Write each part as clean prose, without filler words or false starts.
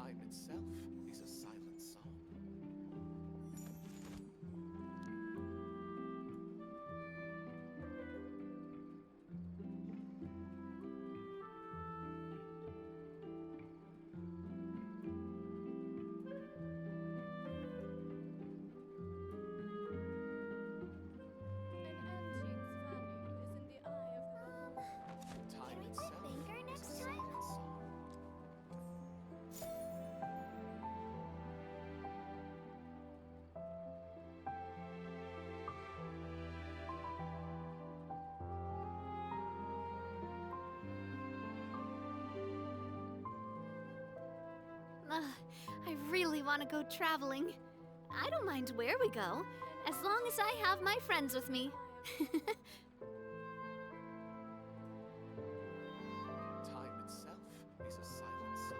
Time itself is a silent song. Time itself is a silent song. I really want to go traveling. I don't mind where we go, as long as I have my friends with me. Time itself is a silent song.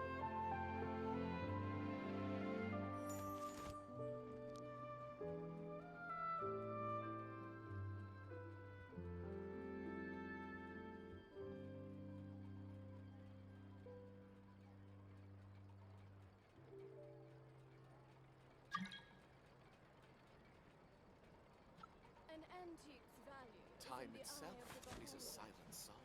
An antique's value is in Time the eye itself of the is a beholder. silent song.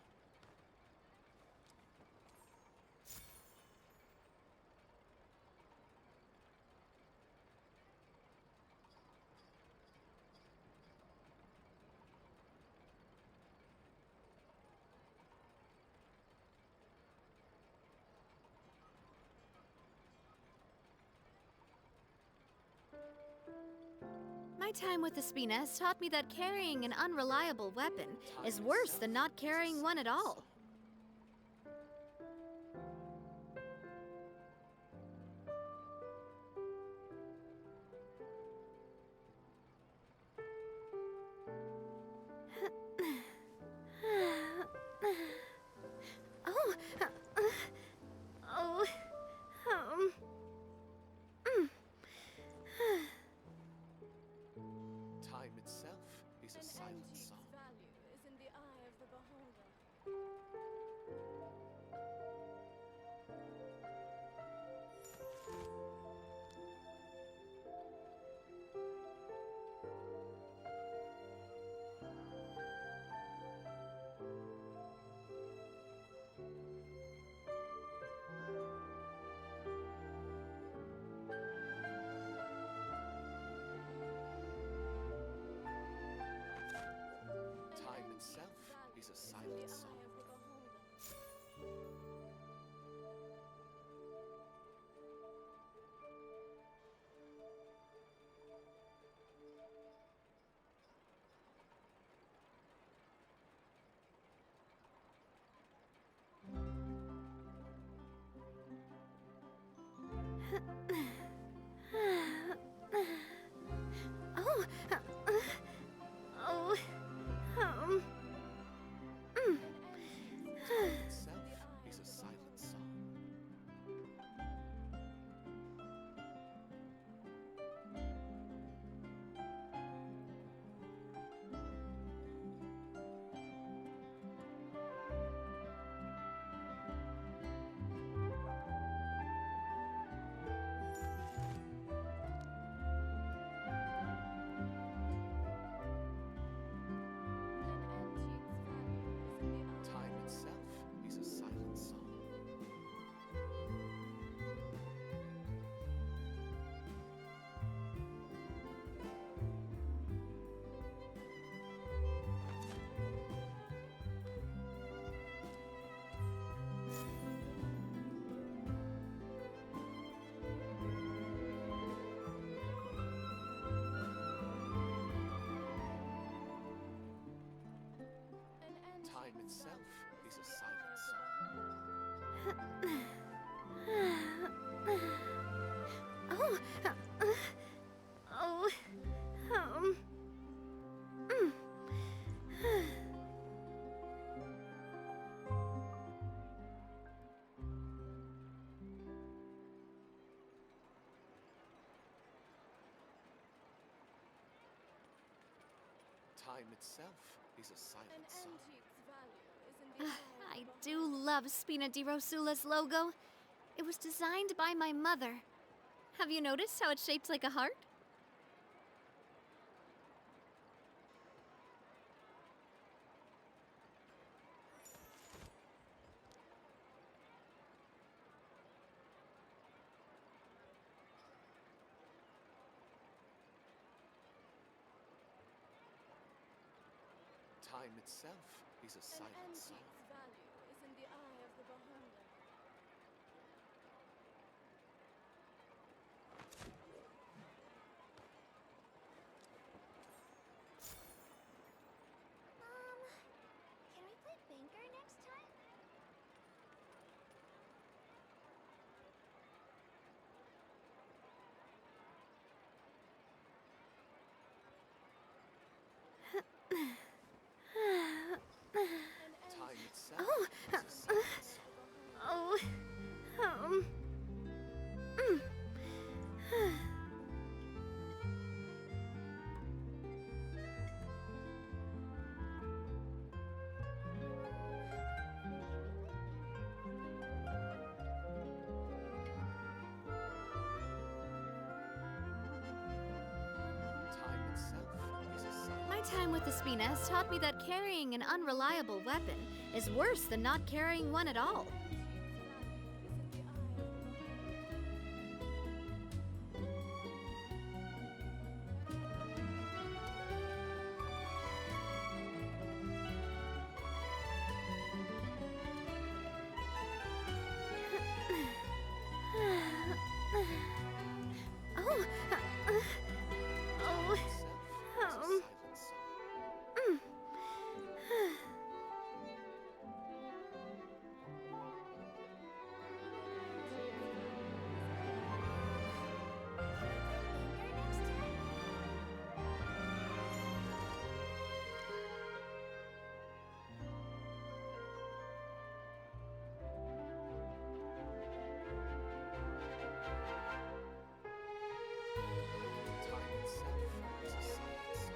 My time with Espina has taught me that carrying an unreliable weapon Time is worse itself than not is a carrying one at silent all. song. Oh, oh, um, mm. Time itself is a An silent antique's song. value is in the eye of the beholder. Time itself is a silent song. Oh, oh, um, mm. Time itself is a silent song. Time itself is a silent song. Time itself is a silent song. Oh, oh, um, mm. Time itself is a silent An song. antique's value is in the eye of I the do love Spina di Rosula's logo. It was designed by my mother. Have you noticed how it's shaped like a heart? Time itself is a An silent song. antique's value is in the eye of the beholder. Can we play banker next time? An Time antique itself Oh, is a silent song. oh, mm. Time itself is a silent My time with the Spina has taught me that carrying an unreliable weapon is worse than not carrying one at all. Oh, oh, itself is a silent song. mm. Banker next time? Time itself is a silent song.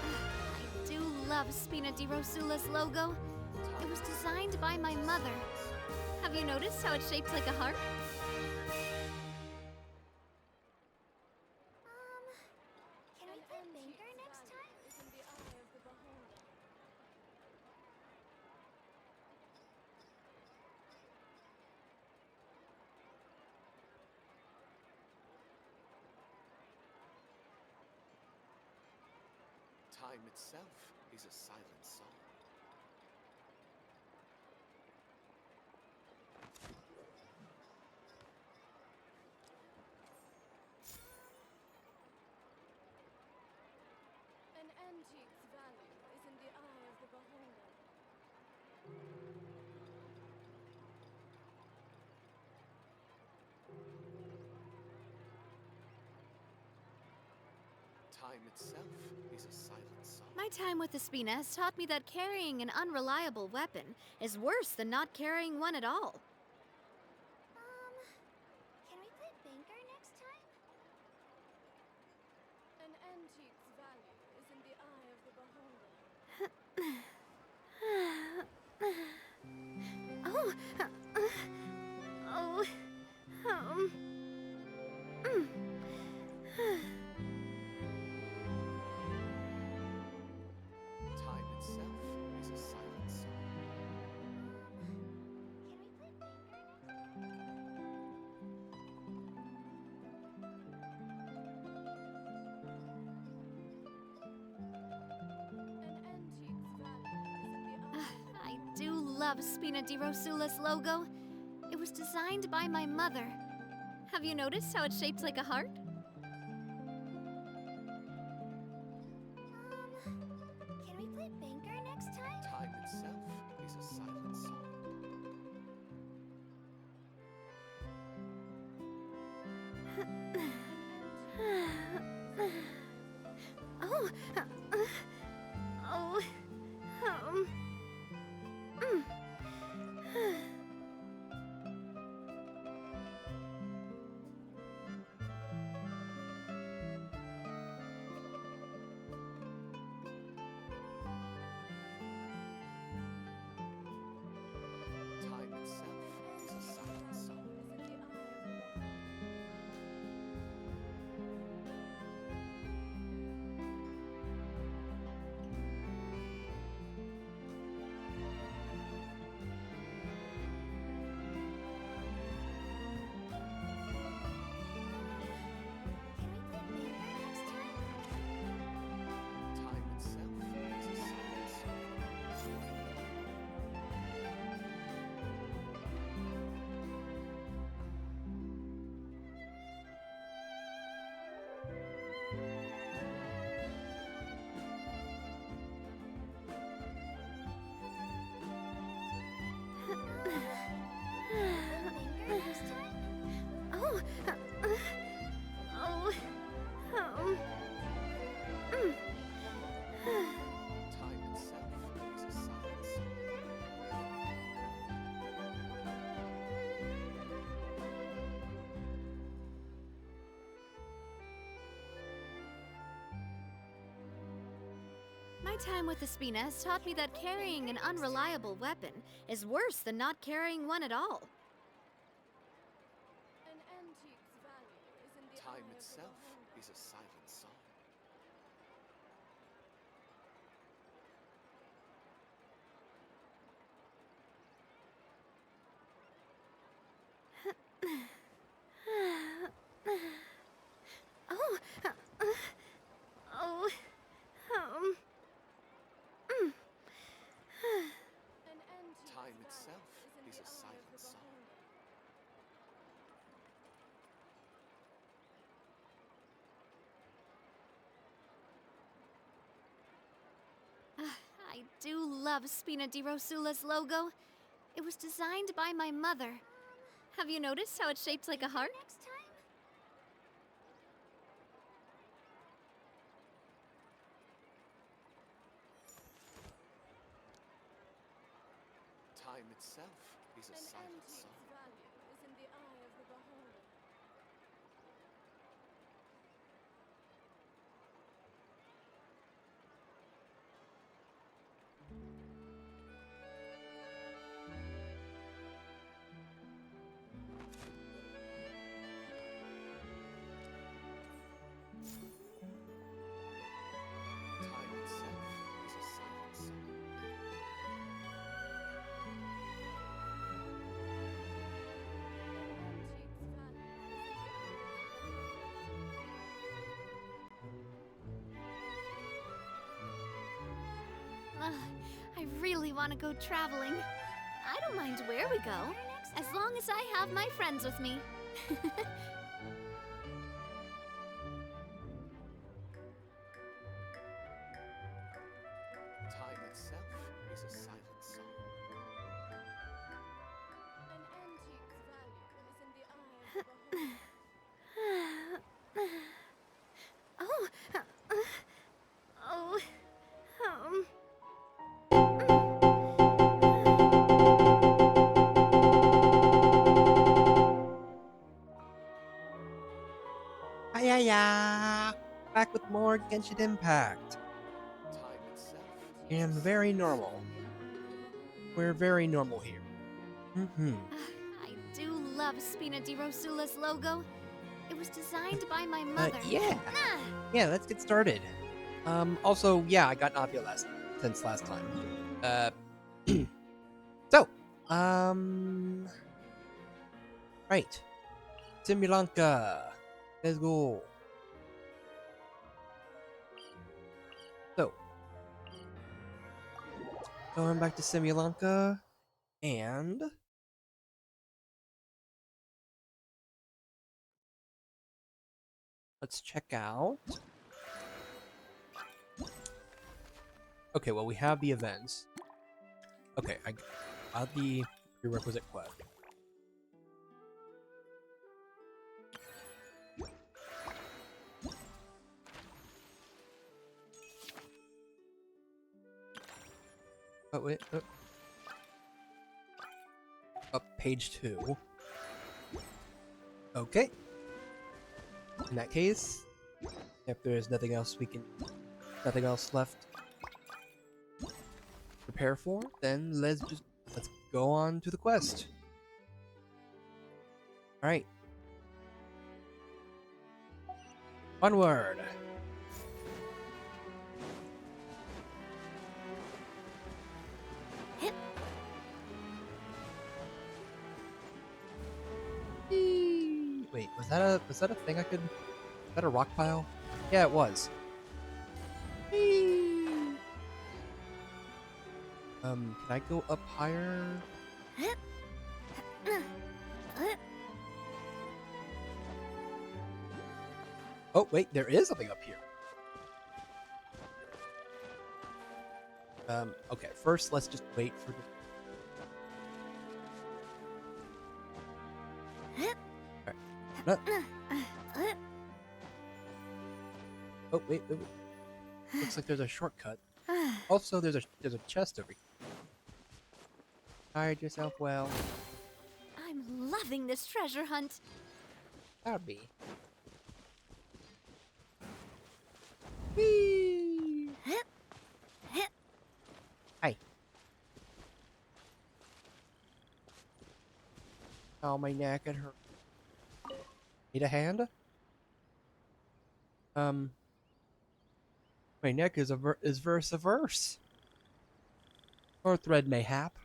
I do love Spina di Rosula's logo. It was designed by my mother. Have you noticed how it's shaped like a heart? Can we play banker next time? Is in the eye of the beholder. Time itself is a silent song. An antique's value is in the eye of the beholder. Time itself is a silent song. My time with the Spina has taught me that carrying an unreliable weapon is worse than not carrying one at all. Can we play banker next time? An antique's value is in the eye of the beholder. Oh, oh, mm. Time itself is a silent song. Can we play banker next An antique's value is in the eye. I do love Spina di Rosula's logo. It was designed by my mother. Have you noticed how it's shaped like a heart? Can we play banker next time? Time itself is a silent song. Oh, Oh, oh, um, mm. Time itself is a silent song. Can we play Banker next time? Time itself is a silent song. Banker next time? Oh, oh, um, mm. Time itself is a silent song. My time with Espina has taught me that carrying an unreliable weapon is worse than not carrying one at all. An antique's value is in the eye Time of the itself beholder. is a silent song. Oh, oh, mm. An antique's Time value itself is in is the a eye of silent the song. beholder. I do love Spina di Rosula's logo. It was designed by my mother. Have you noticed how it's shaped like a heart? Next time? Time itself is a An silent antique's song. value is in the eye of the beholder. Time itself is a silent song. Ugh, I really want to go traveling. I don't mind where we go, as long as I have my friends with me. Time itself is a silent song. An antique's value is in the eye of the beholder. Oh, oh, um. Hiya! Back with more Genshin Impact. Time itself And is a very silent normal. song. We're very normal here. I do love Spina di Rosula's logo. It was designed by my mother. Yeah. Ah, Yeah, let's get started. Also, yeah, I got Navia since last time. So, right. Simulanka. Let's go. So, going back to Simulanka, and let's check out. Okay, well, we have the events. Okay, I got the prerequisite quest. Oh wait. Up page 2. Okay. In that case, if there's nothing else left to prepare for, then let's go on to the quest. All right. Onward. Wait, was that a thing I could? Was that a rock pile? Yeah, it was. Can I go up higher? Oh, wait, there is something up here. Okay, first let's just wait for the... Alright. Oh, wait. Looks like there's a shortcut. Also, there's a chest over here. Hide yourself well. I'm loving this treasure hunt. Abby. Whee! Hi. Oh, my neck, it hurt. Need a hand? My neck is verse a verse. Or thread mayhap.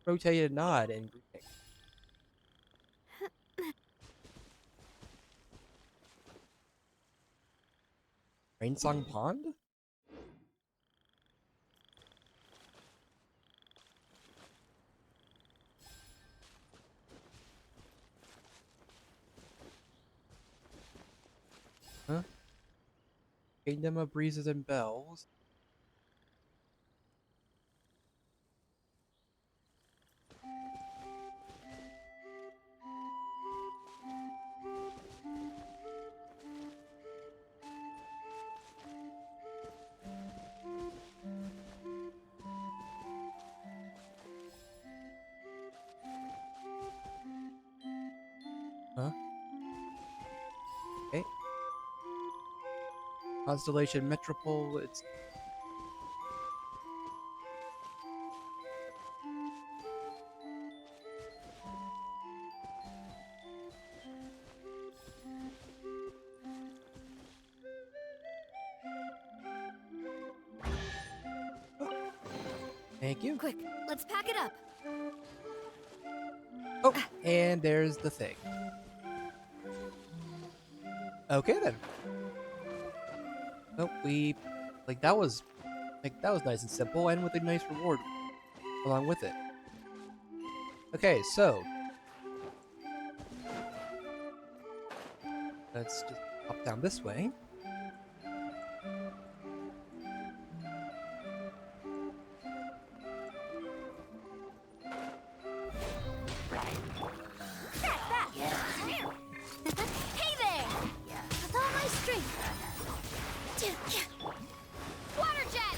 Rotated nod and greeting. Rainsong Pond? Huh? Kingdom of Breezes and Bells. Huh? Okay. Constellation Metropole, it's... Thank you. Quick, let's pack it up. Oh, and there's the thing. Okay then. Oh, that was nice and simple, and with a nice reward along with it. Okay, so let's just hop down this way. Hey there! With all my strength. Water jet!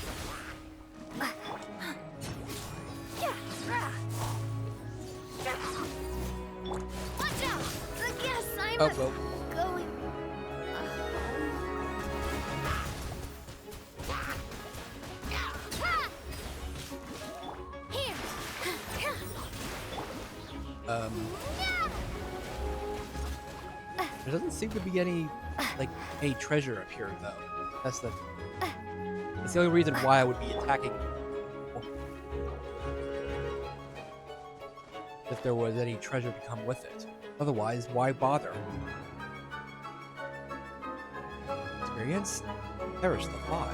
Watch out! I guess I'm Oh, well. going. Here. There doesn't seem to be any treasure up here though. That's the only reason why I would be attacking if there was any treasure to come with it. Otherwise, why bother? Experience? Perish the fly.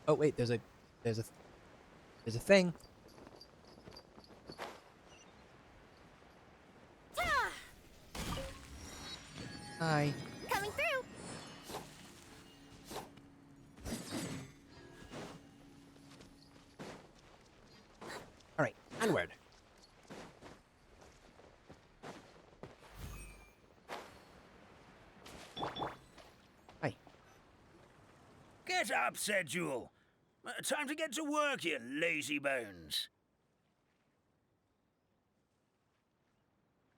Oh wait, there's a thing. Hi. Coming through. All right, onward. up, said Jewel. Time to get to work, you lazy bones.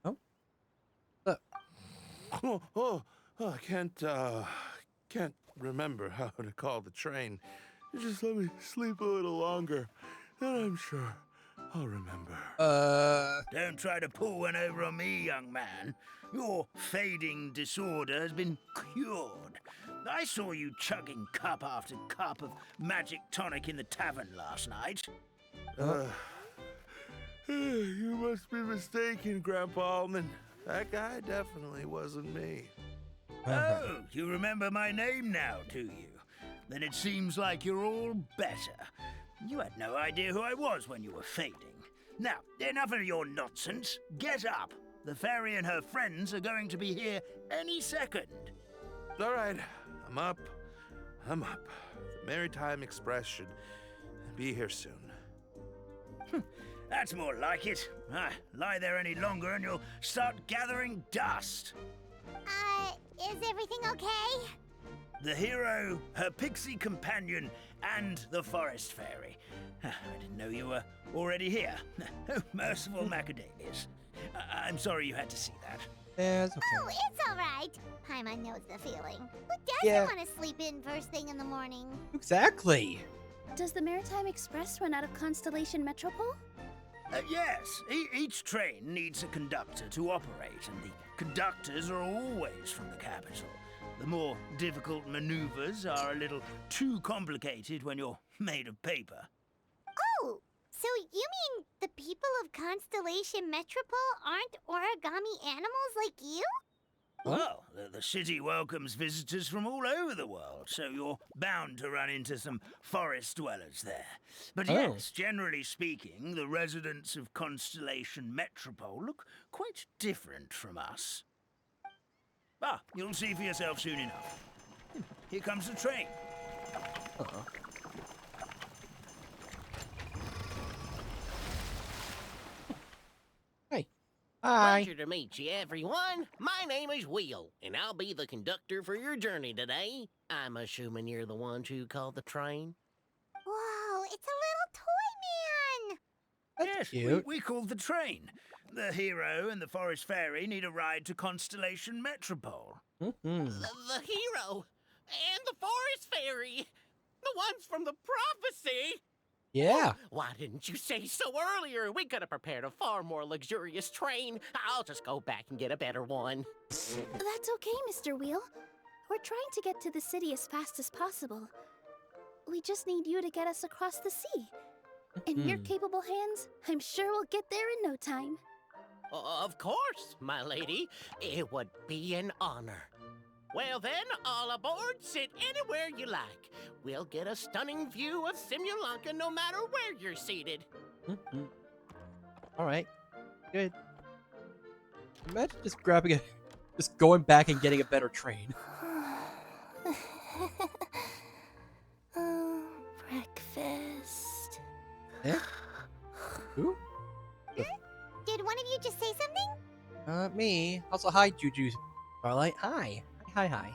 Oh. Look. I can't remember how to call the train. Just let me sleep a little longer, and I'm sure I'll remember. Don't try to pull one over on me, young man. Your fading disorder has been cured. I saw you chugging cup after cup of magic tonic in the tavern last night. You must be mistaken, Grandpa Almond. That guy definitely wasn't me. Oh, you remember my name now, do you? Then it seems like you're all better. You had no idea who I was when you were fading. Now, enough of your nonsense. Get up. The fairy and her friends are going to be here any second. All right, I'm up. The Maritime Express should be here soon. That's more like it. Lie there any longer and you'll start gathering dust. Is everything okay? The hero, her pixie companion, and the forest fairy. I didn't know you were already here. Oh, merciful macadamias. I'm sorry you had to see that. Yeah, it's okay. Oh, it's all right. Paimon knows the feeling. Who doesn't want to sleep in first thing in the morning? Exactly. Does the Maritime Express run out of Constellation Metropole? Yes, each train needs a conductor to operate, and the conductors are always from the capital. The more difficult maneuvers are a little too complicated when you're made of paper. Oh, so you mean the people of Constellation Metropole aren't origami animals like you? Well, the city welcomes visitors from all over the world, so you're bound to run into some forest dwellers there. But yes, generally speaking, the residents of Constellation Metropole look quite different from us. You'll see for yourself soon enough. Here comes the train. Hey. Hi. Pleasure to meet you, everyone. My name is Will, and I'll be the conductor for your journey today. I'm assuming you're the ones who called the train. Whoa, it's a little toy man! That's Yes, cute. we called the train. The hero and the forest fairy need a ride to Constellation Metropole. Mm-hmm. The hero and the forest fairy, the ones from the prophecy. Yeah. Why didn't you say so earlier? We could have prepared a far more luxurious train. I'll just go back and get a better one. That's okay, Mr. Wheel. We're trying to get to the city as fast as possible. We just need you to get us across the sea. In your capable hands, I'm sure we'll get there in no time. Of course, my lady. It would be an honor. Well then, all aboard, sit anywhere you like. We'll get a stunning view of Simulanka no matter where you're seated. Mm-hmm. All right. Good. Imagine just grabbing it, just going back and getting a better train. Breakfast. Yeah? Who? Did one of you just say something? Me. Also, hi, Juju. Starlight. Hi. Hi.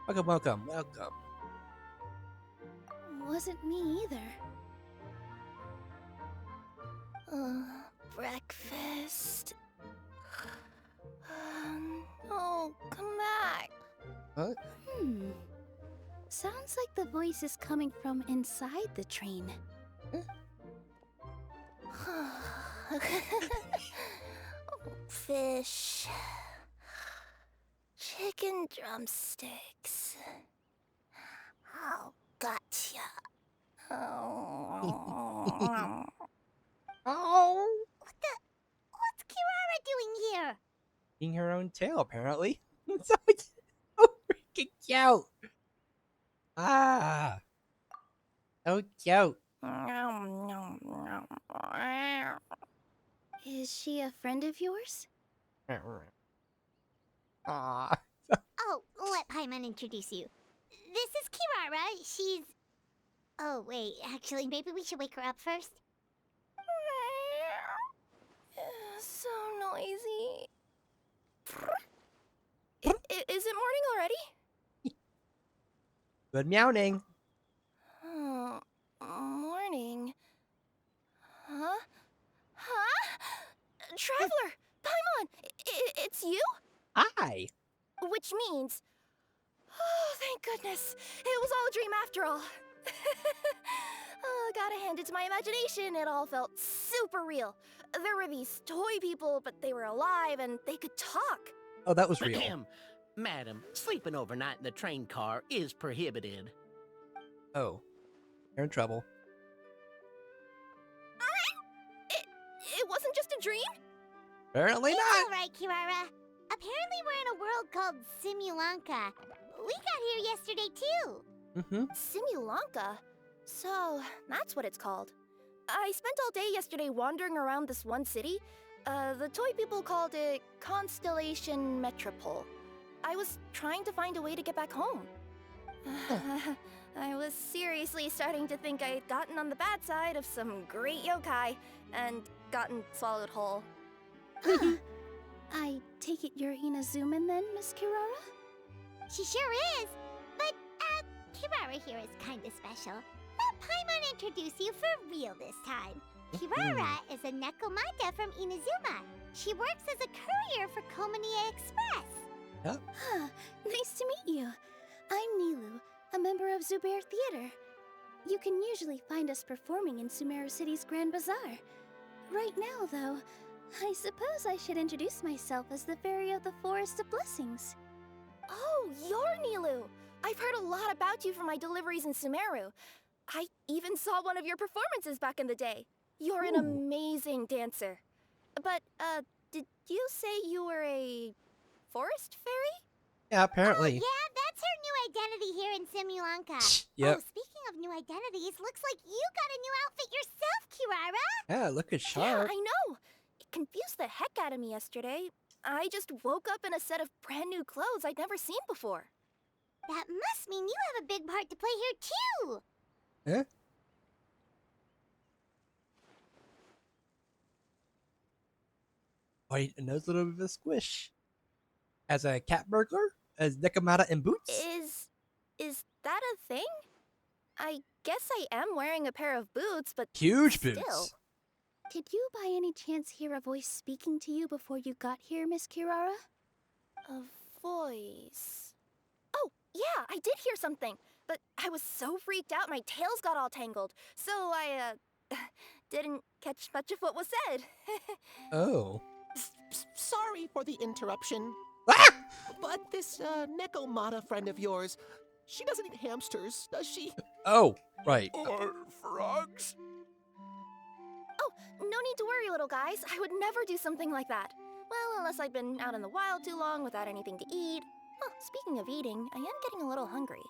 Welcome. Wasn't me either. Breakfast. Oh, come back. What? Sounds like the voice is coming from inside the train. Fish. Chicken drumsticks. Oh, gotcha. Oh. Oh. What's Kirara doing here? Eating her own tail, apparently. so freaking cute. Ah. So cute. Is she a friend of yours? Ah. Oh, let Paimon introduce you. This is Kirara. She's... Oh, wait. Actually, maybe we should wake her up first. So noisy. Is it morning already? Good meowing. Huh? Huh? Traveler! Paimon! It's you? Hi. Which means... Oh, thank goodness. It was all a dream after all. Oh, gotta hand it to my imagination. It all felt super real. There were these toy people, but they were alive and they could talk. Oh, that was real. Madam, sleeping overnight in the train car is prohibited. Oh, you're in trouble. It wasn't just a dream? Apparently It's not. all right, Kirara. Apparently we're in a world called Simulanka. We got here yesterday, too. Mm-hmm. Simulanka? So, that's what it's called. I spent all day yesterday wandering around this one city. The toy people called it Constellation Metropole. I was trying to find a way to get back home. I was seriously starting to think I'd gotten on the bad side of some great yokai and gotten swallowed whole. I take it you're Inazuman then, Miss Kirara? She sure is. But, Kirara here is kind of special. Let Paimon introduce you for real this time. Kirara is a Nekomata from Inazuma. She works as a courier for Komanie Express. Yep. Nice to meet you. I'm Nilu, a member of Zubair Theater. You can usually find us performing in Sumeru City's Grand Bazaar. Right now, though, I suppose I should introduce myself as the Fairy of the Forest of Blessings. Oh, you're Nilu! I've heard a lot about you from my deliveries in Sumeru. I even saw one of your performances back in the day. You're an amazing dancer. But, did you say you were a forest fairy? Yeah, apparently. Oh, yeah, that's her new identity here in Simulanka. Yep. Oh, speaking of new identities, looks like you got a new outfit yourself, Kirara. Yeah, look at sharp. Yeah, I know. It confused the heck out of me yesterday. I just woke up in a set of brand new clothes I'd never seen before. That must mean you have a big part to play here, too. Huh? Why a nose little bit of a squish? As a cat burglar? As Nekomata in boots? Is that a thing? I guess I am wearing a pair of boots, but Huge still. boots. Did you by any chance hear a voice speaking to you before you got here, Miss Kirara? A voice... Oh, yeah, I did hear something. But I was so freaked out my tails got all tangled. So I, didn't catch much of what was said. Oh. Sorry for the interruption. Ah! But this Nekomata friend of yours, she doesn't eat hamsters, does she? Oh, right. Or frogs? Oh, no need to worry, little guys. I would never do something like that. Well, unless I'd been out in the wild too long without anything to eat. Oh, speaking of eating, I am getting a little hungry.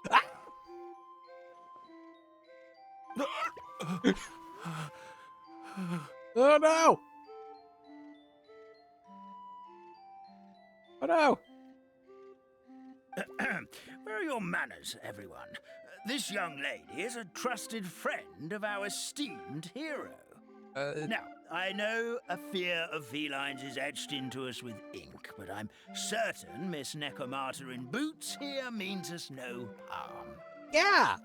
Oh no! Oh no! Where are your manners, everyone? This young lady is a trusted friend of our esteemed hero. Now, I know a fear of felines is etched into us with ink, but I'm certain Miss Nekomata in boots here means us no harm. Yeah!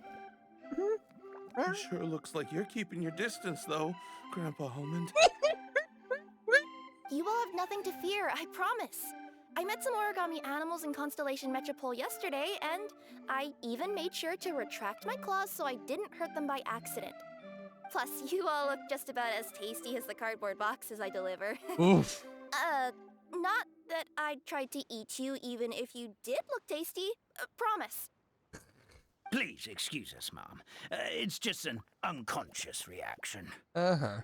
It sure looks like you're keeping your distance, though, Grandpa Almond. You will have nothing to fear, I promise. I met some origami animals in Constellation Metropole yesterday, and I even made sure to retract my claws so I didn't hurt them by accident. Plus, you all look just about as tasty as the cardboard boxes I deliver. Oof. Not that I tried to eat you even if you did look tasty. Promise. Please excuse us, Mom. It's just an unconscious reaction. Uh-huh.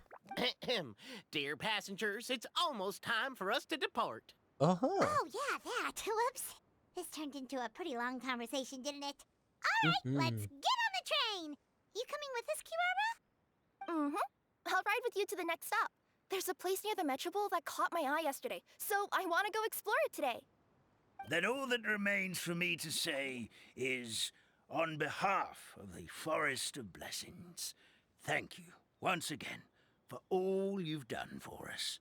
Dear passengers, it's almost time for us to depart. Uh-huh. Oh, yeah, that. Whoops. This turned into a pretty long conversation, didn't it? All right, let's get on the train. You coming with us, Kirara? Mm-hmm. I'll ride with you to the next stop. There's a place near the Metropole that caught my eye yesterday, so I want to go explore it today. Then all that remains for me to say is, on behalf of the Forest of Blessings, thank you once again for all you've done for us.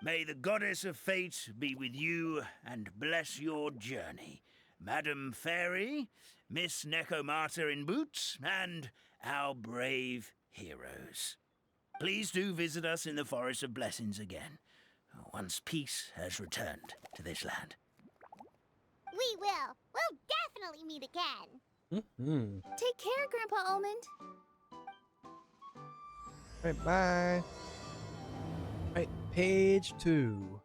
May the goddess of fate be with you and bless your journey, Madam Fairy, Miss Nekomata in boots, and our brave heroes. please do visit us in the Forest of Blessings again, once peace has returned to this land. We will. We'll definitely meet again. Mm-hmm. Take care, Grandpa Almond. Alright, bye. Alright, page 2.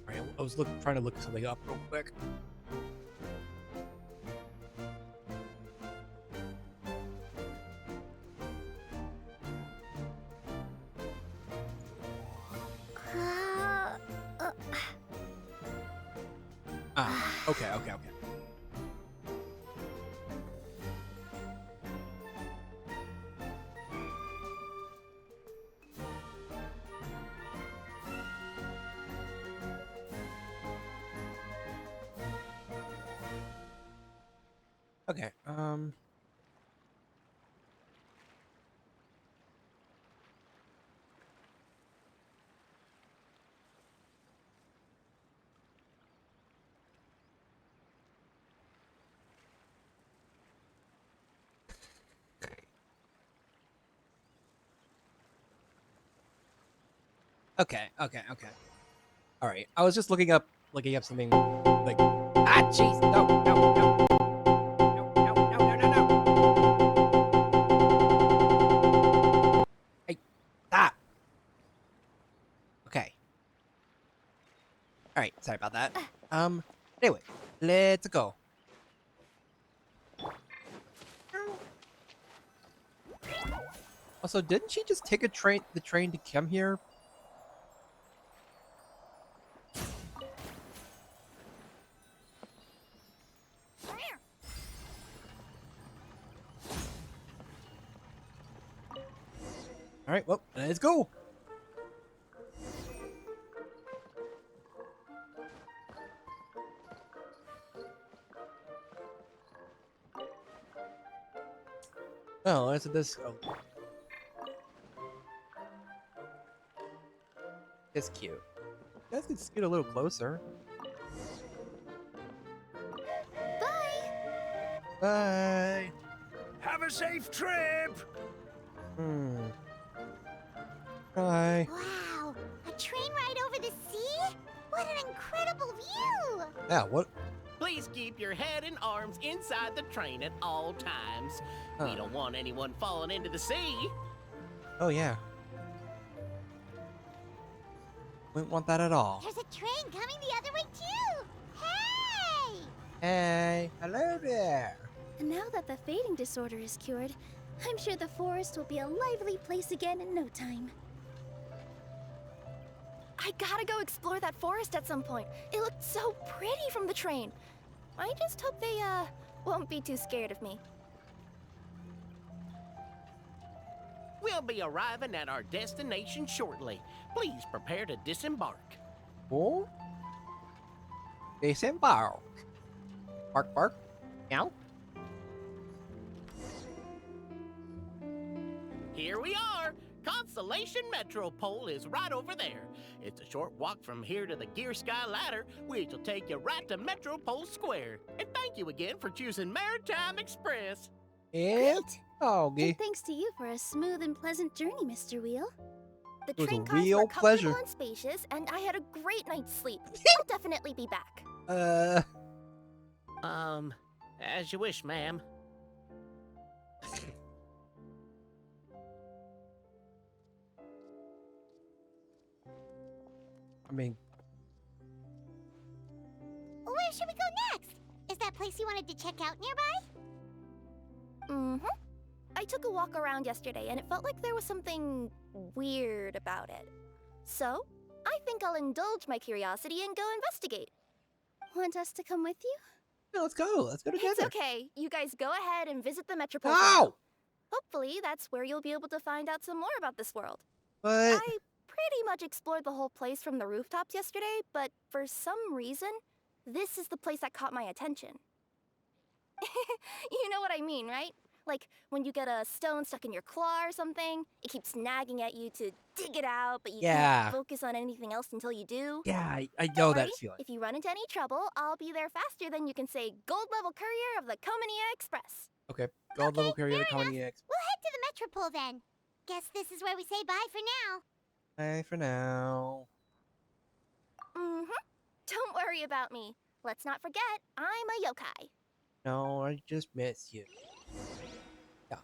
Alright, I was trying to look something up real quick. Okay. Okay, Okay. All right. I was just looking up something like jeez. No. Hey, stop. Okay. All right. Sorry about that. Anyway, let's go. Also, didn't she just take the train to come here? All right, well, let's go. Oh, that's this. Oh. It's cute. You guys can scoot a little closer. Bye. Have a safe trip! Bye. Wow, a train ride over the sea? What an incredible view! Yeah, what? Please keep your head and arms inside the train at all times. We don't want anyone falling into the sea. Oh, yeah. Wouldn't want that at all. There's a train coming the other way too! Hey! Hey, hello there. And now that the fading disorder is cured, I'm sure the forest will be a lively place again in no time. I gotta go explore that forest at some point. It looked so pretty from the train. I just hope they, won't be too scared of me. We'll be arriving at our destination shortly. Please prepare to disembark. Oh? Disembark. Bark, bark. Meow. Here we are. Constellation Metropole is right over there. It's a short walk from here to the Gear Sky Ladder, which will take you right to Metropole Square. And thank you again for choosing Maritime Express. Yeah. Great. Doggy. And thanks to you for a smooth and pleasant journey, Mr. Wheel. The was a train cars real were comfortable pleasure. and spacious, and I had a great night's sleep. I'll definitely be back. As you wish, ma'am. I mean, Where should we go next? Is that place you wanted to check out nearby? Mm-hmm. I took a walk around yesterday and it felt like there was something weird about it. So, I think I'll indulge my curiosity and go investigate. Want us to come with you? Yeah, let's go. Let's go together. It's okay. You guys go ahead and visit the Metropole. No! Hopefully, that's where you'll be able to find out some more about this world. But I pretty much explored the whole place from the rooftops yesterday, but for some reason, this is the place that caught my attention. You know what I mean, right? Like when you get a stone stuck in your claw or something, it keeps nagging at you to dig it out, but you Yeah. can't focus on anything else until you do. yeah, I Don't know that worry, feeling. If you run into any trouble, I'll be there faster than you can say gold level courier of the Comania Express. Okay, gold level Okay, courier, the fair Comedy X. We'll head to the Metropole then. Guess this is where we say bye for now. Bye for now. Mm-hmm. Don't worry about me. Let's not forget, I'm a yokai. No, I just miss you. Yeah.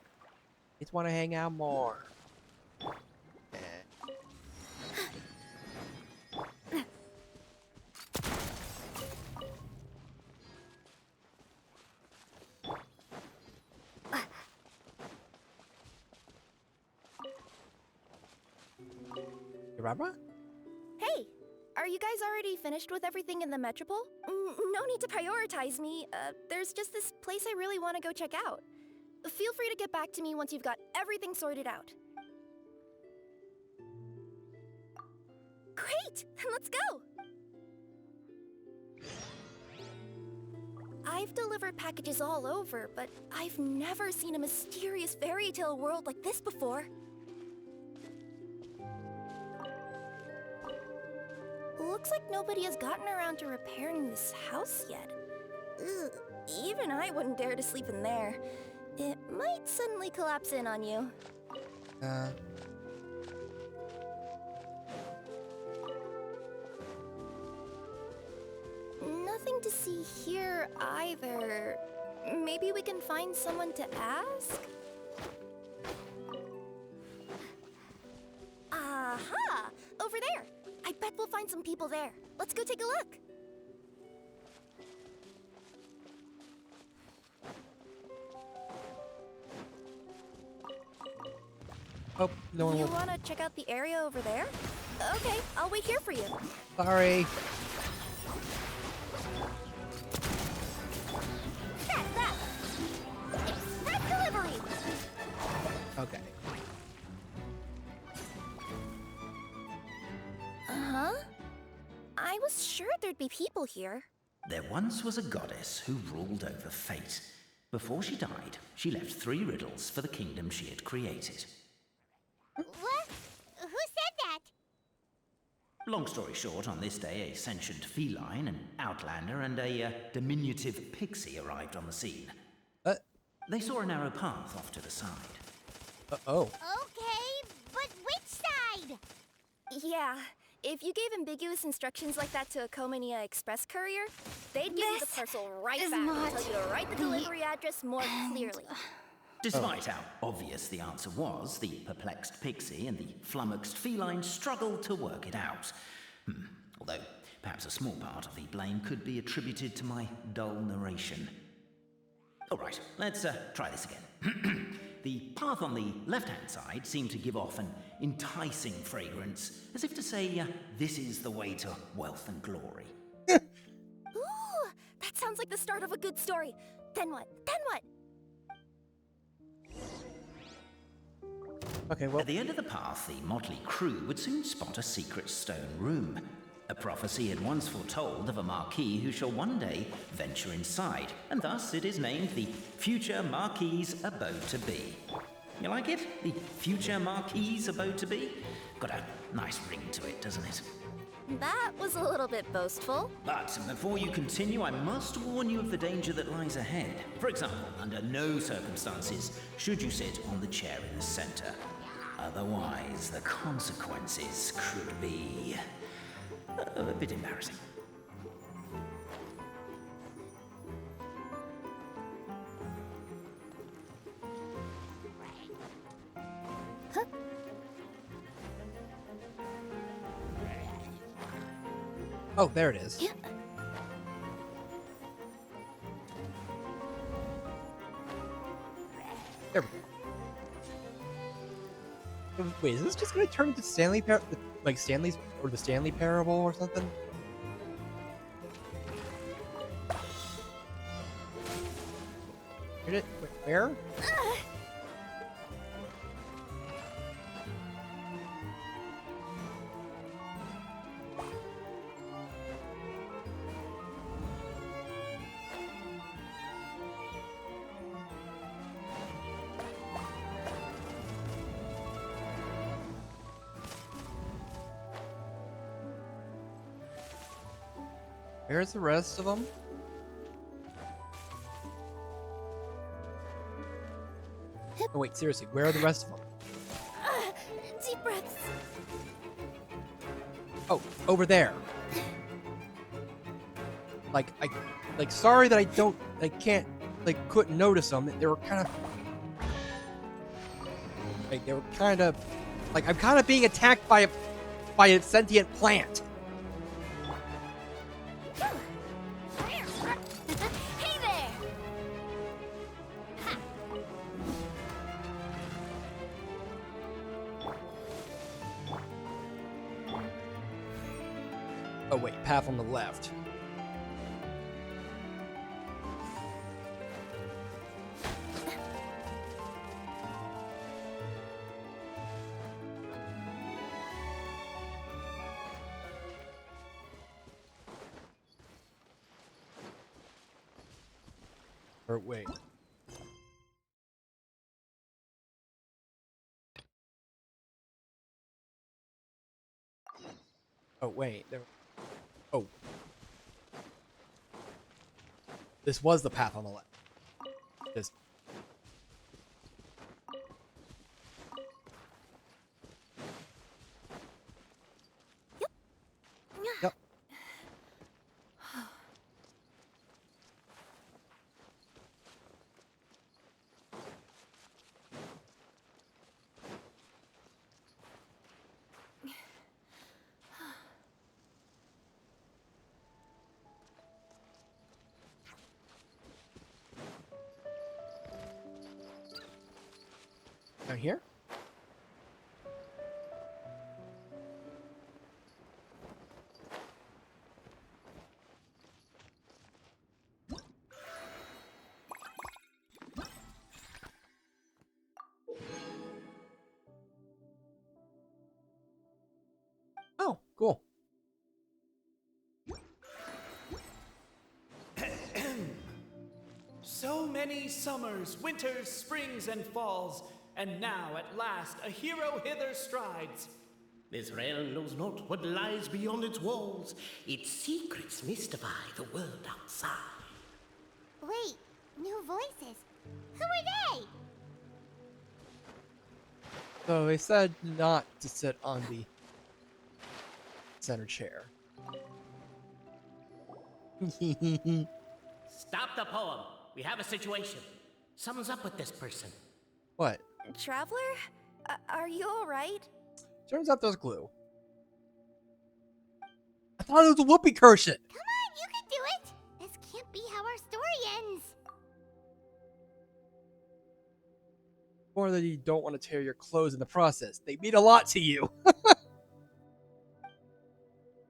Just want to hang out more. Rabba? Hey, are you guys already finished with everything in the Metropole? No need to prioritize me. There's just this place I really want to go check out. Feel free to get back to me once you've got everything sorted out. Great! Then let's go! I've delivered packages all over, but I've never seen a mysterious fairy tale world like this before. Looks like nobody has gotten around to repairing this house yet. Ugh, even I wouldn't dare to sleep in there. It might suddenly collapse in on you. Nothing to see here either. Maybe we can find someone to ask? Aha! Over there! I bet we'll find some people there. Let's go take a look. Oh, no one You will. want to check out the area over there? Okay, I'll wait here for you. Sorry. That's that! Express delivery! Okay. Uh-huh. I was sure there'd be people here. There once was a goddess who ruled over fate. Before she died, she left 3 riddles for the kingdom she had created. What? Who said that? Long story short, on this day, a sentient feline, an outlander, and a diminutive pixie arrived on the scene. They saw a narrow path off to the side. Oh. Okay, but which side? Yeah, if you gave ambiguous instructions like that to a Comania Express courier, they'd give you the This parcel right is back and not tell you to write the delivery address more clearly. Despite how obvious the answer was, the perplexed pixie and the flummoxed feline struggled to work it out. Although, perhaps a small part of the blame could be attributed to my dull narration. All right, let's try this again. The path on the left-hand side seemed to give off an enticing fragrance, as if to say, this is the way to wealth and glory. Ooh, that sounds like the start of a good story. Then what? Then what? Okay, well. At the end of the path, the motley crew would soon spot a secret stone room. A prophecy had once foretold of a marquis who shall one day venture inside, and thus it is named the Future Marquis's Abode to Be. You like it? The Future Marquis's Abode to Be? Got a nice ring to it, doesn't it? That was a little bit boastful. But before you continue, I must warn you of the danger that lies ahead. For example, under no circumstances should you sit on the chair in the center. Otherwise, the consequences could be a bit embarrassing. Oh, there it is. Yeah. There we go. Wait, is this just gonna turn into like Stanley's or the Stanley Parable or something? Wait, where? Where's the rest of them? Oh, wait, seriously, where are the rest of them? Deep breaths. Oh, over there. Sorry that couldn't notice them. They were kind of, I'm kind of being attacked by a sentient plant. Hey there! Oh wait, path on the left. Or wait. Oh wait, there. Oh. This was the path on the left. Just. Yep. Down here? Oh, cool. So many summers, winters, springs, and falls, and now at last a hero hither strides. This realm knows not what lies beyond its walls. Its secrets mystify the world outside. Wait, new voices. Who are they? So they said not to sit on the center chair. Stop the poem. We have a situation. Something's up with this person. What? Traveler? Are you alright? Turns out there's glue. I thought it was a whoopee cushion. Come on, you can do it. This can't be how our story ends. Or that you don't want to tear your clothes in the process. They mean a lot to you.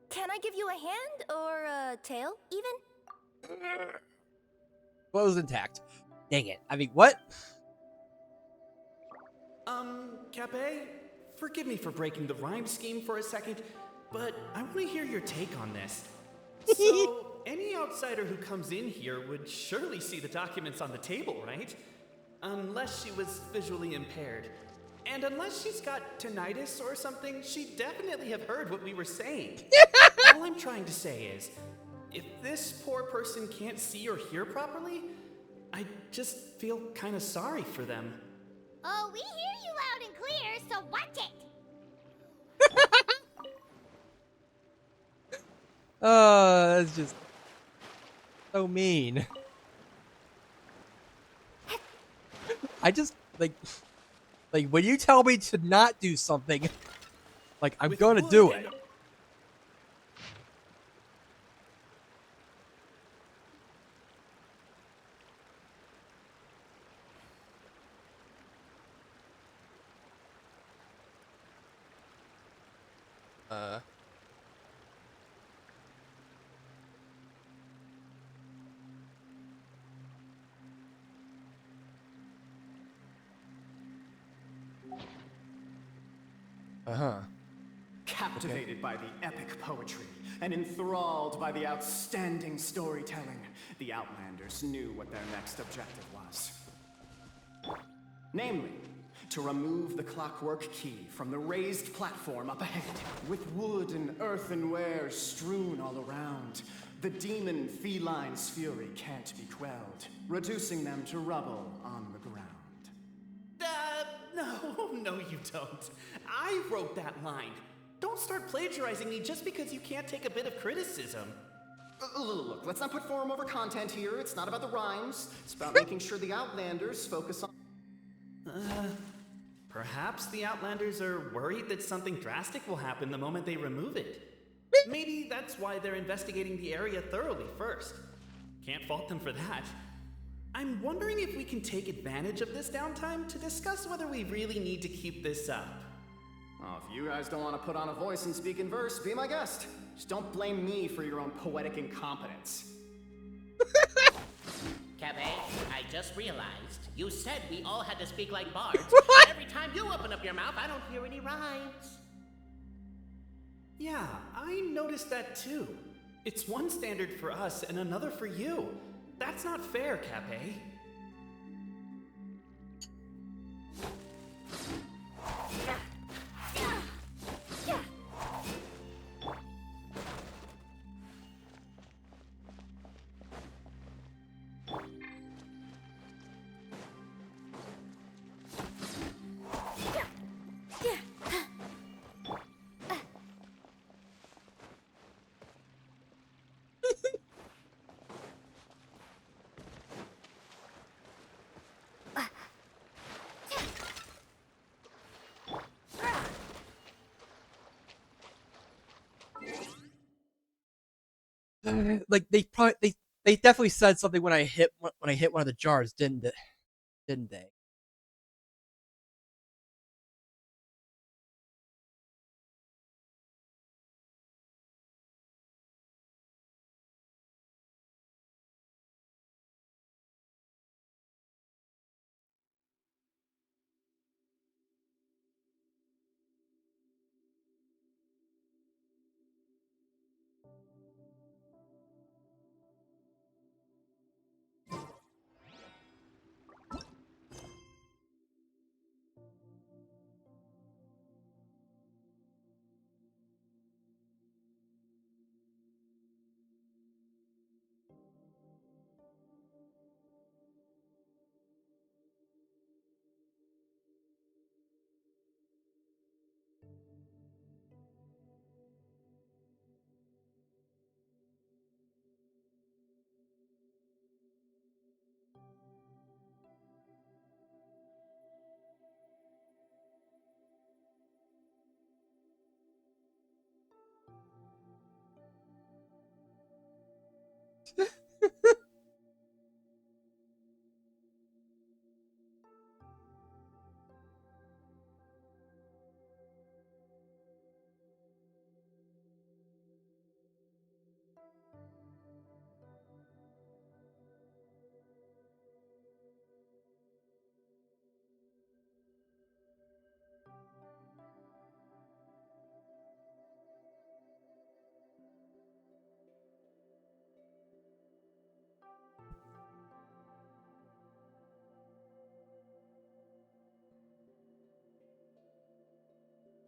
Can I give you a hand or a tail, even? Clothes intact. Dang it. I mean, what? Cape, forgive me for breaking the rhyme scheme for a second, but I want to hear your take on this. So, any outsider who comes in here would surely see the documents on the table, right? Unless she was visually impaired. And unless she's got tinnitus or something, she'd definitely have heard what we were saying. All I'm trying to say is, if this poor person can't see or hear properly, I just feel kind of sorry for them. Oh, we hear you loud and clear, so watch it. That's just so mean. I just like when you tell me to not do something, like I'm gonna do it. Uh-huh. Captivated by the epic poetry and enthralled by the outstanding storytelling, the Outlanders knew what their next objective was. Namely, to remove the clockwork key from the raised platform up ahead. With wood and earthenware strewn all around, the demon feline's fury can't be quelled, reducing them to rubble on the ground. No, you don't. I wrote that line. Don't start plagiarizing me just because you can't take a bit of criticism. Look, let's not put form over content here. It's not about the rhymes. It's about making sure the Outlanders focus on... Perhaps the Outlanders are worried that something drastic will happen the moment they remove it. Maybe that's why they're investigating the area thoroughly first. Can't fault them for that. I'm wondering if we can take advantage of this downtime to discuss whether we really need to keep this up. Oh, if you guys don't want to put on a voice and speak in verse, be my guest. Just don't blame me for your own poetic incompetence. Cabe, I just realized you said we all had to speak like bards. Every time you open up your mouth, I don't hear any rhymes. Yeah, I noticed that too. It's one standard for us and another for you. That's not fair, Cape. Like they definitely said something when I hit one of the jars, didn't they?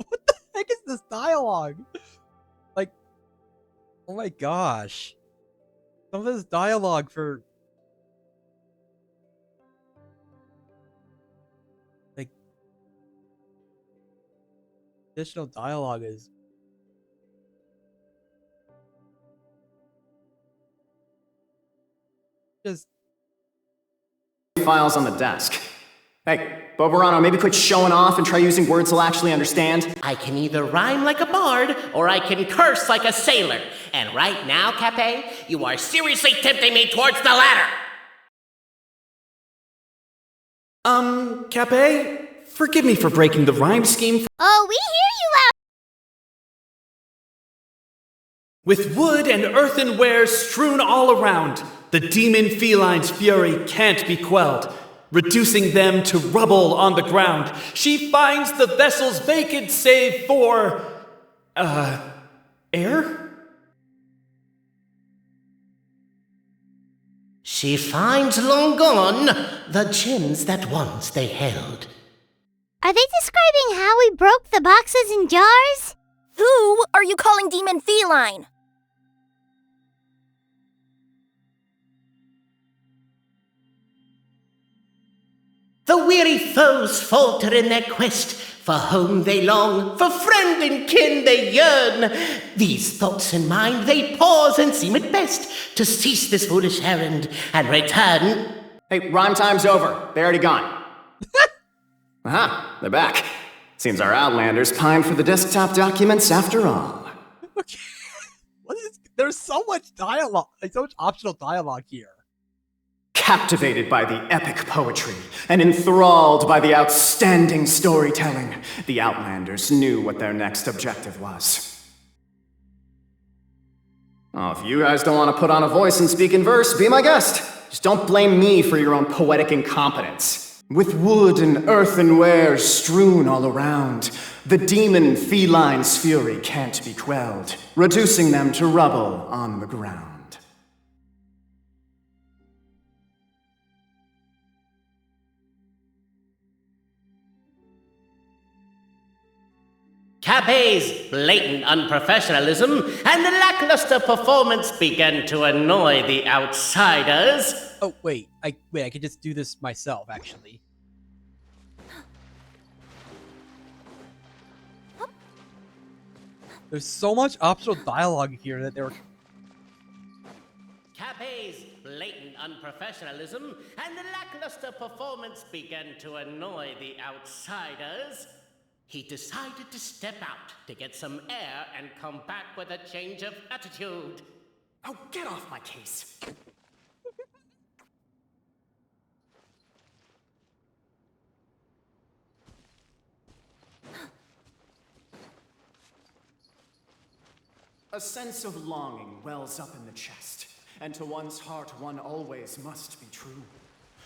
What the heck is this dialogue? Like, oh my gosh. Some of this dialogue for like additional dialogue is just Files on the desk. Hey, Bobarano, maybe quit showing off and try using words he'll actually understand. I can either rhyme like a bard, or I can curse like a sailor. And right now, Cape, you are seriously tempting me towards the latter. Cape, forgive me for breaking the rhyme scheme. Oh, we hear you With wood and earthenware strewn all around, the demon feline's fury can't be quelled. Reducing them to rubble on the ground, she finds the vessel's vacant save for... air? She finds long gone the gems that once they held. Are they describing how we broke the boxes and jars? Who are you calling demon feline? The weary foes falter in their quest. For home they long, for friend and kin they yearn. These thoughts in mind they pause and seem it best to cease this foolish errand and return. Hey, rhyme time's over. They're already gone. Aha, they're back. Seems our Outlanders pined for the desktop documents after all. Okay. What is? There's so much dialogue, like so much optional dialogue here. Captivated by the epic poetry and enthralled by the outstanding storytelling, the Outlanders knew what their next objective was. Oh, if you guys don't want to put on a voice and speak in verse, be my guest. Just don't blame me for your own poetic incompetence. With wood and earthenware strewn all around, the demon feline's fury can't be quelled, reducing them to rubble on the ground. Capet's blatant unprofessionalism and the lackluster performance began to annoy the outsiders. Oh, wait, I could just do this myself, actually. There's so much optional dialogue here that there were... Capet's blatant unprofessionalism and the lackluster performance began to annoy the outsiders. He decided to step out to get some air and come back with a change of attitude. Oh, get off my case. A sense of longing wells up in the chest, and to one's heart one always must be true.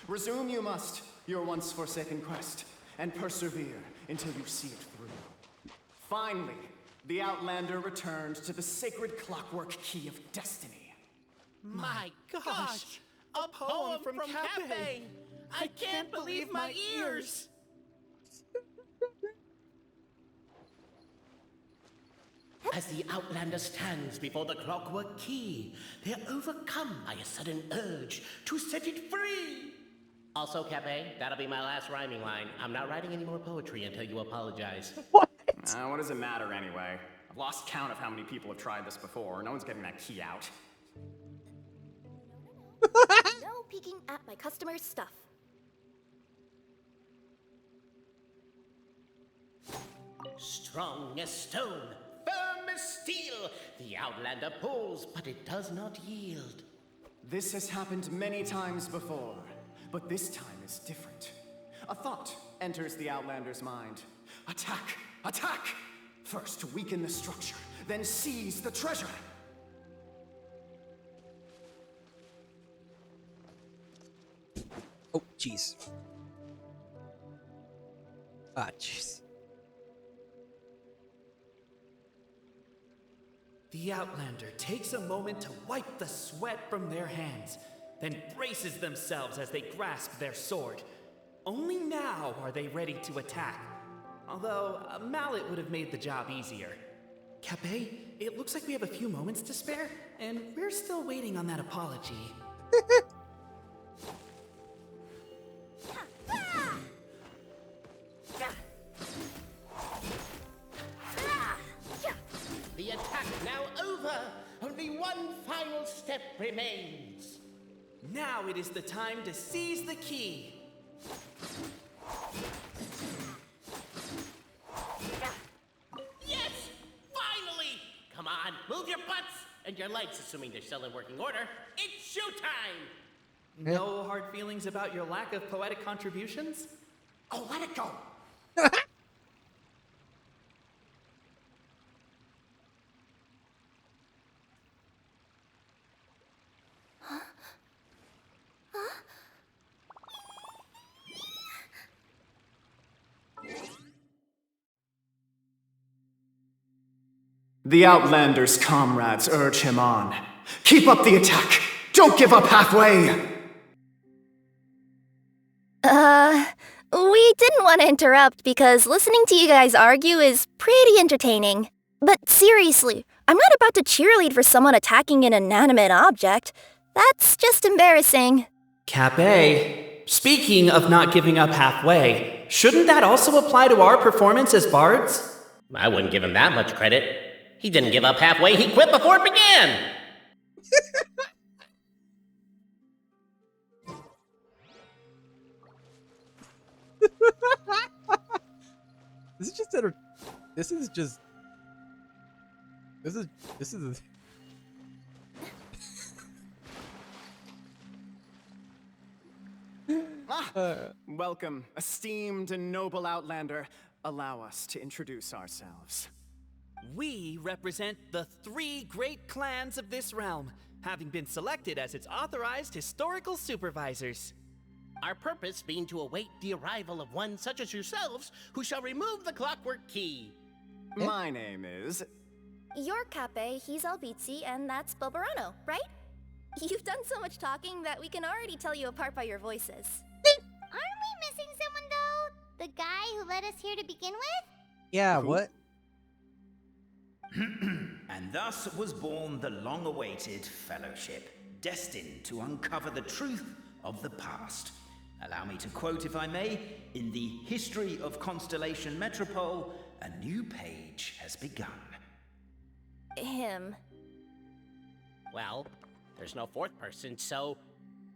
Resume you must your once forsaken quest, and persevere until you see it through. Finally, the Outlander returned to the sacred clockwork key of destiny. My gosh! A poem from Capet! I can't believe my ears! As the Outlander stands before the clockwork key, they're overcome by a sudden urge to set it free. Also, Capet, that'll be my last rhyming line. I'm not writing any more poetry until you apologize. What does it matter anyway? I've lost count of how many people have tried this before. No one's getting that key out. No peeking at my customers' stuff. Strong as stone, firm as steel, the Outlander pulls, but it does not yield. This has happened many times before, but this time is different. A thought enters the Outlander's mind. Attack! Attack! First weaken the structure, then seize the treasure. Oh, jeez. Ah, jeez. The Outlander takes a moment to wipe the sweat from their hands, then braces themselves as they grasp their sword. Only now are they ready to attack. Although, a mallet would have made the job easier. Capet, it looks like we have a few moments to spare, and we're still waiting on that apology. The attack now over. Only one final step remains. Now it is the time to seize the key. Yes! Finally! Come on, move your butts! And your lights, assuming they're still in working order. It's showtime! No hard feelings about your lack of poetic contributions? Oh, let it go! The Outlander's comrades urge him on. Keep up the attack! Don't give up halfway! We didn't want to interrupt because listening to you guys argue is pretty entertaining. But seriously, I'm not about to cheerlead for someone attacking an inanimate object. That's just embarrassing. Cape, speaking of not giving up halfway, shouldn't that also apply to our performance as bards? I wouldn't give him that much credit. He didn't give up halfway, he quit before it began! This is just this is Welcome, esteemed and noble Outlander. Allow us to introduce ourselves. We represent the 3 great clans of this realm, having been selected as its authorized historical supervisors. Our purpose being to await the arrival of one such as yourselves who shall remove the clockwork key. My name is... You're Cape, he's Albizzi, and that's Bobarano, right? You've done so much talking that we can already tell you apart by your voices. Aren't we missing someone, though? The guy who led us here to begin with? yeah, what? And thus was born the long-awaited fellowship, destined to uncover the truth of the past. Allow me to quote, if I may, in the history of Constellation Metropole, a new page has begun. Him. Well, there's no 4th person, so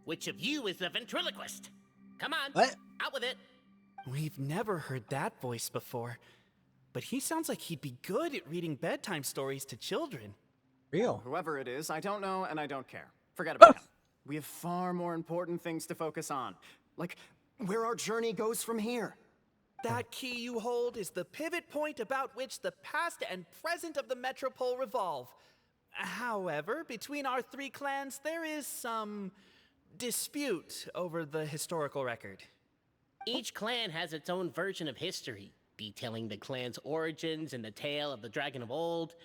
which of you is the ventriloquist? Come on, What? out with it. We've never heard that voice before, but he sounds like he'd be good at reading bedtime stories to children. Real. Whoever it is, I don't know and I don't care. Forget about him. We have far more important things to focus on. Like, where our journey goes from here. That key you hold is the pivot point about which the past and present of the Metropole revolve. However, between our 3 clans, there is some dispute over the historical record. Each clan has its own version of history, detailing the clan's origins and the tale of the Dragon of Old.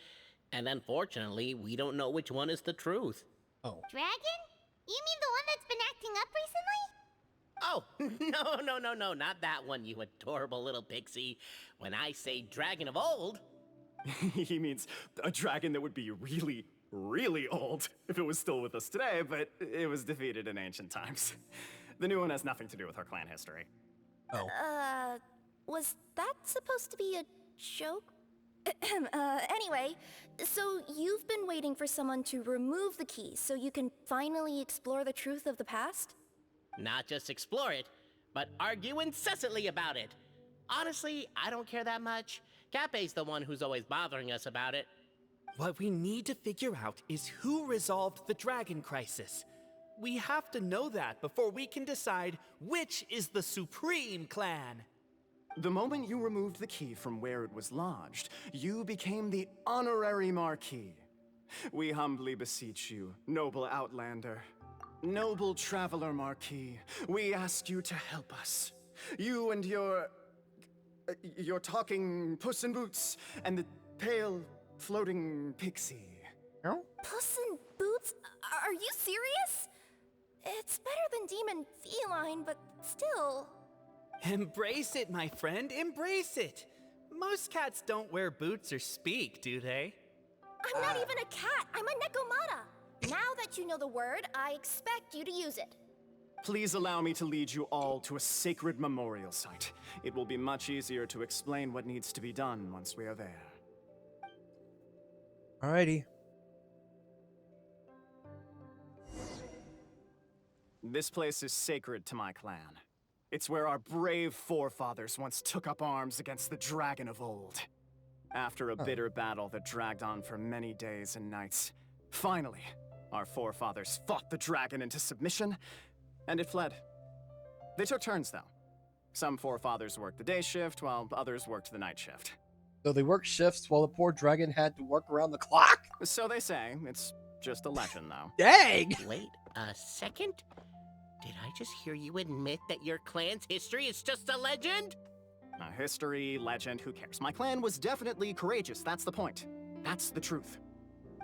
And unfortunately, we don't know which one is the truth. Oh. Dragon? You mean the one that's been acting up recently? Oh, no, not that one, you adorable little pixie. When I say Dragon of Old... He means a dragon that would be really, really old if it was still with us today, but it was defeated in ancient times. The new one has nothing to do with our clan history. Oh. Was that supposed to be a joke? Anyway, so you've been waiting for someone to remove the key so you can finally explore the truth of the past? Not just explore it, but argue incessantly about it. Honestly, I don't care that much. Cape's the one who's always bothering us about it. What we need to figure out is who resolved the dragon crisis. We have to know that before we can decide which is the supreme clan. The moment you removed the key from where it was lodged, you became the honorary Marquis. We humbly beseech you, noble Outlander. Noble Traveler Marquis, we ask you to help us. You and your talking Puss in Boots and the pale floating pixie. Puss in Boots? Are you serious? It's better than Demon Feline, but still... Embrace it, my friend, embrace it. Most cats don't wear boots or speak, do they? I'm not even a cat, I'm a Nekomata. Now that you know the word, I expect you to use it. Please allow me to lead you all to a sacred memorial site. It will be much easier to explain what needs to be done once we are there. Alrighty. This place is sacred to my clan. It's where our brave forefathers once took up arms against the Dragon of Old. After a bitter battle that dragged on for many days and nights, finally, our forefathers fought the dragon into submission, and it fled. They took turns, though. Some forefathers worked the day shift, while others worked the night shift. So they worked shifts while the poor dragon had to work around the clock? So they say. It's just a legend, though. Dang! Wait a second? Did I just hear you admit that your clan's history is just a legend? History, legend, who cares? My clan was definitely courageous, that's the point. That's the truth.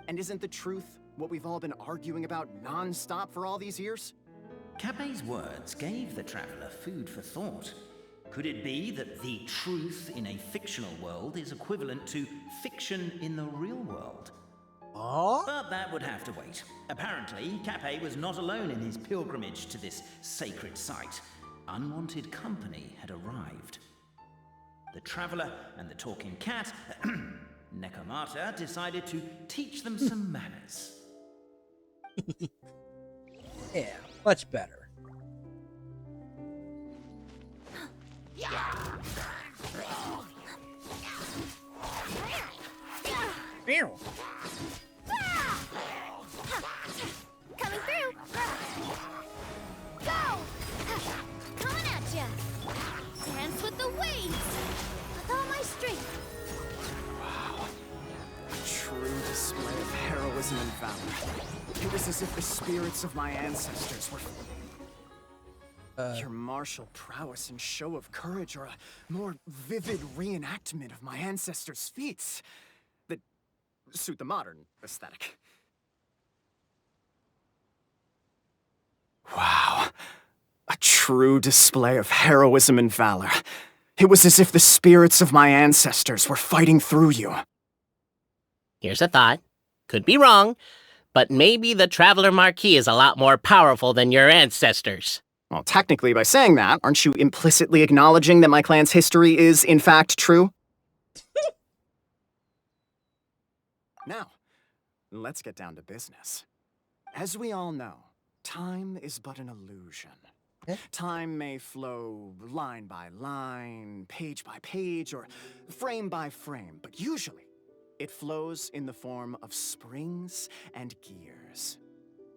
And isn't the truth what we've all been arguing about non-stop for all these years? Capet's words gave the traveler food for thought. Could it be that the truth in a fictional world is equivalent to fiction in the real world? Aww. But that would have to wait. Apparently, Capet was not alone in his pilgrimage to this sacred site. Unwanted company had arrived. The traveler and the talking cat, Nekomata, decided to teach them some manners. Yeah, much better. Ew. Coming through! Go! Coming at ya! Dance with the waves! With all my strength! Wow. A true display of heroism and valor. It was as if the spirits of my ancestors were... Your martial prowess and show of courage are a more vivid reenactment of my ancestors' feats that suit the modern aesthetic. Wow. A true display of heroism and valor. It was as if the spirits of my ancestors were fighting through you. Here's a thought. Could be wrong, but maybe the Traveler Marquis is a lot more powerful than your ancestors. Well, technically, by saying that, aren't you implicitly acknowledging that my clan's history is, in fact, true? Now, let's get down to business. As we all know, time is but an illusion. Time may flow line by line, page by page, or frame by frame, but usually it flows in the form of springs and gears.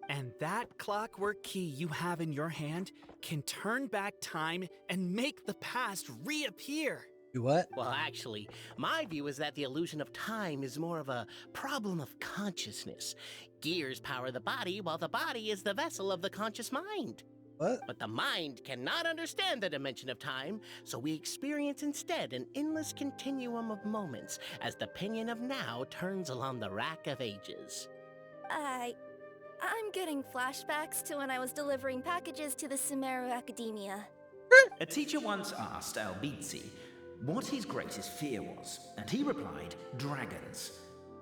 And that clockwork key you have in your hand can turn back time and make the past reappear. Do what? Well, actually, my view is that the illusion of time is more of a problem of consciousness. Gears power the body, while the body is the vessel of the conscious mind. What? But the mind cannot understand the dimension of time, so we experience instead an endless continuum of moments as the pinion of now turns along the rack of ages. I'm getting flashbacks to when I was delivering packages to the Sumeru Academia. A teacher once asked Albizzi what his greatest fear was, and he replied, dragons.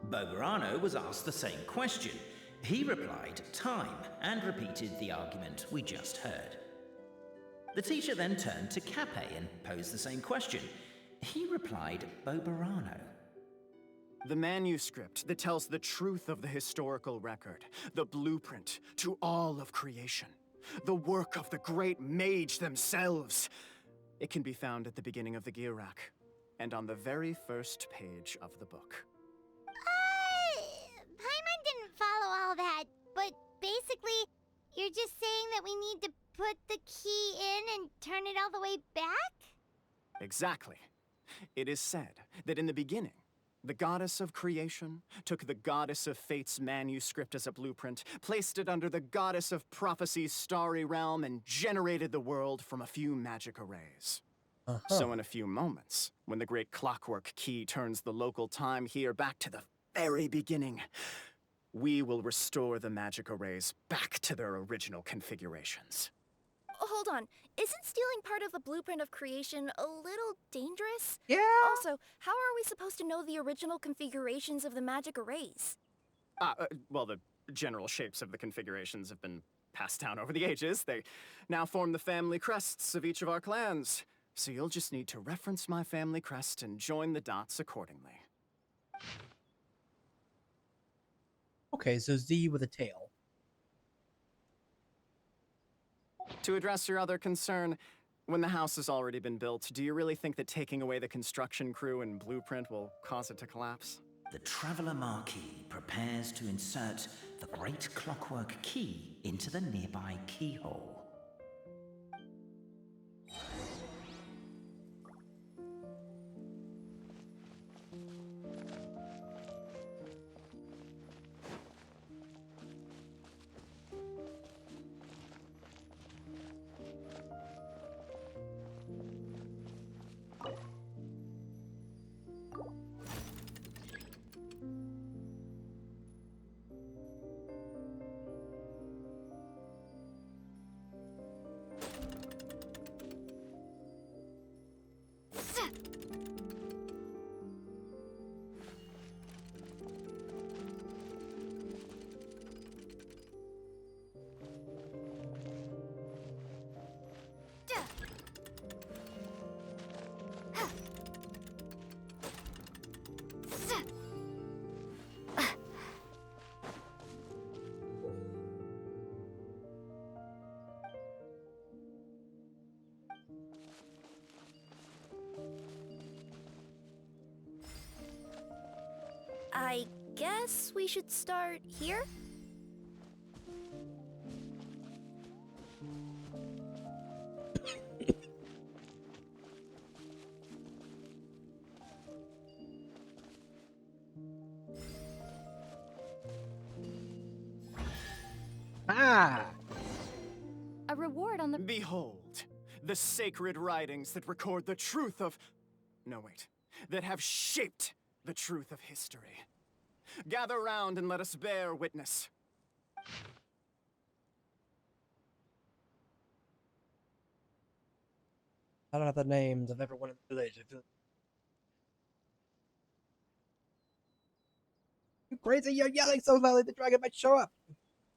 Bogarano was asked the same question. He replied, time, and repeated the argument we just heard. The teacher then turned to Capet and posed the same question. He replied, Bogarano. The manuscript that tells the truth of the historical record, the blueprint to all of creation, the work of the great mage themselves. It can be found at the beginning of the gear rack, and on the very first page of the book. Paimon didn't follow all that, but basically, you're just saying that we need to put the key in and turn it all the way back? Exactly. It is said that in the beginning, the goddess of creation took the goddess of fate's manuscript as a blueprint, placed it under the goddess of prophecy's starry realm, and generated the world from a few magic arrays. So in a few moments, when the great clockwork key turns the local time here back to the very beginning, we will restore the magic arrays back to their original configurations. Hold on, isn't stealing part of the blueprint of creation a little dangerous? Yeah. Also, how are we supposed to know the original configurations of the magic arrays? Well, the general shapes of the configurations have been passed down over the ages. They now form the family crests of each of our clans. So you'll just need to reference my family crest and join the dots accordingly. Okay, so Z with a tail. To address your other concern, when the house has already been built, do you really think that taking away the construction crew and blueprint will cause it to collapse? The Traveler Marquis prepares to insert the great clockwork key into the nearby keyhole. I guess we should start here? Ah! A reward on the. Behold, the sacred writings that record the truth of. No, wait. That have shaped the truth of history. Gather round and let us bear witness. I don't have the names of everyone in the village. I feel... You crazy? You're yelling so loudly the dragon might show up.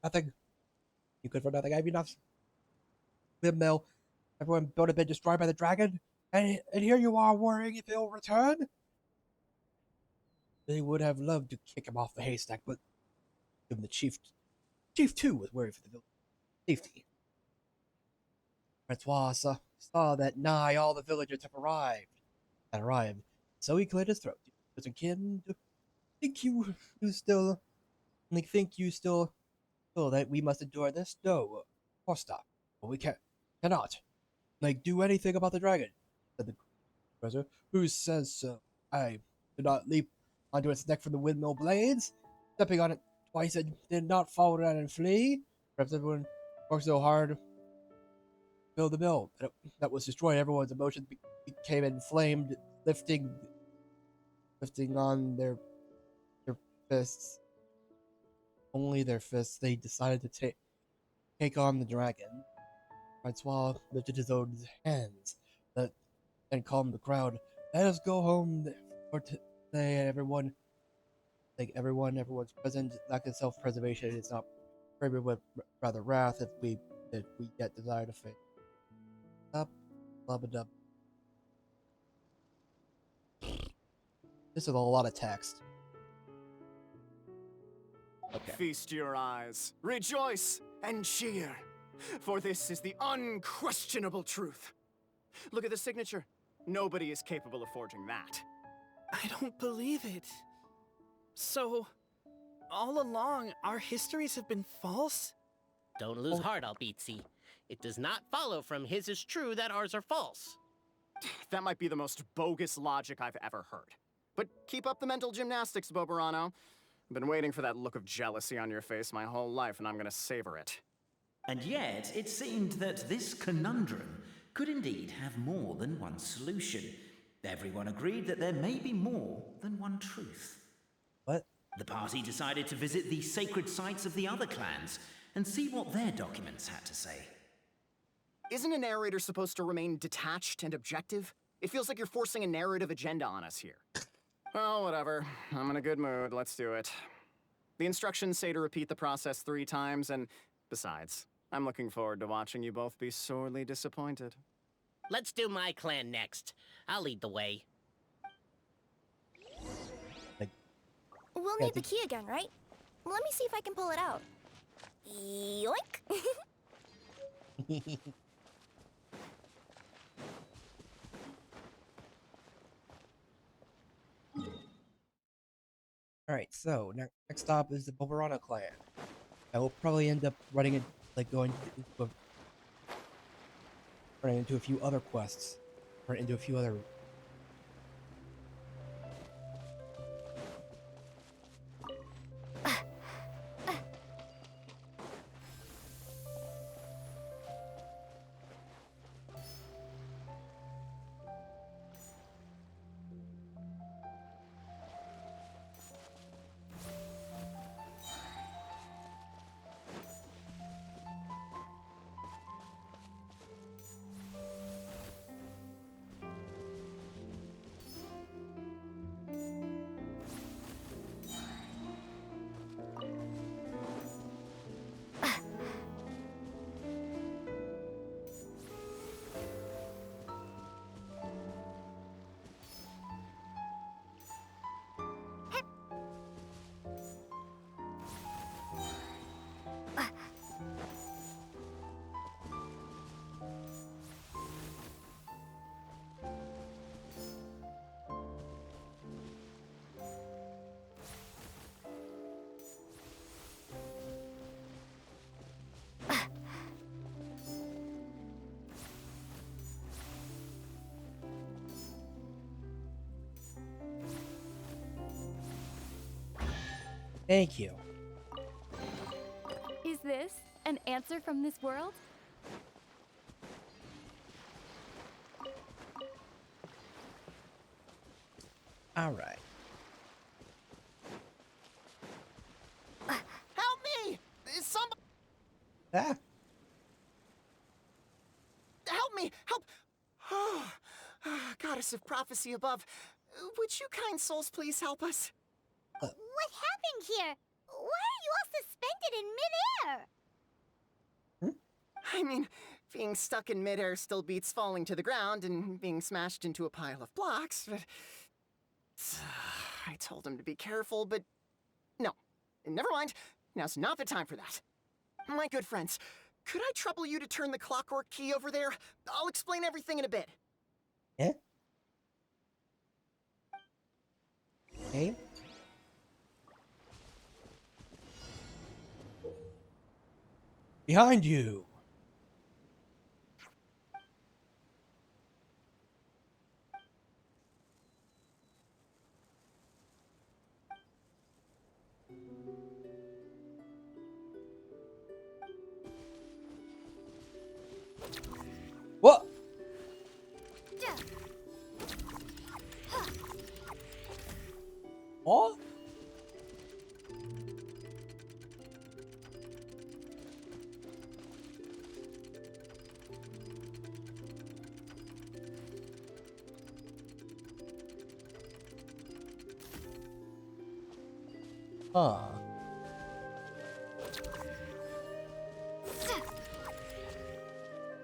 Nothing. You good for nothing. I mean, enough. Windmill. Everyone built a been destroyed by the dragon, and here you are worrying if he'll return. They would have loved to kick him off the haystack, but even the chief too was worried for the village safety. Francois saw that nigh all the villagers had arrived, so he cleared his throat. Doesn't kin think you still feel that we must endure this? No, of course not. But we cannot do anything about the dragon, said the professor. Who says so? I did not leap onto its neck from the windmill blades. Stepping on it twice, it did not fall down and flee. Perhaps everyone worked so hard to build the mill that was destroyed. Everyone's emotions became inflamed, lifting on their fists. Only their fists. They decided to take on the dragon. Francois lifted his own hands and calmed the crowd. Let us go home for today. Everyone's present. Lack of self-preservation is not favored with rather wrath if we yet desire to fade. Up, blub. This is a lot of text. Okay. Feast your eyes, rejoice, and cheer, for this is the unquestionable truth. Look at the signature. Nobody is capable of forging that. I don't believe it. So, all along, our histories have been false? Don't lose heart, Albizzi. It does not follow from his is true that ours are false. That might be the most bogus logic I've ever heard. But keep up the mental gymnastics, Boberano. I've been waiting for that look of jealousy on your face my whole life, and I'm gonna savor it. And yet, it seemed that this conundrum could indeed have more than one solution. Everyone agreed that there may be more than one truth. What? The party decided to visit the sacred sites of the other clans and see what their documents had to say. Isn't a narrator supposed to remain detached and objective? It feels like you're forcing a narrative agenda on us here. Well, whatever. I'm in a good mood. Let's do it. The instructions say to repeat the process 3 times, and besides, I'm looking forward to watching you both be sorely disappointed. Let's do my clan next. I'll lead the way. We'll need the key again, right? Let me see if I can pull it out. Yoink! Alright, so next stop is the Boberano clan. I will probably end up running into a few other quests. Or into a few other... Thank you. Is this an answer from this world? All right. Help me! Somebody Ah. help me! Help! Goddess of prophecy above, would you kind souls please help us? What happened here? Why are you all suspended in midair? I mean, being stuck in midair still beats falling to the ground and being smashed into a pile of blocks, but... I told him to be careful, but... No. Never mind. Now's not the time for that. My good friends, could I trouble you to turn the clockwork key over there? I'll explain everything in a bit. Eh? Okay. Behind you. What? What? Huh.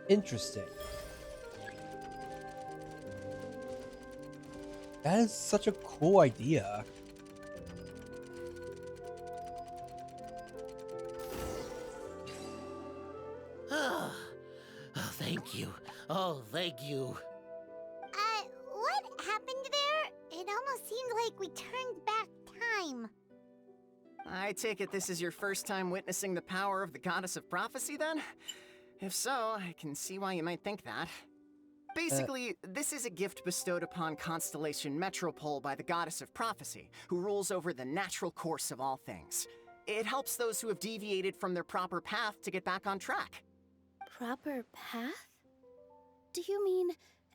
Interesting. That is such a cool idea. Oh, thank you. Oh, thank you. What happened there? It almost seemed like we turned back time. I take it this is your first time witnessing the power of the Goddess of Prophecy, then? If so, I can see why you might think that. Basically, this is a gift bestowed upon Constellation Metropole by the Goddess of Prophecy, who rules over the natural course of all things. It helps those who have deviated from their proper path to get back on track. Proper path? Do you mean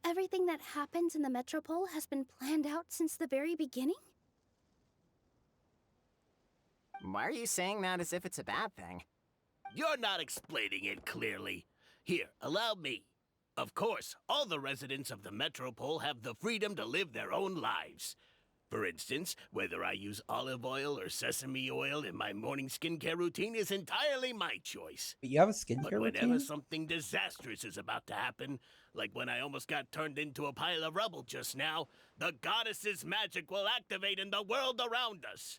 everything that happens in the Metropole has been planned out since the very beginning? Why are you saying that as if it's a bad thing? You're not explaining it clearly. Here, allow me. Of course, all the residents of the Metropole have the freedom to live their own lives. For instance, whether I use olive oil or sesame oil in my morning skincare routine is entirely my choice. But you have a skincare But whenever routine? something disastrous is about to happen, like when I almost got turned into a pile of rubble just now, the goddess's magic will activate in the world around us.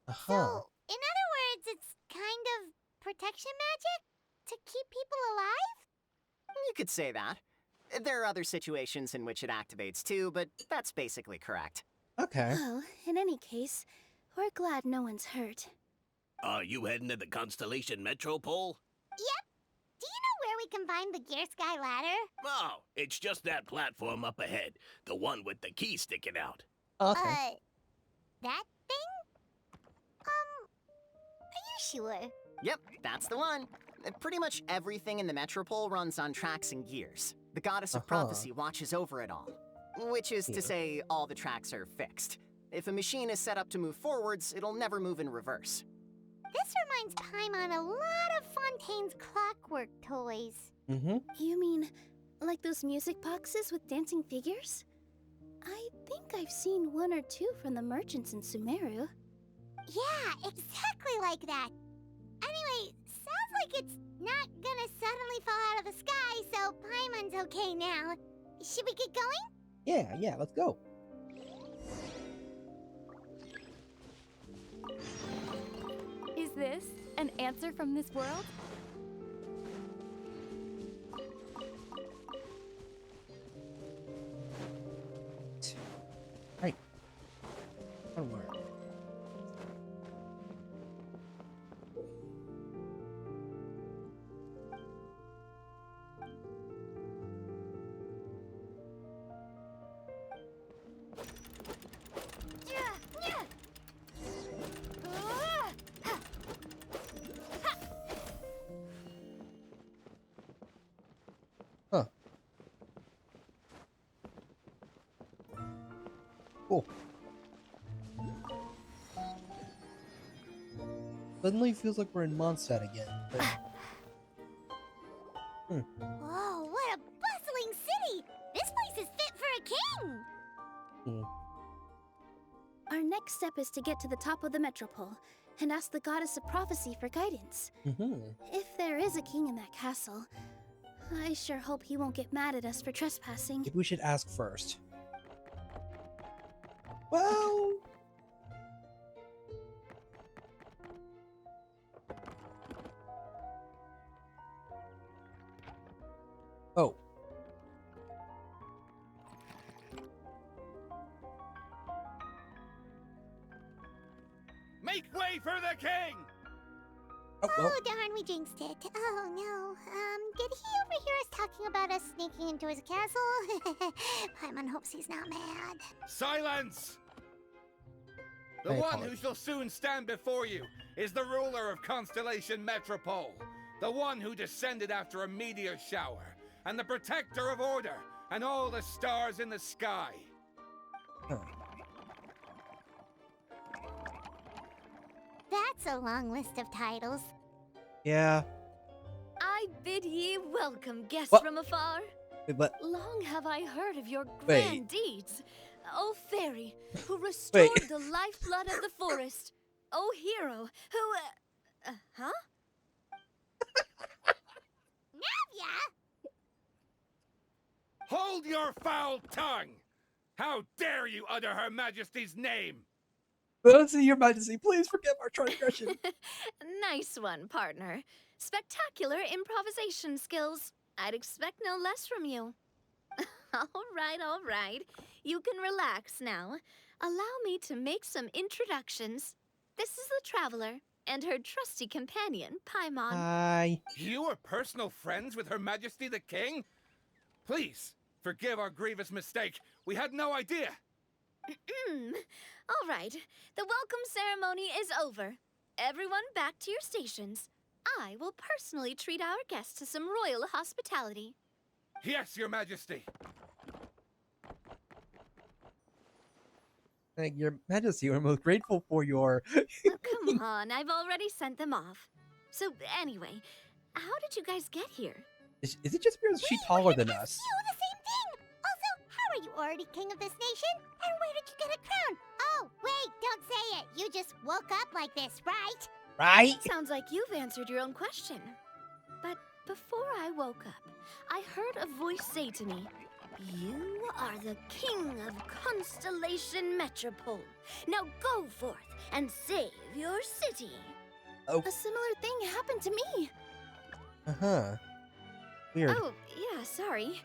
Uh-huh. So, in other words, it's kind of protection magic? To keep people alive? You could say that. There are other situations in which it activates too, but that's basically correct. Okay. Well, in any case, we're glad no one's hurt. Are you heading to the Constellation Metropole? Yep. Do you know where we can find the Gear Sky Ladder? Oh, it's just that platform up ahead. The one with the key sticking out. Okay. That thing? Are you sure? Yep, that's the one. Pretty much everything in the Metropole runs on tracks and gears. The Goddess of Prophecy watches over it all. Which is to say, all the tracks are fixed. If a machine is set up to move forwards, it'll never move in reverse. This reminds Paimon a lot of Fontaine's clockwork toys. Mm-hmm. You mean, like those music boxes with dancing figures? I think I've seen one or two from the merchants in Sumeru. Yeah, exactly like that. Anyway, sounds like it's not gonna suddenly fall out of the sky, so Paimon's okay now. Should we get going? Yeah, let's go. Is this an answer from this world? Right. Onward. Cool. Suddenly feels like we're in Mondstadt again. But... Whoa, what a bustling city! This place is fit for a king! Our next step is to get to the top of the metropole and ask the goddess of prophecy for guidance. If there is a king in that castle, I sure hope he won't get mad at us for trespassing. Maybe we should ask first. Well... Oh. Make way for the king! Oh, well. Oh, darn, we jinxed it. Oh, no. Did he overhear us talking about us sneaking into his castle? Paimon hopes he's not mad. Silence! The I one who apologize. shall soon stand before you is the ruler of Constellation Metropole, the one who descended after a meteor shower, and the protector of order, and all the stars in the sky. Huh. That's a long list of titles. Yeah. I bid ye welcome, guests What? from afar. Wait, but... Long have I heard of your Wait. grand deeds. O fairy, who restored the lifeblood of the forest. O hero, who... huh? Navia! Hold your foul tongue! How dare you utter Her Majesty's name? Your Majesty, please forgive our transgression. Nice one, partner. Spectacular improvisation skills. I'd expect no less from you. All right. You can relax now. Allow me to make some introductions. This is the Traveler and her trusty companion, Paimon. Hi. You are personal friends with Her Majesty the King? Please, forgive our grievous mistake. We had no idea. All right, the welcome ceremony is over. Everyone back to your stations. I will personally treat our guests to some royal hospitality. Yes, Your Majesty. Your Majesty, we're most grateful for your... Oh, come on, I've already sent them off. So anyway, how did you guys get here? Is it just because she's taller than us? You the same thing! Also, how are you already king of this nation? And where did you get a crown? Oh, wait, don't say it. You just woke up like this, right? Right? Sounds like you've answered your own question. But before I woke up, I heard a voice say to me, "You are the king of Constellation Metropole. Now go forth and save your city." Oh. A similar thing happened to me. Uh-huh. Weird. Oh, yeah, sorry.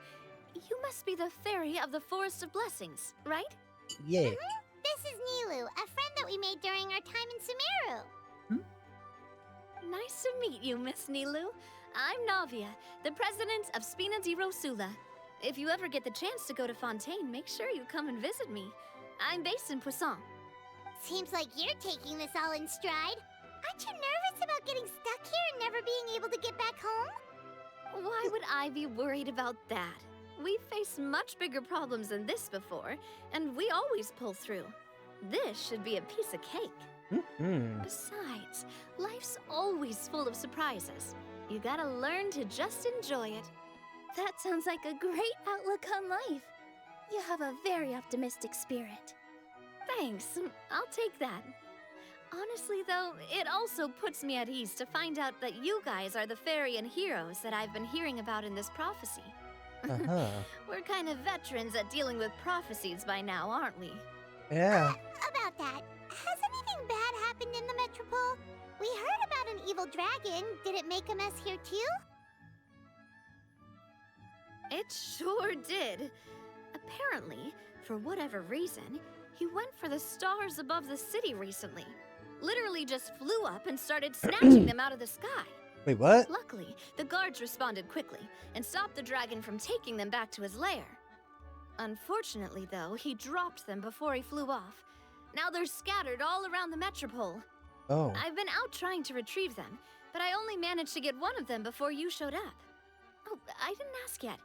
You must be the fairy of the Forest of Blessings, right? Yeah. This is Nilu, a friend that we made during our time in Sumeru. Nice to meet you, Miss Nilu. I'm Navia, the president of Spina di Rosula. If you ever get the chance to go to Fontaine, make sure you come and visit me. I'm based in Poisson. Seems like you're taking this all in stride. Aren't you nervous about getting stuck here and never being able to get back home? Why would I be worried about that? We've faced much bigger problems than this before, and we always pull through. This should be a piece of cake. Besides, life's always full of surprises. You gotta learn to just enjoy it. That sounds like a great outlook on life. You have a very optimistic spirit. Thanks, I'll take that. Honestly, though, it also puts me at ease to find out that you guys are the fairy and heroes that I've been hearing about in this prophecy. Uh-huh. We're kind of veterans at dealing with prophecies by now, aren't we? Yeah. About that, has anything bad happened in the Metropole? We heard about an evil dragon. Did it make a mess here too? It sure did. Apparently, for whatever reason, he went for the stars above the city recently. Literally just flew up and started snatching them out of the sky. Wait, what? Luckily, the guards responded quickly and stopped the dragon from taking them back to his lair. Unfortunately, though, he dropped them before he flew off. Now they're scattered all around the Metropole. Oh. I've been out trying to retrieve them, but I only managed to get one of them before you showed up. Oh, I didn't ask yet.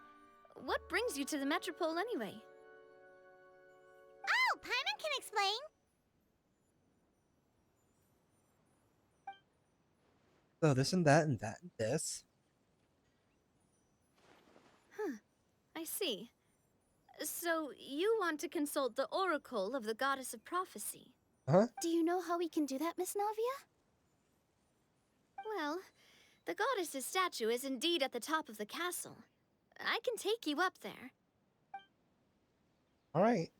What brings you to the Metropole anyway? Oh, Paimon can explain. So this and that and that and this. Huh. I see. So you want to consult the oracle of the goddess of prophecy? Huh? Do you know how we can do that, Miss Navia? Well, the goddess's statue is indeed at the top of the castle. I can take you up there. All right.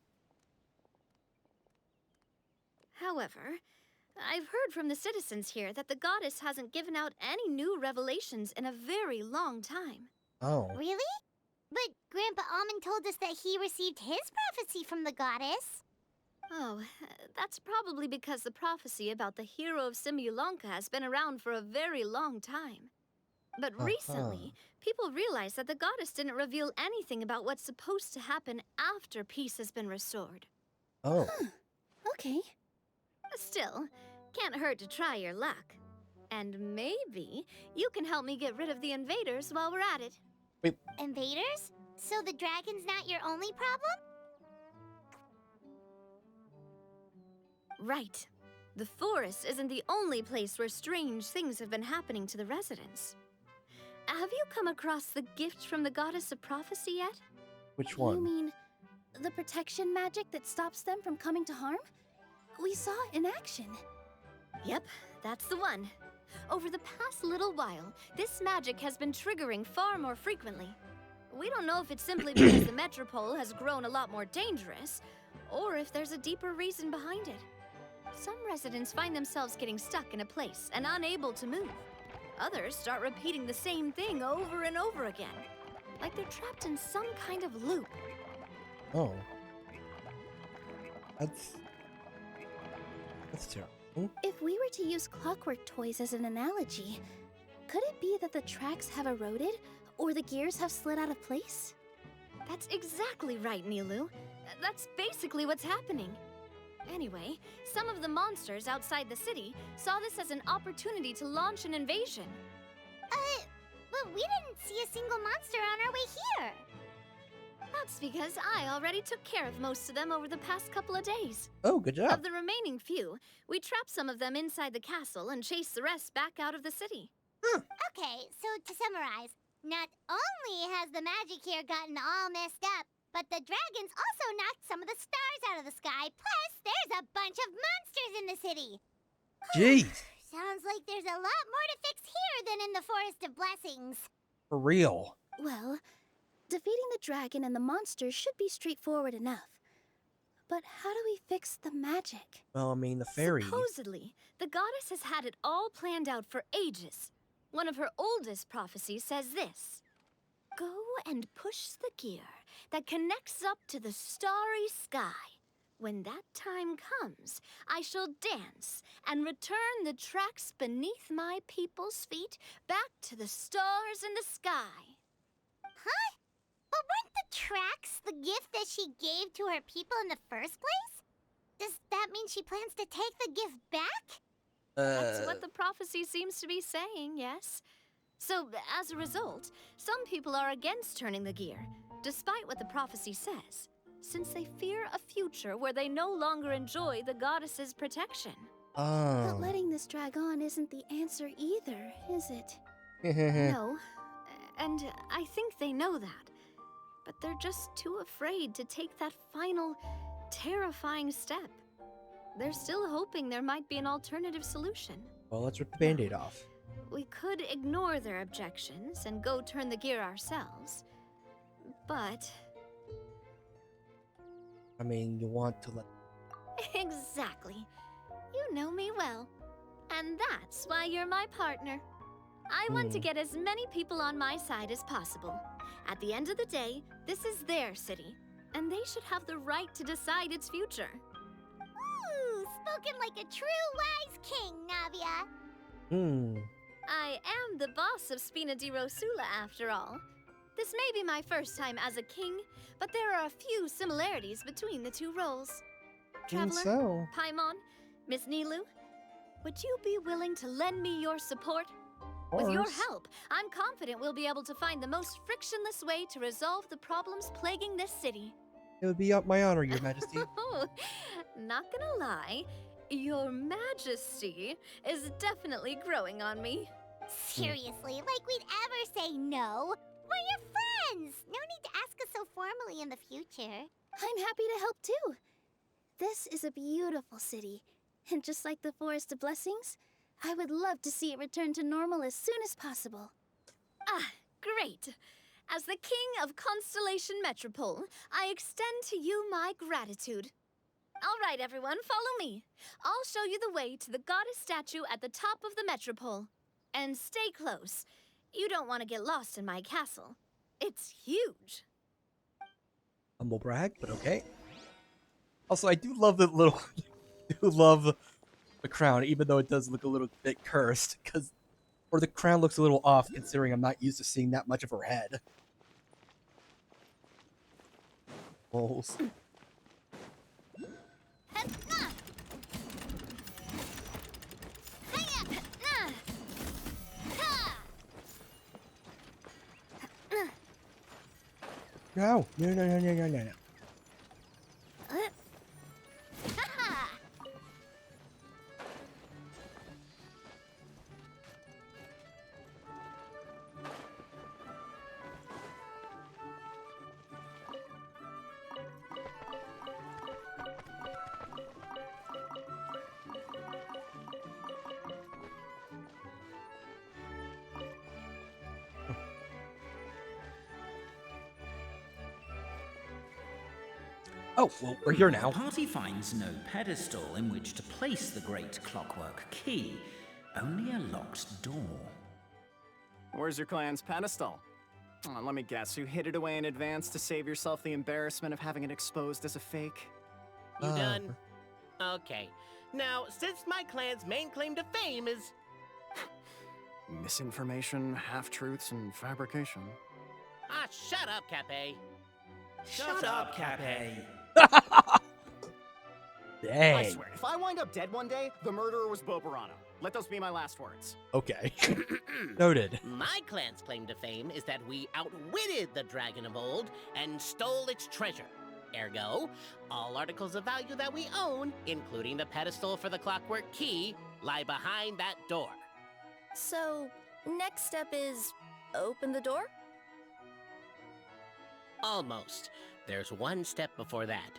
However, I've heard from the citizens here that the goddess hasn't given out any new revelations in a very long time. Oh. Really? But Grandpa Almond told us that he received his prophecy from the goddess. Oh, that's probably because the prophecy about the hero of Simulanka has been around for a very long time. But recently, people realized that the goddess didn't reveal anything about what's supposed to happen after peace has been restored. Oh. Okay. Still, can't hurt to try your luck. And maybe you can help me get rid of the invaders while we're at it. Invaders? So the dragon's not your only problem? Right. The forest isn't the only place where strange things have been happening to the residents. Have you come across the gift from the goddess of prophecy yet? Which one? You mean the protection magic that stops them from coming to harm? We saw it in action. Yep, that's the one. Over the past little while, this magic has been triggering far more frequently. We don't know if it's simply because the metropole has grown a lot more dangerous, or if there's a deeper reason behind it. Some residents find themselves getting stuck in a place and unable to move. Others start repeating the same thing over and over again, like they're trapped in some kind of loop. Oh. That's terrible. If we were to use clockwork toys as an analogy, could it be that the tracks have eroded or the gears have slid out of place? That's exactly right, Nilu. That's basically what's happening. Anyway, some of the monsters outside the city saw this as an opportunity to launch an invasion. But we didn't see a single monster on our way here. That's because I already took care of most of them over the past couple of days. Oh, good job. Of the remaining few, we trapped some of them inside the castle and chased the rest back out of the city. Okay, so to summarize, not only has the magic here gotten all messed up, but the dragons also knocked some of the stars out of the sky, plus there's a bunch of monsters in the city. Jeez. Sounds like there's a lot more to fix here than in the Forest of Blessings. For real. Well, defeating the dragon and the monsters should be straightforward enough. But how do we fix the magic? Well, I mean, the fairy. Supposedly, the goddess has had it all planned out for ages. One of her oldest prophecies says this: "Go and push the gear that connects up to the starry sky. When that time comes, I shall dance and return the tracks beneath my people's feet back to the stars in the sky." Huh? But weren't the tracks the gift that she gave to her people in the first place? Does that mean she plans to take the gift back? That's what the prophecy seems to be saying, yes. So, as a result, some people are against turning the gear, despite what the prophecy says, since they fear a future where they no longer enjoy the goddess's protection. But letting this drag on isn't the answer either, is it? No, and I think they know that. But they're just too afraid to take that final, terrifying step. They're still hoping there might be an alternative solution. Well, let's rip the band-aid off. We could ignore their objections and go turn the gear ourselves. But... I mean, you want to let... Exactly. You know me well. And that's why you're my partner. I want to get as many people on my side as possible. At the end of the day, this is their city, and they should have the right to decide its future. Ooh, spoken like a true wise king, Navia. I am the boss of Spina di Rosula, after all. This may be my first time as a king, but there are a few similarities between the two roles. Traveler, Paimon, Miss Nilu, would you be willing to lend me your support? With your help, I'm confident we'll be able to find the most frictionless way to resolve the problems plaguing this city. It would be my honor, Your Majesty. Oh, not gonna lie, Your Majesty is definitely growing on me. Seriously, like we'd ever say no. We're your friends. No need to ask us so formally in the future. I'm happy to help too. This is a beautiful city, and just like the Forest of Blessings, I would love to see it return to normal as soon as possible. Ah, great. As the King of Constellation Metropole, I extend to you my gratitude. All right, everyone, follow me. I'll show you the way to the goddess statue at the top of the Metropole. And stay close. You don't want to get lost in my castle. It's huge. Humble brag, but okay. Also, I do love the little... I do love the crown, even though it does look a little bit cursed, because... Or the crown looks a little off, considering I'm not used to seeing that much of her head. Balls. No, no, no, no, no, no, no, no. Oh, well, we're here now. The party finds no pedestal in which to place the great clockwork key, only a locked door. Where's your clan's pedestal? Oh, let me guess, you hid it away in advance to save yourself the embarrassment of having it exposed as a fake? You done? Okay. Now, since my clan's main claim to fame is... Misinformation, half-truths, and fabrication. Ah, shut up, Cape. Shut up, Cape. Dang. I swear, if I wind up dead one day, the murderer was Bobarano. Let those be my last words. Okay. Noted. My clan's claim to fame is that we outwitted the Dragon of Old and stole its treasure. Ergo, all articles of value that we own, including the pedestal for the clockwork key, lie behind that door. So, next step is open the door? Almost. There's one step before that.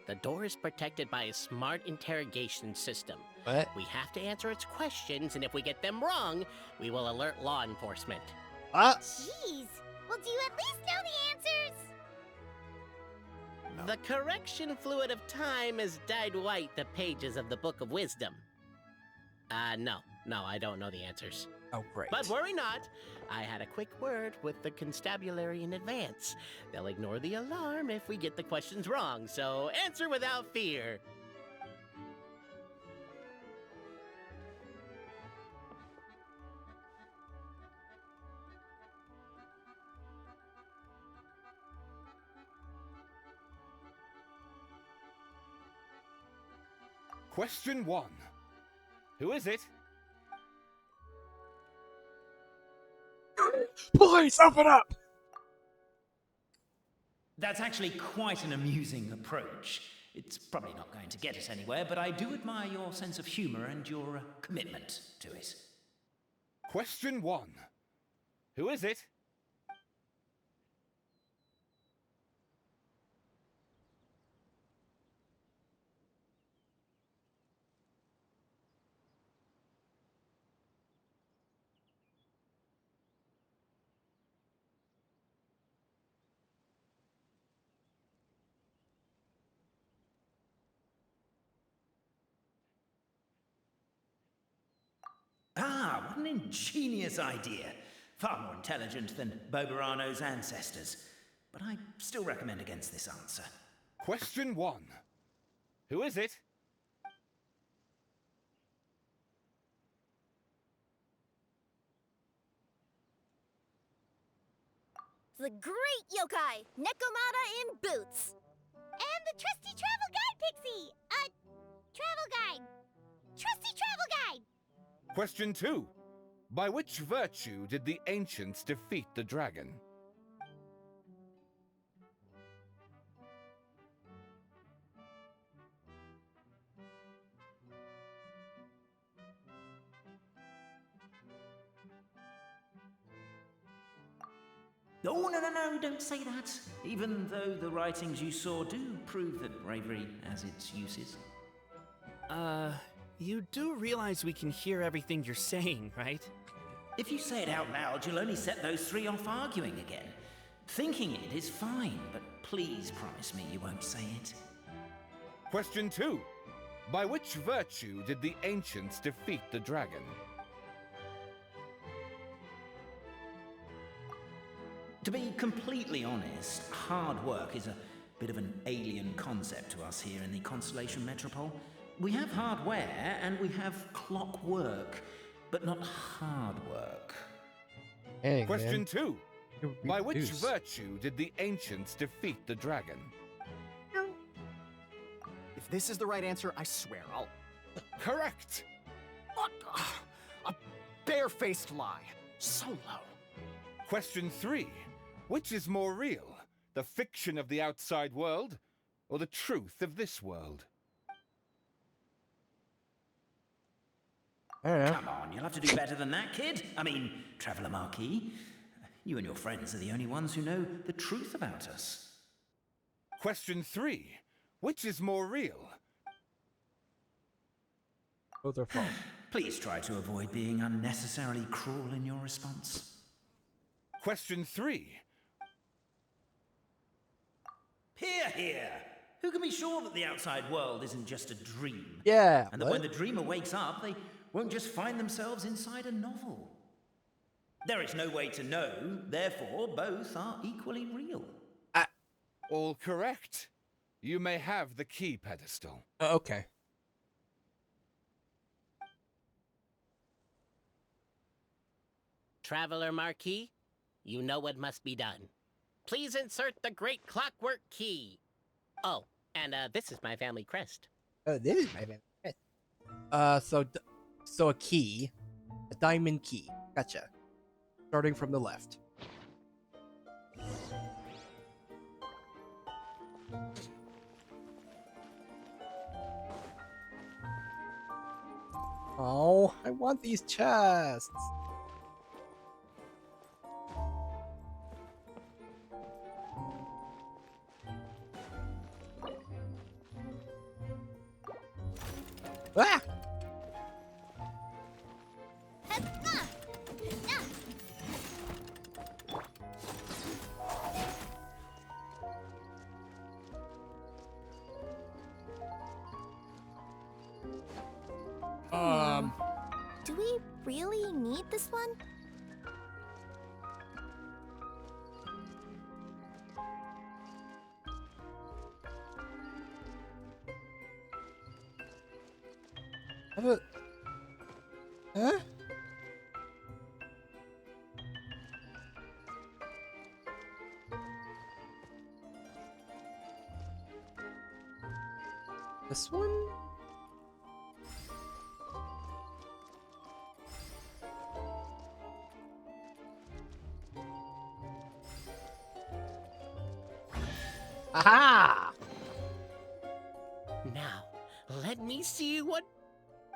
The door is protected by a smart interrogation system. What? We have to answer its questions, and if we get them wrong, we will alert law enforcement. Jeez. Well, do you at least know the answers? No. The correction fluid of time has dyed white the pages of the Book of Wisdom. No, I don't know the answers. Oh, great. But worry not. I had a quick word with the constabulary in advance. They'll ignore the alarm if we get the questions wrong, so answer without fear. Question 1. Who is it? Boys, open up! That's actually quite an amusing approach. It's probably not going to get us anywhere, but I do admire your sense of humor and your commitment to it. Question 1. Who is it? Ah, what an ingenious idea. Far more intelligent than Bobarano's ancestors. But I still recommend against this answer. Question 1. Who is it? The great yokai, Nekomata in boots. And the trusty travel guide, Pixie! Travel guide! Trusty travel guide! Question 2. By which virtue did the ancients defeat the dragon? Oh, no, don't say that. Even though the writings you saw do prove that bravery has its uses. You do realize we can hear everything you're saying, right? If you say it out loud, you'll only set those three off arguing again. Thinking it is fine, but please promise me you won't say it. Question 2. By which virtue did the ancients defeat the dragon? To be completely honest, hard work is a bit of an alien concept to us here in the Constellation Metropole. We have hardware and we have clockwork, but not hard work. Dang, Question man. 2. You By which reproduce. virtue did the ancients defeat the dragon? If this is the right answer, I swear I'll... Correct! What? A barefaced lie. So low. Question 3. Which is more real? The fiction of the outside world, or the truth of this world? I don't know. Come on, you'll have to do better than that, kid. I mean, Traveller Marquis. You and your friends are the only ones who know the truth about us. Question 3. Which is more real? Both are false. Please try to avoid being unnecessarily cruel in your response. Question 3. Here! Who can be sure that the outside world isn't just a dream? Yeah. And that what? when the dreamer wakes up, they won't just find themselves inside a novel. There is no way to know, therefore both are equally real. All correct. You may have the key pedestal. Okay. Traveler Marquis, you know what must be done. Please insert the great clockwork key. Oh, and this is my family crest. Oh, this is my bad. So a key, a diamond key. Gotcha. Starting from the left. Oh, I want these chests. Ah! Do we really need this one? Huh? This one? Aha! Now, let me see what...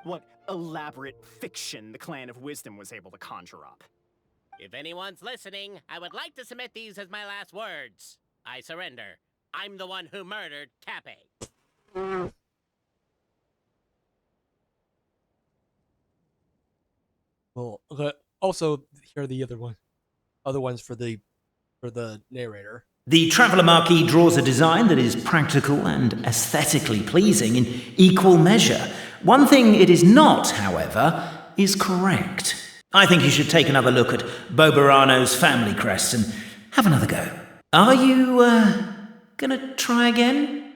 What elaborate fiction the Clan of Wisdom was able to conjure up. If anyone's listening, I would like to submit these as my last words. I surrender. I'm the one who murdered Cappe. Well, also here are the other ones for the narrator. The Traveller Marquis draws a design that is practical and aesthetically pleasing in equal measure. One thing it is not, however, is correct. I think you should take another look at Bobarano's family crest and have another go. Are you, gonna try again?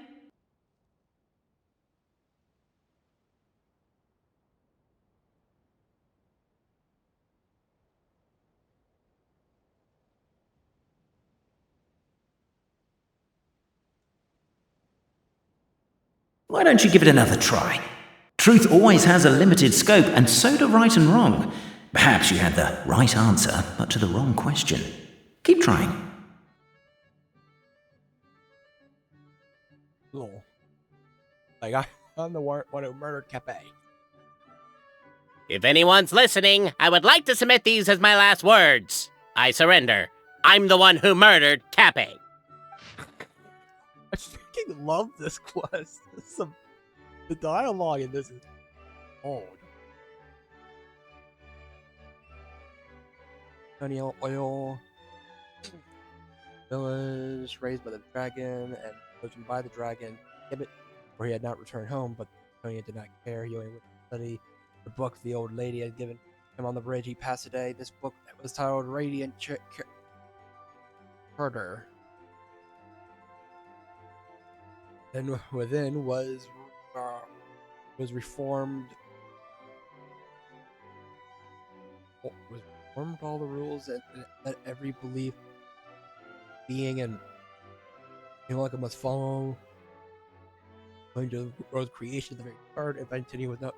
Why don't you give it another try? Truth always has a limited scope, and so do right and wrong. Perhaps you had the right answer, but to the wrong question. Keep trying. Lol. Like I'm the one who murdered Cappe. If anyone's listening, I would like to submit these as my last words. I surrender. I'm the one who murdered Cappy. I freaking love this quest. The dialogue in this is old. Honey oil. Village raised by the dragon and chosen by the dragon. Gibbet, where he had not returned home, but Antonio did not care. He only went to study the book the old lady had given him on the bridge. He passed a day. This book that was titled Radiant Charter. And within was reformed. Was reformed all the rules that every belief being and like must follow. Going to the world's creation, the very start. If Antonio was not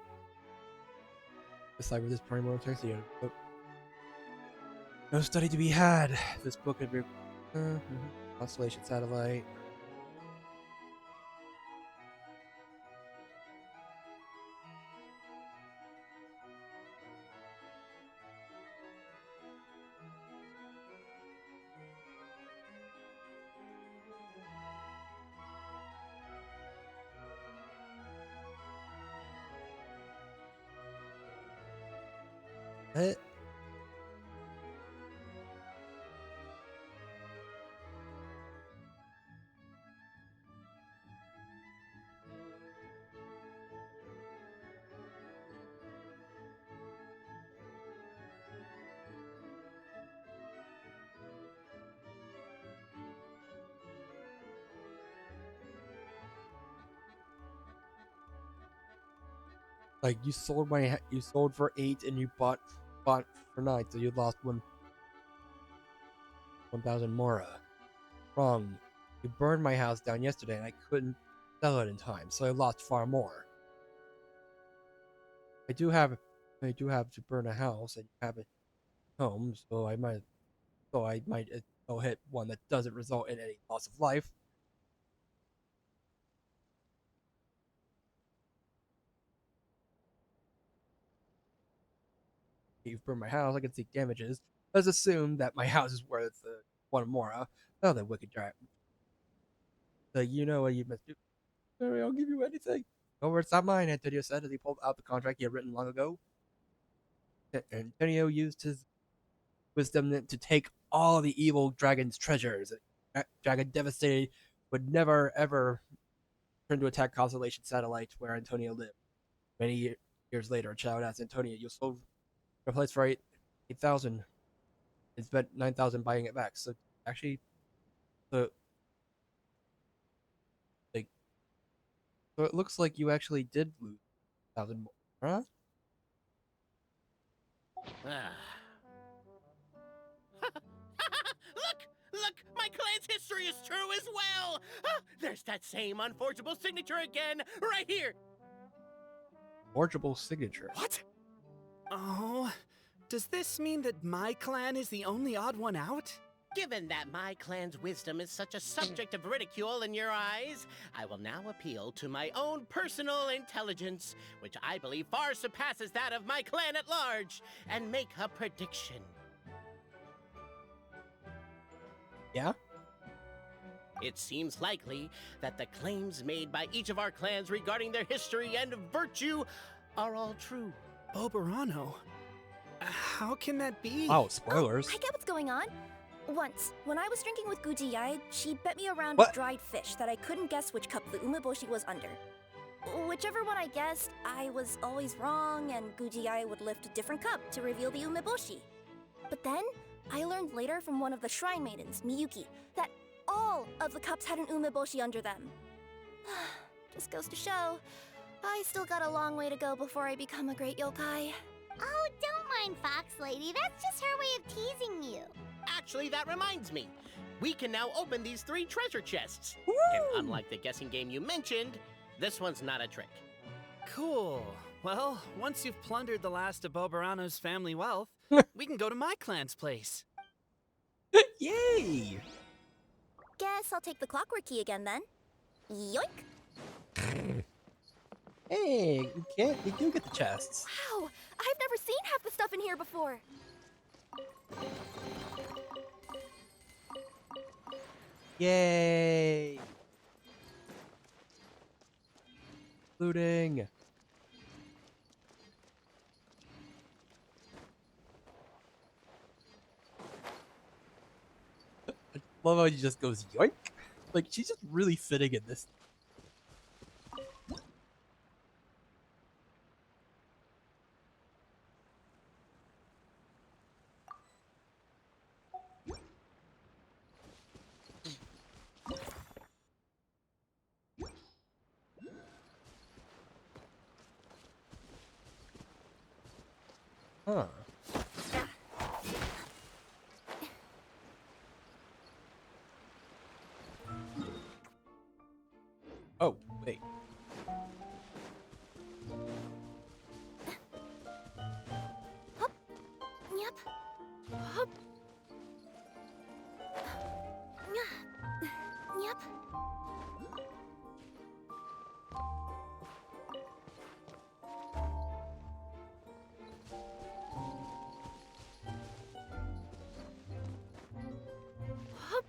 decipher this primary text, no study to be had. This book had been constellation satellite. Like you sold for 8 and you bought for 9, so you lost 1,000 mora. Wrong. You burned my house down yesterday and I couldn't sell it in time, so I lost far more. I do have to burn a house and have a home, so I might hit one that doesn't result in any loss of life. You've burned my house, I can seek damages. Let's assume that my house is worth 1 mora. Oh, the wicked giant. So you know what you must do. Sorry, I'll give you anything. No, it's not mine, Antonio said as he pulled out the contract he had written long ago. Antonio used his wisdom to take all the evil dragon's treasures. Dragon, devastated, would never ever turn to attack Constellation Satellite where Antonio lived. Many years later, a child asked Antonio, "You sold your place for 8,000 and spent 9,000 buying it back." So actually, so it looks like you actually did lose 1,000 more, huh? Look! My clan's history is true as well! There's that same unforgeable signature again, right here! Forgeable signature? What? Oh, does this mean that my clan is the only odd one out? Given that my clan's wisdom is such a subject of ridicule in your eyes, I will now appeal to my own personal intelligence, which I believe far surpasses that of my clan at large, and make a prediction. Yeah? It seems likely that the claims made by each of our clans regarding their history and virtue are all true. Boberano? How can that be? Oh, spoilers. I get what's going on. Once, when I was drinking with Gujiyai, she bet me around What? a dried fish that I couldn't guess which cup the umeboshi was under. Whichever one I guessed, I was always wrong, and Gujiyai would lift a different cup to reveal the umeboshi. But then, I learned later from one of the shrine maidens, Miyuki, that all of the cups had an umeboshi under them. Just goes to show, I still got a long way to go before I become a great yokai. Oh, don't mind Fox Lady. That's just her way of teasing you. Actually, that reminds me. We can now open these 3 treasure chests. Woo! And unlike the guessing game you mentioned, this one's not a trick. Cool. Well, once you've plundered the last of Boberano's family wealth, we can go to my clan's place. Yay! Guess I'll take the clockwork key again then. Yoink! Hey, you do get the chests. Wow, I've never seen half the stuff in here before. Yay! Looting. I love how he just goes yoink. Like, she's just really fitting in this. Huh. Oh, wait. Yep. Hup. Yep. Hup.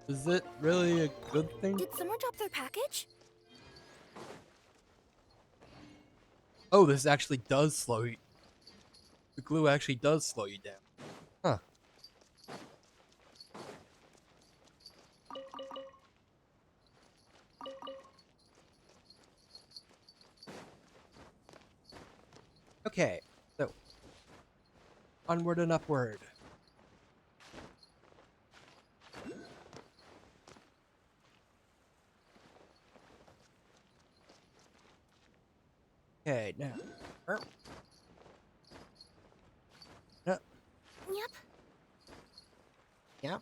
Is it really a good thing? Did someone drop their package? Oh, this actually does slow you. The glue actually does slow you down. Huh. Okay, so onward and upward. Okay, now. Yep. Yep. Yep.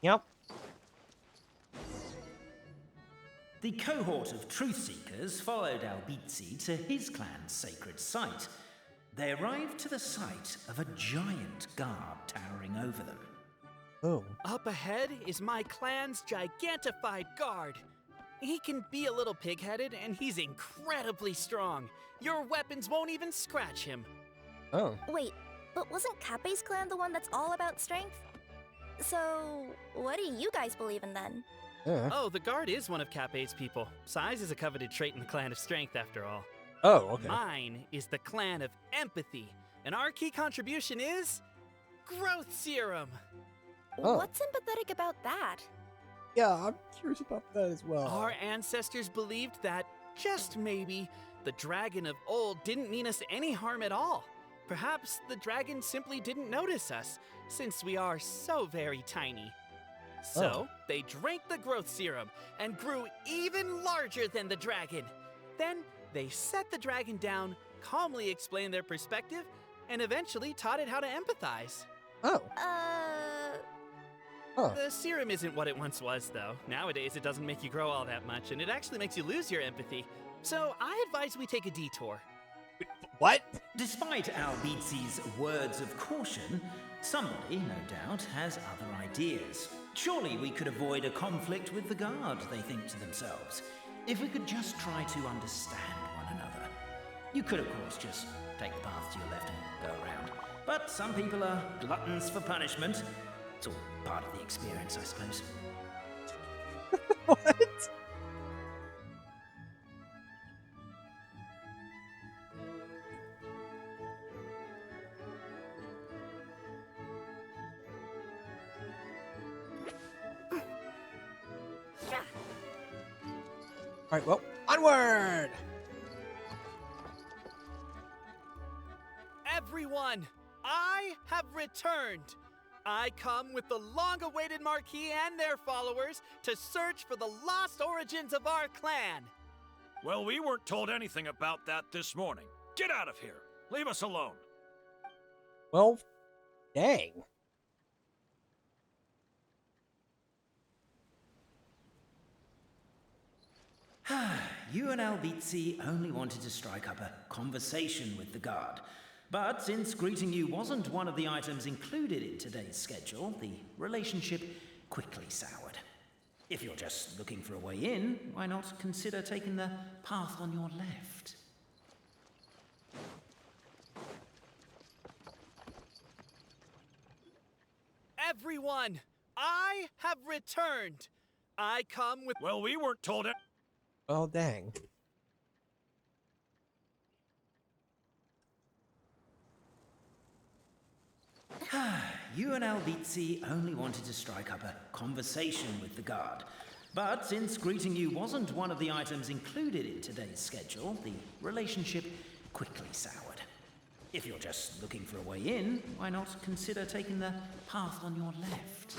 Yep. The cohort of truth seekers followed Albizzi to his clan's sacred site. They arrived to the site of a giant guard towering over them. Oh. Up ahead is my clan's gigantified guard. He can be a little pig-headed, and he's incredibly strong. Your weapons won't even scratch him. Oh. Wait, but wasn't Kappe's clan the one that's all about strength? So, what do you guys believe in then? Yeah. Oh, the guard is one of Kappe's people. Size is a coveted trait in the clan of strength, after all. Oh, okay. Mine is the clan of empathy, and our key contribution is growth serum. Oh. What's empathetic about that? Yeah, I'm curious about that as well. Our ancestors believed that, just maybe, the dragon of old didn't mean us any harm at all. Perhaps the dragon simply didn't notice us, since we are so very tiny. So, they drank the growth serum and grew even larger than the dragon. Then, they set the dragon down, calmly explained their perspective, and eventually taught it how to empathize. Oh. Huh. The serum isn't what it once was, though. Nowadays, it doesn't make you grow all that much, and it actually makes you lose your empathy. So, I advise we take a detour. What? Despite Albizzi's words of caution, somebody, no doubt, has other ideas. Surely we could avoid a conflict with the guard, they think to themselves, if we could just try to understand one another. You could, of course, just take the path to your left and go around. But some people are gluttons for punishment. It's all part of the experience, I suppose. What? Alright, well, onward! Everyone, I have returned. I come with the long-awaited Marquis and their followers to search for the lost origins of our clan. Well, we weren't told anything about that this morning. Get out of here. Leave us alone. Well, dang. You and Albizzi only wanted to strike up a conversation with the guard. But since greeting you wasn't one of the items included in today's schedule, the relationship quickly soured. If you're just looking for a way in, why not consider taking the path on your left? Everyone, I have returned. I come with... Well, we weren't told it. Well, dang. You and Albizzi only wanted to strike up a conversation with the guard. But since greeting you wasn't one of the items included in today's schedule, the relationship quickly soured. If you're just looking for a way in, why not consider taking the path on your left?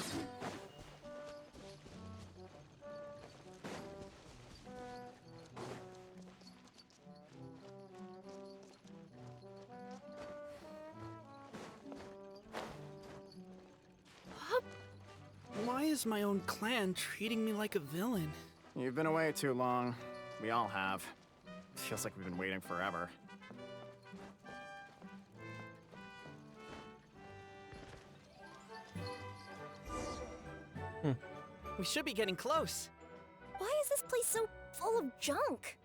Why is my own clan treating me like a villain? You've been away too long. We all have. Feels like we've been waiting forever. We should be getting close. Why is this place so full of junk?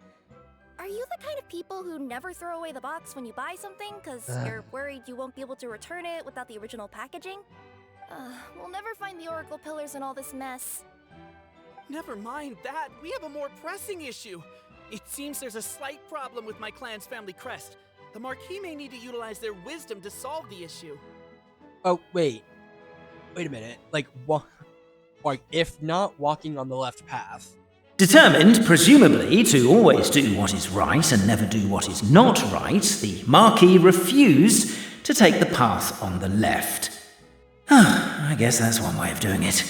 Are you the kind of people who never throw away the box when you buy something because you're worried you won't be able to return it without the original packaging? We'll never find the Oracle Pillars in all this mess. Never mind that. We have a more pressing issue. It seems there's a slight problem with my clan's family crest. The Marquis may need to utilize their wisdom to solve the issue. Oh, wait. Wait a minute. Like, if not walking on the left path. Determined, presumably, to always do what is right and never do what is not right, the Marquis refused to take the path on the left. I guess that's one way of doing it.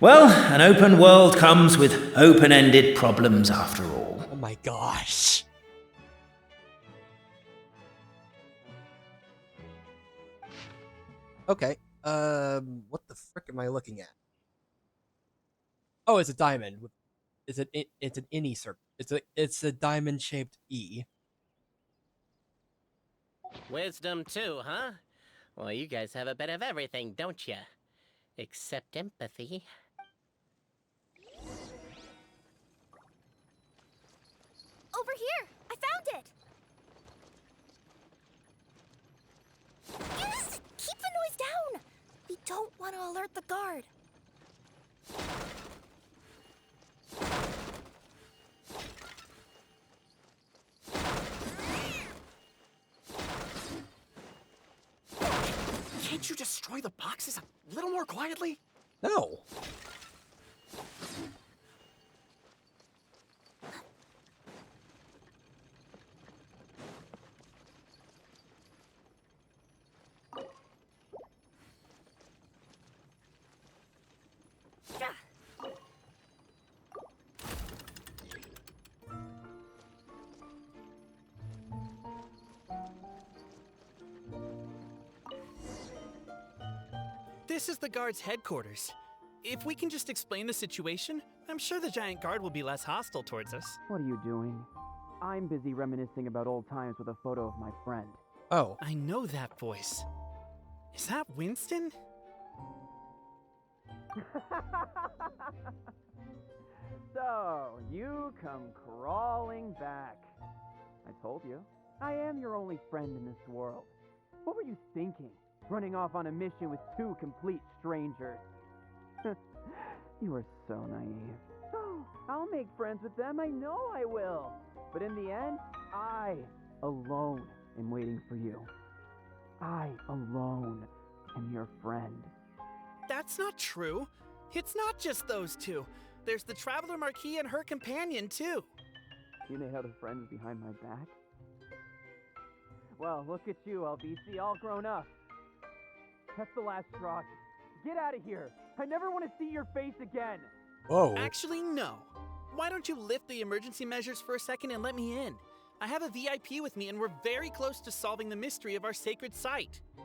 Well, an open world comes with open-ended problems after all. Oh my gosh. Okay, what the frick am I looking at? Oh, it's a diamond. It's an innie circle. It's a diamond-shaped E. Wisdom too, huh? Well, you guys have a bit of everything, don't you? Except empathy. Over here! I found it! Yes! Keep the noise down! We don't want to alert the guard. Can't you destroy the boxes a little more quietly? No. This is the guard's headquarters. If we can just explain the situation, I'm sure the giant guard will be less hostile towards us. What are you doing? I'm busy reminiscing about old times with a photo of my friend. Oh. I know that voice. Is that Winston? So, you come crawling back. I told you. I am your only friend in this world. What were you thinking? Running off on a mission with two complete strangers. You are so naive. Oh, I'll make friends with them, I know I will. But in the end, I, alone, am waiting for you. I, alone, am your friend. That's not true. It's not just those two. There's the Traveler Marquis and her companion, too. You made other friends behind my back? Well, look at you, LBC, all grown up. That's the last straw. Get out of here. I never want to see your face again. Whoa. Actually, no. Why don't you lift the emergency measures for a second and let me in? I have a VIP with me and we're very close to solving the mystery of our sacred site. I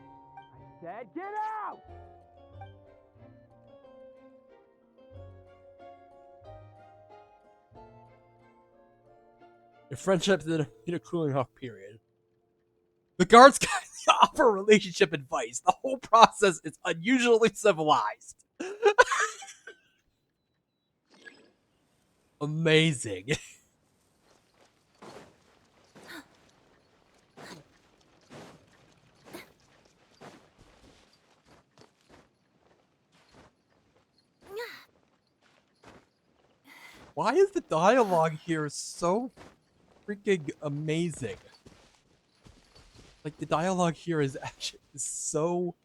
said get out! Your friendship in a cooling off period. The guards kindly offer relationship advice. The whole process is unusually civilized. Amazing. Why is the dialogue here so freaking amazing? Like, the dialogue here is actually so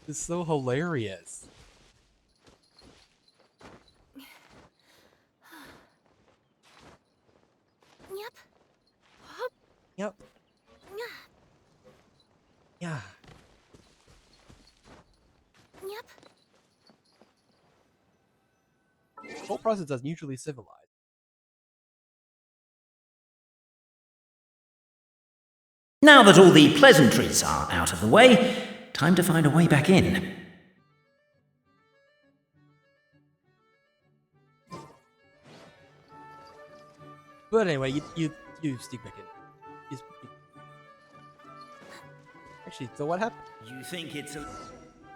hilarious. Yep. Yep. Yeah. Yep. The whole process is unusually civilized. Now that all the pleasantries are out of the way, time to find a way back in. But anyway, you sneak back in. Actually, so what happened? You think it's a...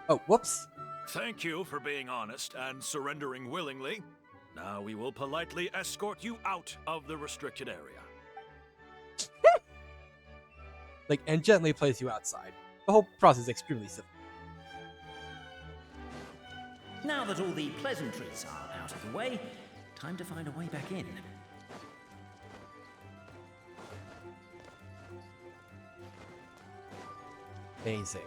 Oh, whoops. Thank you for being honest and surrendering willingly. Now we will politely escort you out of the restricted area. Like, and gently place you outside. The whole process is extremely simple. Now that all the pleasantries are out of the way, time to find a way back in. Amazing.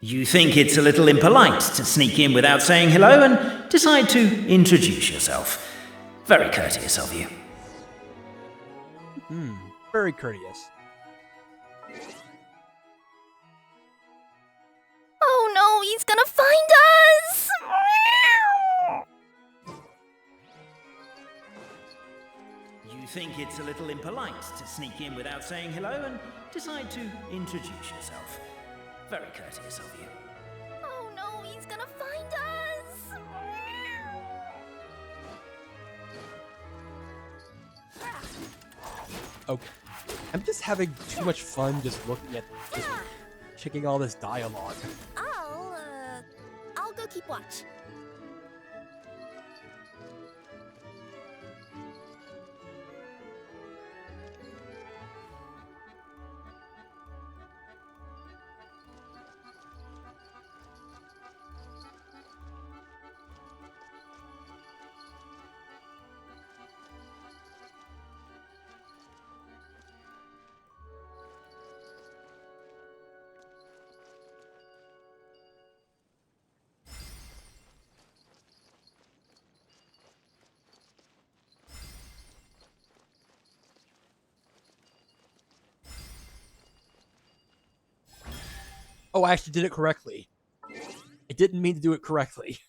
You think it's a little impolite to sneak in without saying hello and decide to introduce yourself. Very courteous of you. Very courteous. Oh no, he's gonna find us! You think it's a little impolite to sneak in without saying hello and decide to introduce yourself. Very courteous of you. Oh no, he's gonna find us! Okay. I'm just having too much fun just looking at, just checking all this dialogue. I'll go keep watch. Oh, I actually did it correctly. I didn't mean to do it correctly.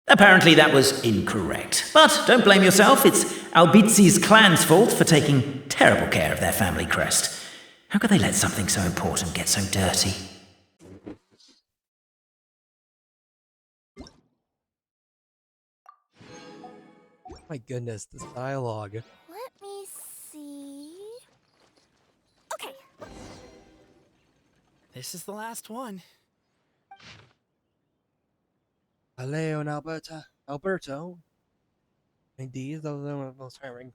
Apparently that was incorrect. But don't blame yourself, it's Albizi's clan's fault for taking terrible care of their family crest. How could they let something so important get so dirty? My goodness, this dialogue. Let me see. Okay. This is the last one. Leo and Alberto. Indeed, those are the most hiring.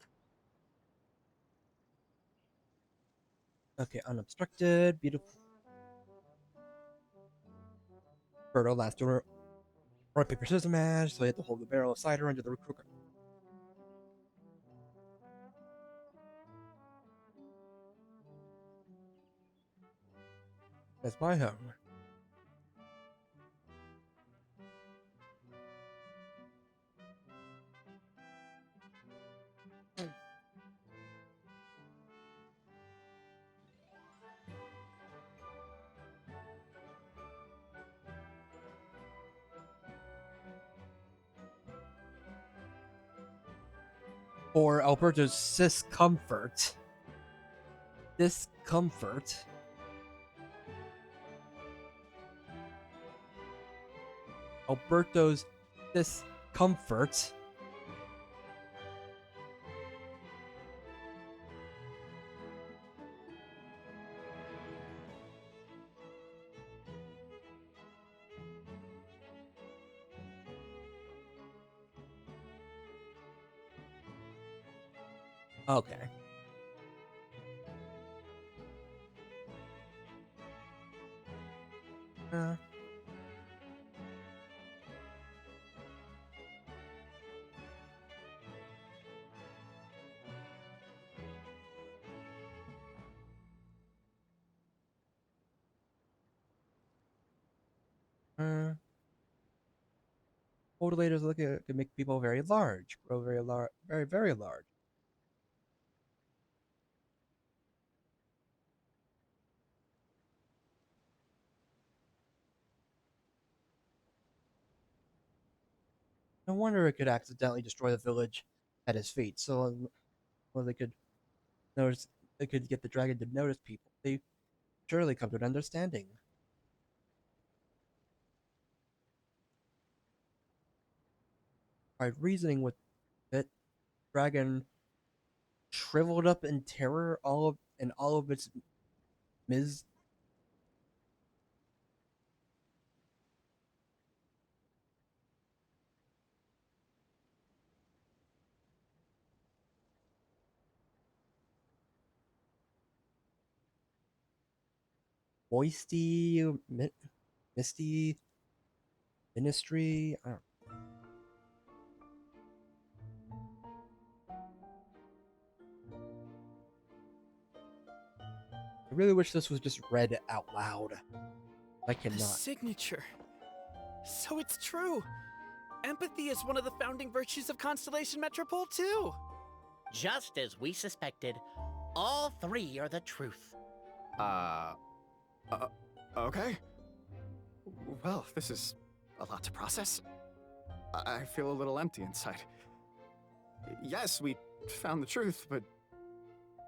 Okay, unobstructed, beautiful. Berto, last door. Rock, paper, scissors match, so you have to hold the barrel of cider under the cooker. That's my home. For Alberto's discomfort. Alberto's discomfort. Okay. Modulators look at can make people very large, grow very large, very large. No wonder it could accidentally destroy the village at his feet. So, well, they could notice. They could get the dragon to notice people. They surely come to an understanding. By reasoning with it, dragon shriveled up in terror, all of its moisty, misty ministry. I don't. I really wish this was just read out loud. I cannot. The signature. So it's true. Empathy is one of the founding virtues of Constellation Metropole, too. Just as we suspected, all three are the truth. Okay. Well, this is a lot to process. I feel a little empty inside. Yes, we found the truth, but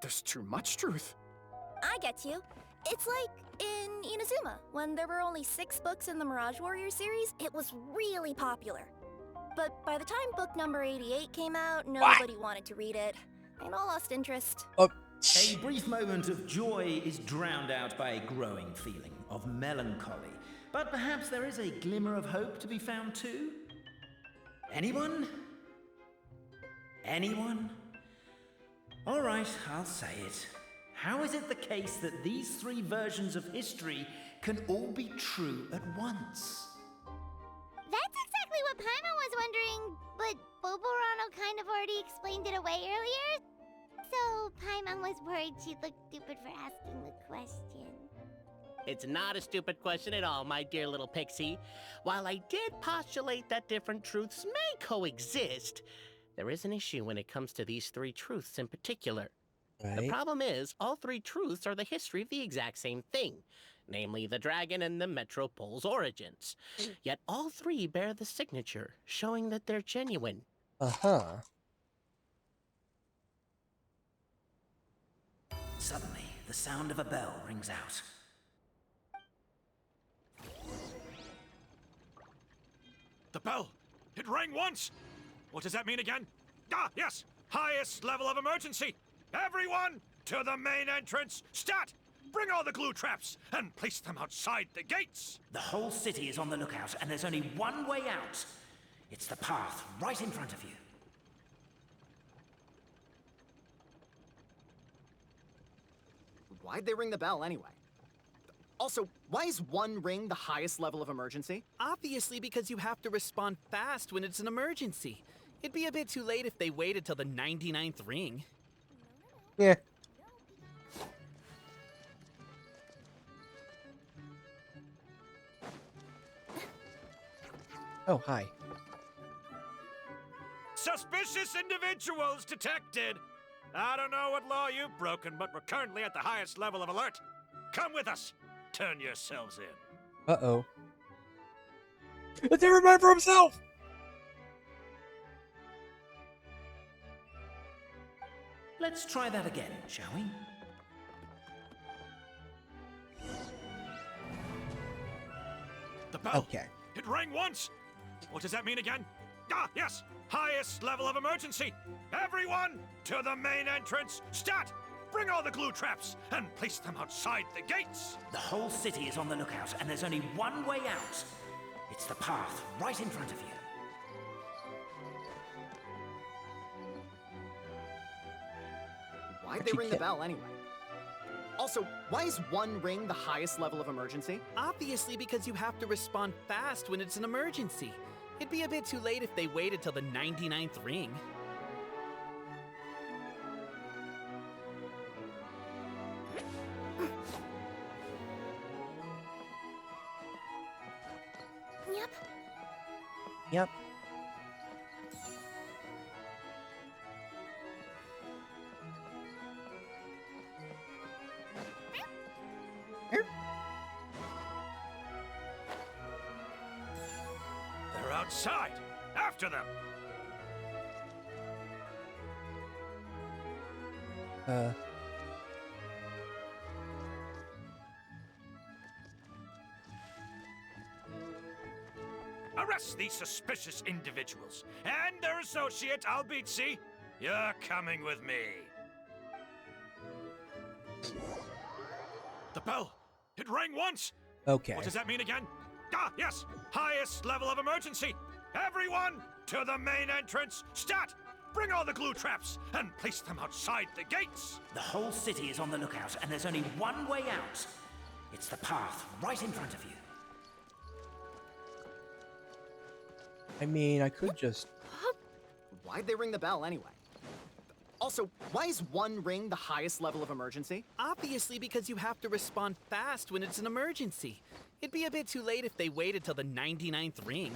there's too much truth. I get you. It's like in Inazuma, when there were only 6 books in the Mirage Warrior series, it was really popular. But by the time book number 88 came out, nobody wanted to read it. They all lost interest. A brief moment of joy is drowned out by a growing feeling of melancholy. But perhaps there is a glimmer of hope to be found too? Anyone? Anyone? All right, I'll say it. How is it the case that these 3 versions of history can all be true at once? That's exactly what Paimon was wondering, but Boborano kind of already explained it away earlier. So Paimon was worried she'd look stupid for asking the question. It's not a stupid question at all, my dear little pixie. While I did postulate that different truths may coexist, there is an issue when it comes to these 3 truths in particular. Right. The problem is, all 3 truths are the history of the exact same thing, namely the dragon and the Metropole's origins. Yet all 3 bear the signature, showing that they're genuine. Suddenly, the sound of a bell rings out. The bell! It rang once! What does that mean again? Ah, yes! Highest level of emergency! Everyone, to the main entrance! Stat! Bring all the glue traps and place them outside the gates! The whole city is on the lookout, and there's only one way out. It's the path right in front of you. Why'd they ring the bell anyway? Also, why is one ring the highest level of emergency? Obviously because you have to respond fast when it's an emergency. It'd be a bit too late if they waited till the 99th ring. Yeah. Oh, hi. Suspicious individuals detected! I don't know what law you've broken, but we're currently at the highest level of alert. Come with us. Turn yourselves in. Uh-oh. It's every man for himself! Let's try that again, shall we? The bell. Okay. It rang once. What does that mean again? Ah, yes. Highest level of emergency. Everyone, to the main entrance. Stat! Bring all the glue traps and place them outside the gates. The whole city is on the lookout, and there's only one way out. It's the path right in front of you. Why'd they ring the bell anyway? Also, why is one ring the highest level of emergency? Obviously because you have to respond fast when it's an emergency. It'd be a bit too late if they waited till the 99th ring. Yep. Yep. They're outside. After them. Arrest these suspicious individuals and their associate, Albizzi. You're coming with me. The bell. It rang once. Okay. What does that mean again? Ah, yes. Highest level of emergency. Everyone, to the main entrance. Stat! Bring all the glue traps and place them outside the gates. The whole city is on the lookout, and there's only one way out. It's the path right in front of you. I mean, I could just... Why'd they ring the bell anyway? Also, why is one ring the highest level of emergency? Obviously because you have to respond fast when it's an emergency. It'd be a bit too late if they waited till the 99th ring.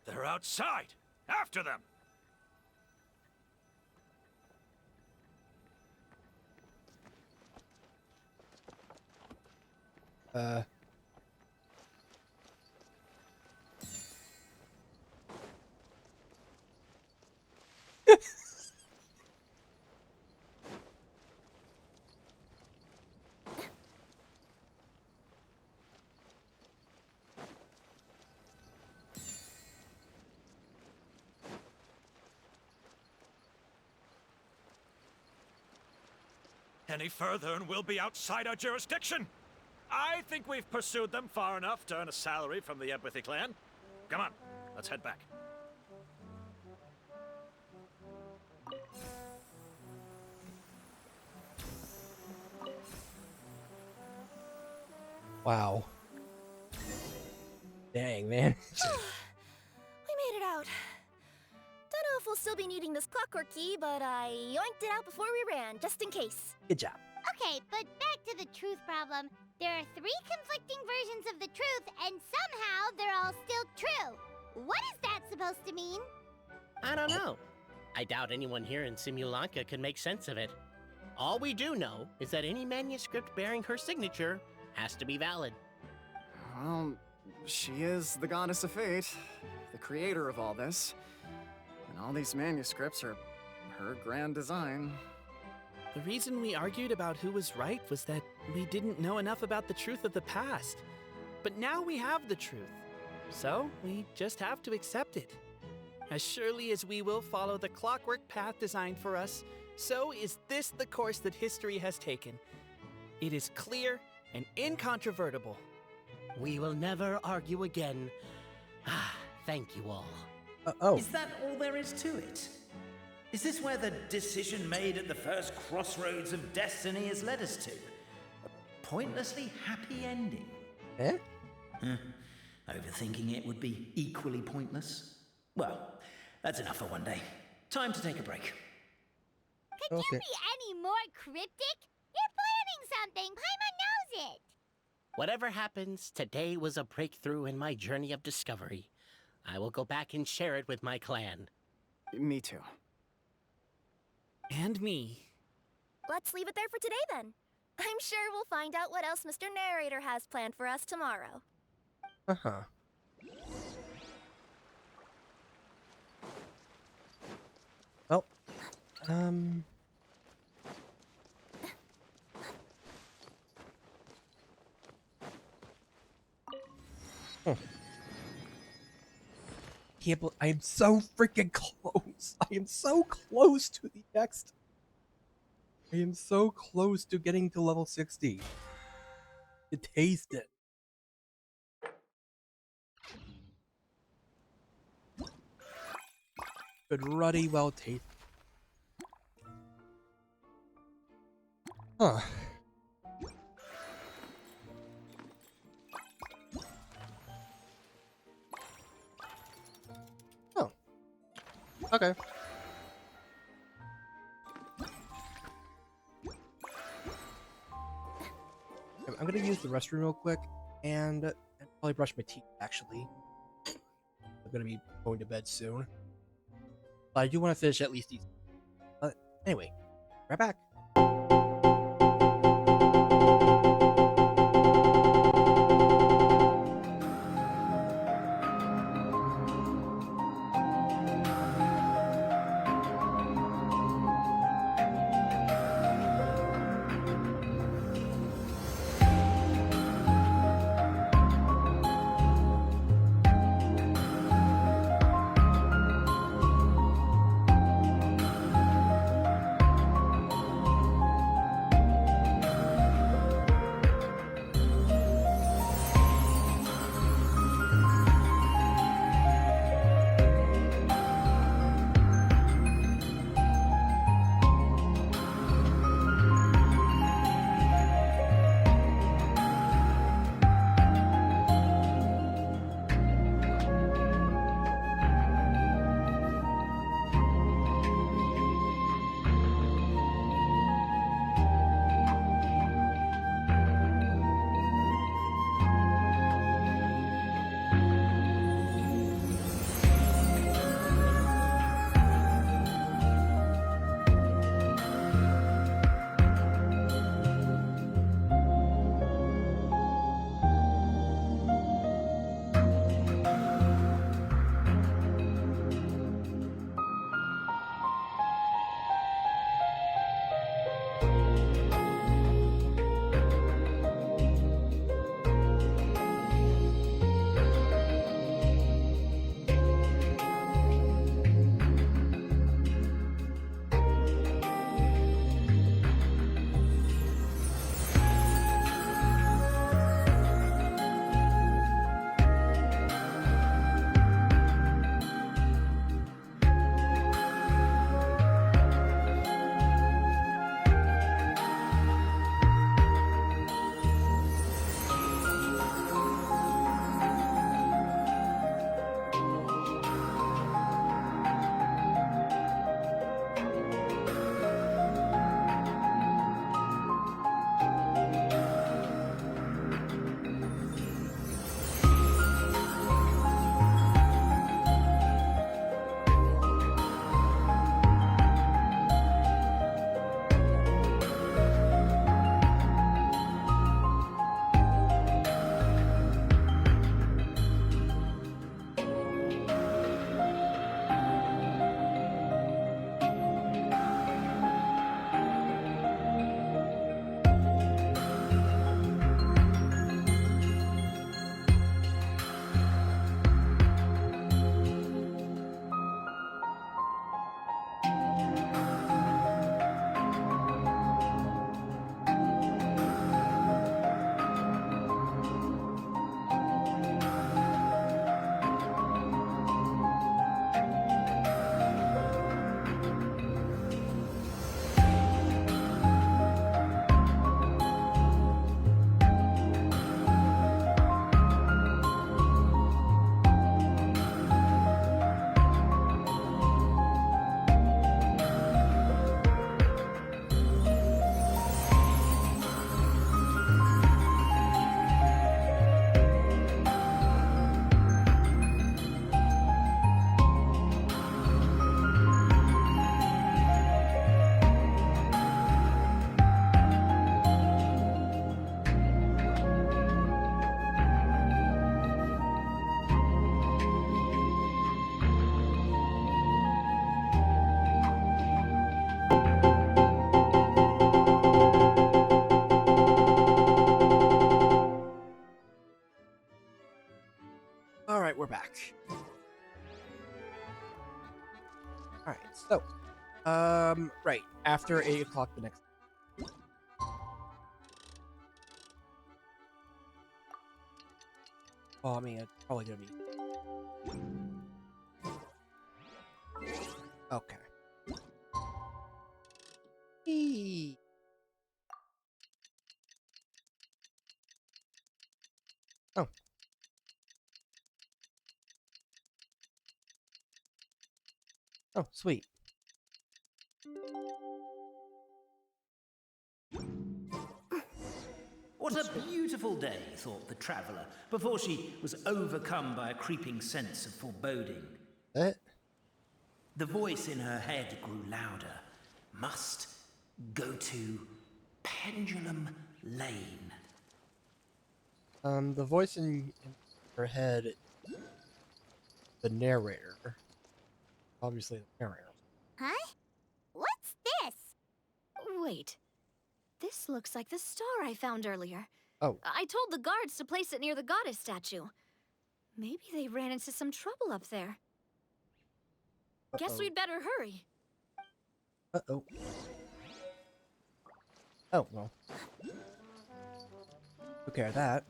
They're outside. After them. Any further and we'll be outside our jurisdiction. I think we've pursued them far enough to earn a salary from the Empathy Clan. Come on, let's head back. Wow. Dang, man. We made it out. Don't know if we'll still be needing this clockwork key, but I yoinked it out before we ran, just in case. Good job. Okay, but back to the truth problem. There are 3 conflicting versions of the truth, and somehow they're all still true. What is that supposed to mean? I don't know. I doubt anyone here in Simulanka can make sense of it. All we do know is that any manuscript bearing her signature has to be valid. Well, she is the goddess of fate, the creator of all this. And all these manuscripts are her grand design. The reason we argued about who was right was that we didn't know enough about the truth of the past. But now we have the truth. So we just have to accept it. As surely as we will follow the clockwork path designed for us, so is this the course that history has taken. It is clear and incontrovertible. We will never argue again. Thank you all. Is that all there is to it? Is this where the decision made at the first crossroads of destiny has led us to? A pointlessly happy ending? Eh? Overthinking it would be equally pointless. Well, that's enough for one day. Time to take a break. Could you be any more cryptic? You're planning something. Paimon knows it. Whatever happens, today was a breakthrough in my journey of discovery. I will go back and share it with my clan. Me too. And me. Let's leave it there for today then. I'm sure we'll find out what else Mr. Narrator has planned for us tomorrow. Uh-huh. Well, I am so freaking close. I am so close to the next. I am so close to getting to level 60. To taste it. Good, ruddy, well tasted. Huh. Oh. Okay. I'm gonna use the restroom real quick and probably brush my teeth, actually. I'm gonna be going to bed soon. But I do want to finish at least these. But anyway, right back. much. Alright, so right, after 8 o'clock the next. Oh, I mean, it's probably gonna be. Okay. Eee. Oh. Oh, sweet. What a beautiful day, thought the traveller, before she was overcome by a creeping sense of foreboding. The voice in her head grew louder. Must go to Pendulum Lane. The voice in her head, the narrator. Obviously, the narrator. Huh? What's this? Wait. This looks like the star I found earlier. Oh. I told the guards to place it near the goddess statue. Maybe they ran into some trouble up there. Guess we'd better hurry. Uh-oh. Oh, well. Took care of that.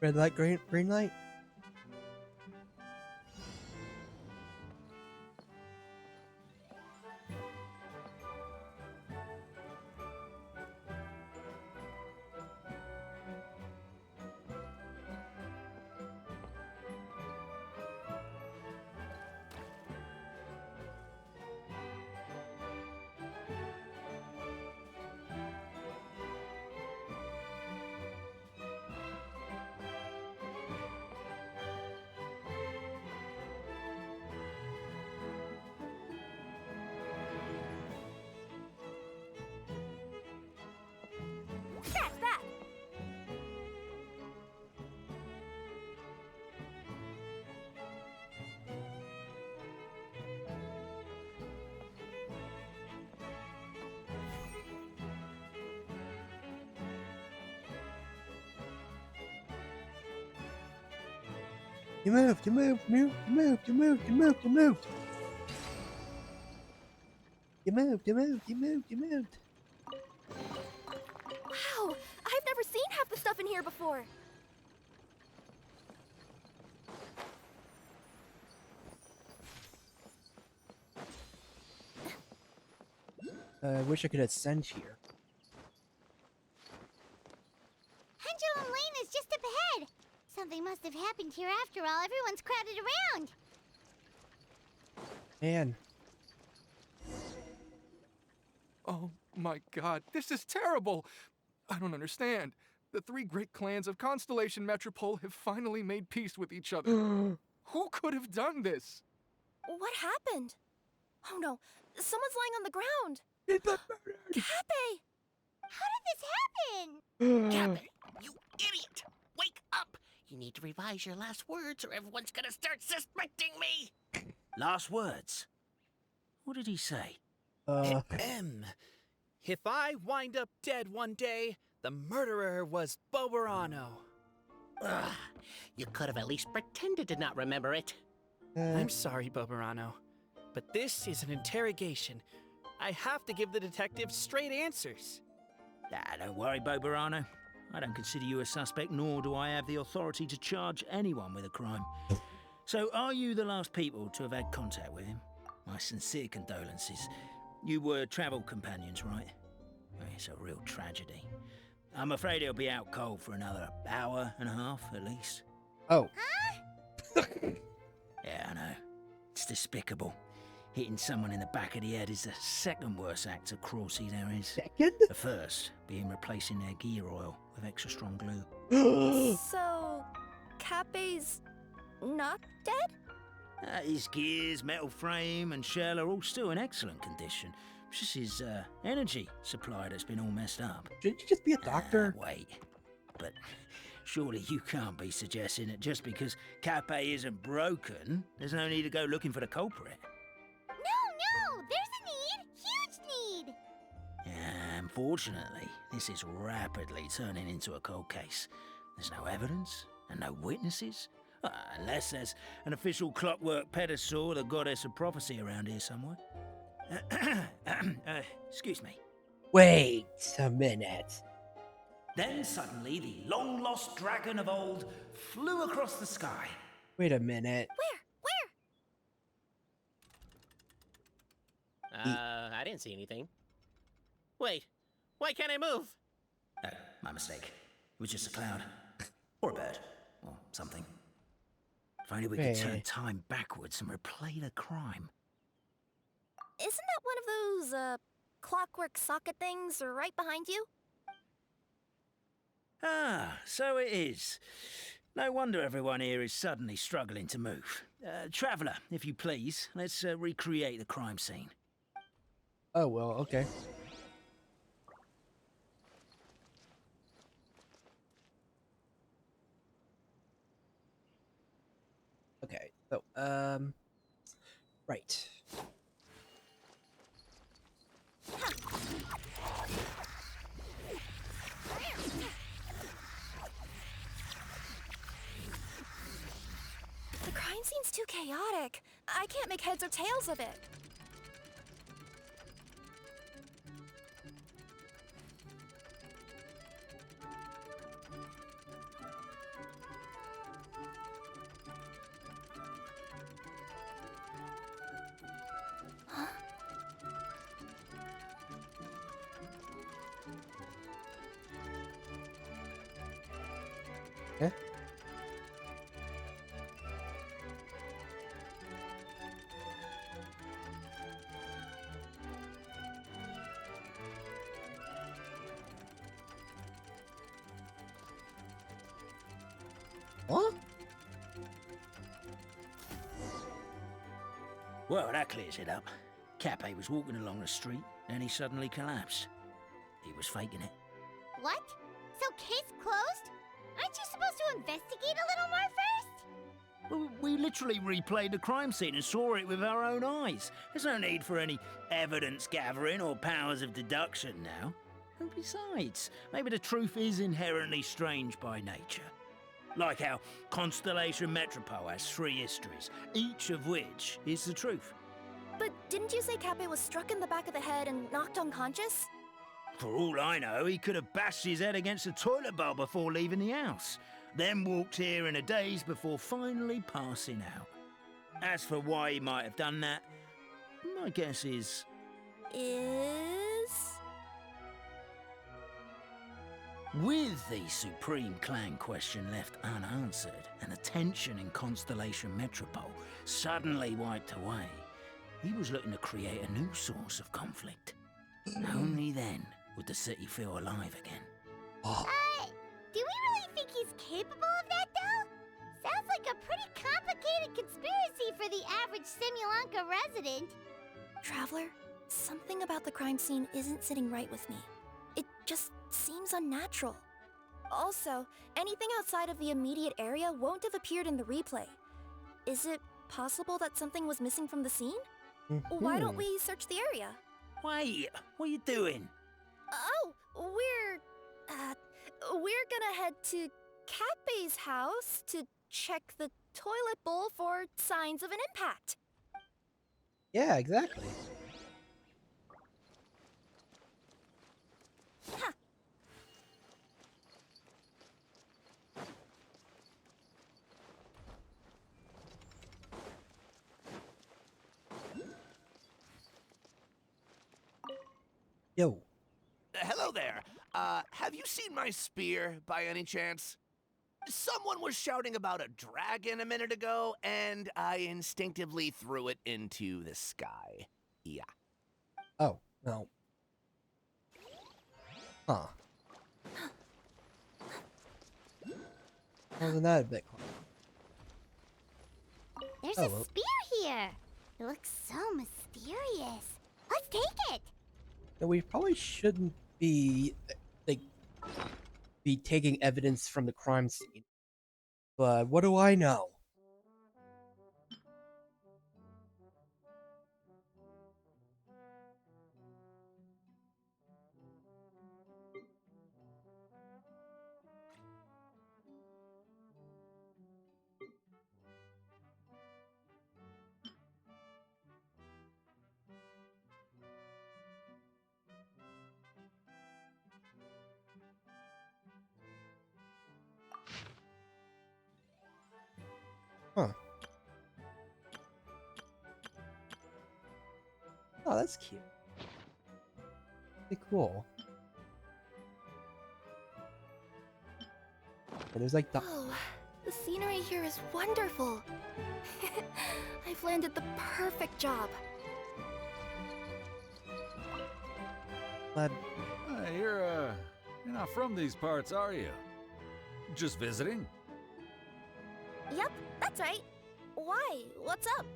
Red light, green light. Catch that! You moved, you moved, you moved, you moved, you moved, you moved. You moved, you moved, you moved, you moved. Wow, I've never seen half the stuff in here before. I wish I could ascend here. Pendulum Lane is just up ahead. Something must have happened here after all. Everyone's crowded around. Man. Oh my god, this is terrible! I don't understand. The three great clans of Constellation Metropole have finally made peace with each other. Who could have done this? What happened? Oh no, someone's lying on the ground. Cappe! How did this happen? Cappe, you idiot! Wake up! You need to revise your last words or everyone's gonna start suspecting me! Last words? What did he say? If I wind up dead one day, the murderer was Boberano. Ugh, you could have at least pretended to not remember it. I'm sorry, Boberano, but this is an interrogation. I have to give the detective straight answers. Don't worry, Boberano. I don't consider you a suspect, nor do I have the authority to charge anyone with a crime. So, are you the last people to have had contact with him? My sincere condolences. You were travel companions, right? It's a real tragedy. I'm afraid he'll be out cold for another hour and a half, at least. Oh. Yeah, I know. It's despicable. Hitting someone in the back of the head is the second worst act of cruelty there is. Second? The first being replacing their gear oil with extra strong glue. So, Cappe's not dead? His gears, metal frame, and shell are all still in excellent condition. It's just his energy supply that's been all messed up. Shouldn't you just be a doctor? Wait. but surely you can't be suggesting that just because Cape isn't broken, there's no need to go looking for the culprit. No, there's a need. Huge need. Unfortunately, this is rapidly turning into a cold case. There's no evidence and no witnesses. Unless there's an official clockwork pedestal, the goddess of prophecy around here somewhere. Excuse me. Wait a minute. Then suddenly the long-lost dragon of old flew across the sky. Wait a minute. I didn't see anything. Wait, why can't I move? Oh, my mistake. It was just a cloud. Or a bird. Or something. If only we could turn time backwards and replay the crime. Isn't that one of those, clockwork socket things right behind you? Ah, so it is. No wonder everyone here is suddenly struggling to move. Traveller, if you please, let's recreate the crime scene. Oh, well, okay. Okay, so, right. The crime scene's too chaotic. I can't make heads or tails of it. Okay. What? Well, that clears it up. Cape was walking along the street, and he suddenly collapsed. He was faking it. What? So case closed? Aren't you supposed to investigate a little more first? Well, we literally replayed the crime scene and saw it with our own eyes. There's no need for any evidence gathering or powers of deduction now. And besides, maybe the truth is inherently strange by nature. Like how Constellation Metropole has 3 histories, each of which is the truth. But didn't you say Cape was struck in the back of the head and knocked unconscious? For all I know, he could have bashed his head against a toilet bowl before leaving the house, then walked here in a daze before finally passing out. As for why he might have done that, my guess is... With the Supreme Clan question left unanswered and the tension in Constellation Metropole suddenly wiped away, he was looking to create a new source of conflict. Only then would the city feel alive again. Do we really think he's capable of that, though? Sounds like a pretty complicated conspiracy for the average Simulanka resident. Traveler, something about the crime scene isn't sitting right with me. It just seems unnatural. Also, anything outside of the immediate area won't have appeared in the replay. Is it possible that something was missing from the scene? Why don't we search the area? Wait, what are you doing? Oh, we're gonna head to Cape's house to check the toilet bowl for signs of an impact. Yeah, exactly. Huh. Yo. Hello there. Have you seen my spear by any chance? Someone was shouting about a dragon a minute ago, and I instinctively threw it into the sky. Yeah. Oh, no. Huh. Wasn't that a bit close? There's Oh, a well. spear here. It looks so mysterious. Let's take it. No, we probably shouldn't be, like, be taking evidence from the crime scene. But what do I know? Huh. Oh, that's cute. Pretty cool. And there's like the... Oh, the scenery here is wonderful. I've landed the perfect job. Glad... You're not from these parts, are you? Just visiting? Yep, that's right. Why? What's up?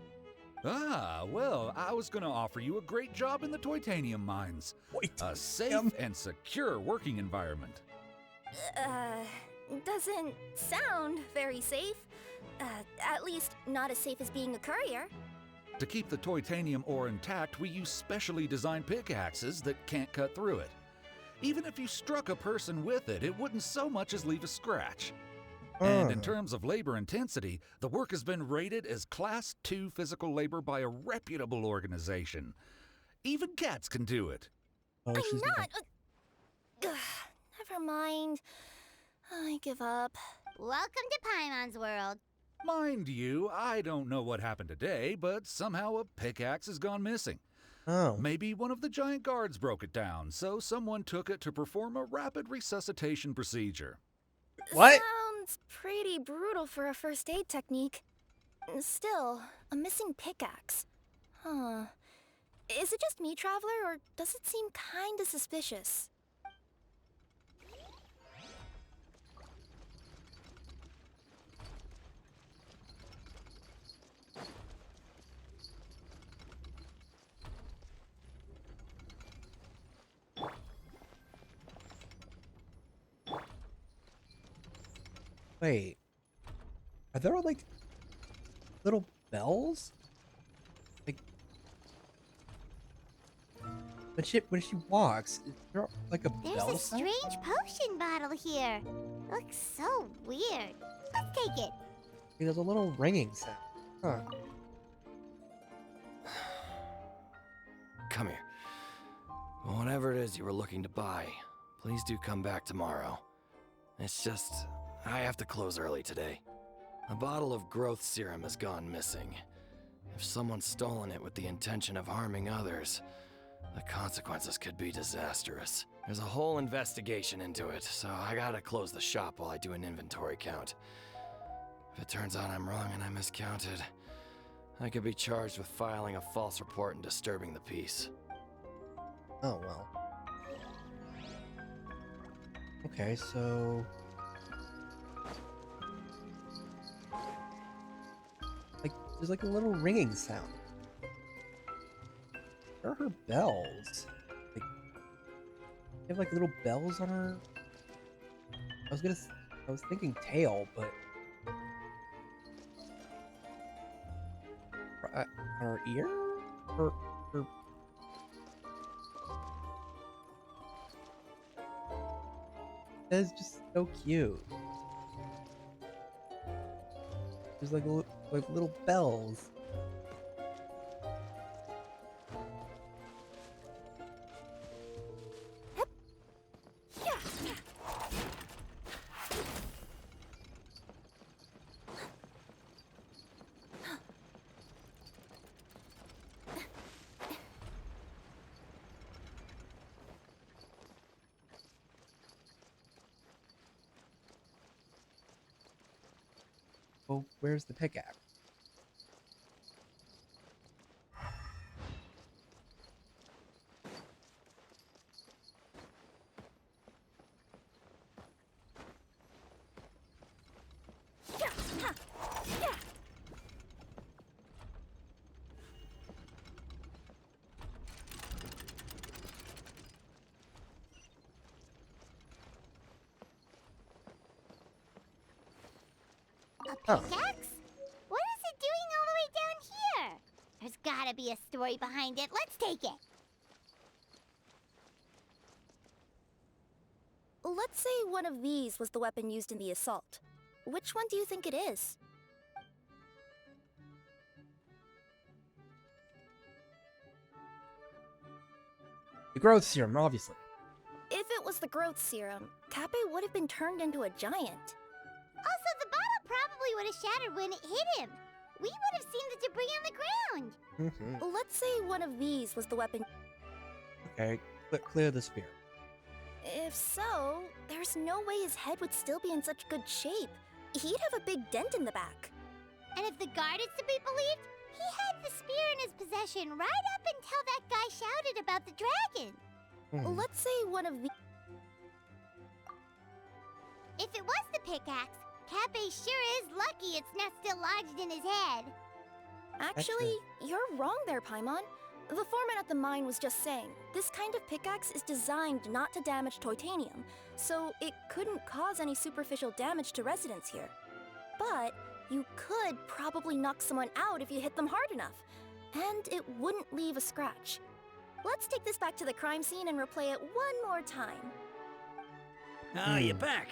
Ah, well, I was gonna offer you a great job in the Titanium mines. A safe and secure working environment. Doesn't sound very safe. At least not as safe as being a courier. To keep the Titanium ore intact, we use specially designed pickaxes that can't cut through it. Even if you struck a person with it, it wouldn't so much as leave a scratch. And in terms of labor intensity, the work has been rated as Class 2 physical labor by a reputable organization. Even cats can do it. I'm not. Never mind. I give up. Welcome to Paimon's world. Mind you, I don't know what happened today, but somehow a pickaxe has gone missing. Oh. Maybe one of the giant guards broke it down, so someone took it to perform a rapid resuscitation procedure. What? Sounds pretty brutal for a first aid technique. Still, a missing pickaxe. Huh. Is it just me, Traveler, or does it seem kinda suspicious? Wait. Are there like little bells? Like when she walks, is there like a There's bell a sound? strange potion bottle here. Looks so weird. Let's take it. There's a little ringing sound. Huh. Come here. Whatever it is you were looking to buy, please do come back tomorrow. It's just, I have to close early today. A bottle of growth serum has gone missing. If someone's stolen it with the intention of harming others, the consequences could be disastrous. There's a whole investigation into it, so I gotta close the shop while I do an inventory count. If it turns out I'm wrong and I miscounted, I could be charged with filing a false report and disturbing the peace. Oh well. Okay, so like there's like a little ringing sound. Where are her bells? Like, they have like little bells on her. I was thinking tail, but on her ear? Her that is just so cute. There's like little bells. Oh, where's the pickaxe? Oh. pickaxe? What is it doing all the way down here? There's gotta be a story behind it. Let's take it. Let's say one of these was the weapon used in the assault. Which one do you think it is? The growth serum, obviously. If it was the growth serum, Cappe would have been turned into a giant. Also, the bottle probably would have shattered when it hit him. We would have seen the debris on the ground. Let's say one of these was the weapon. Okay, clear the spear. If so, there's no way his head would still be in such good shape. He'd have a big dent in the back. And if the guard is to be believed, he had the spear in his possession right up until that guy shouted about the dragon. Let's say one of the... If it was the pickaxe, Cappe sure is lucky it's not still lodged in his head. Actually, you're wrong there, Paimon. The foreman at the mine was just saying, this kind of pickaxe is designed not to damage titanium, so it couldn't cause any superficial damage to residents here. But you could probably knock someone out if you hit them hard enough, and it wouldn't leave a scratch. Let's take this back to the crime scene and replay it one more time. Ah, you're back.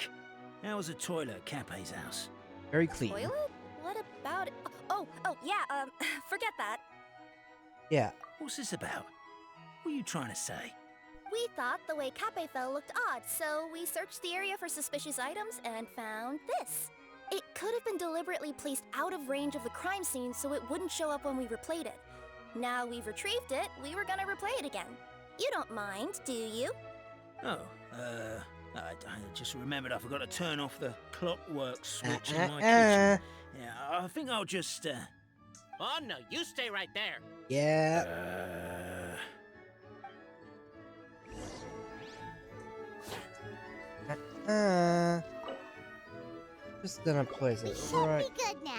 How was the toilet at Cappe's house? Very clean. Toilet? What about it? Oh, yeah, forget that. Yeah. What's this about? What are you trying to say? We thought the way Cappe fell looked odd, so we searched the area for suspicious items and found this. It could have been deliberately placed out of range of the crime scene so it wouldn't show up when we replayed it. Now we've retrieved it, we were gonna replay it again. You don't mind, do you? Oh, I just remembered I forgot to turn off the clockwork switch in my kitchen. Yeah, I think I'll just, Oh, no, you stay right there. Yeah. Just gonna place it right. Be good now.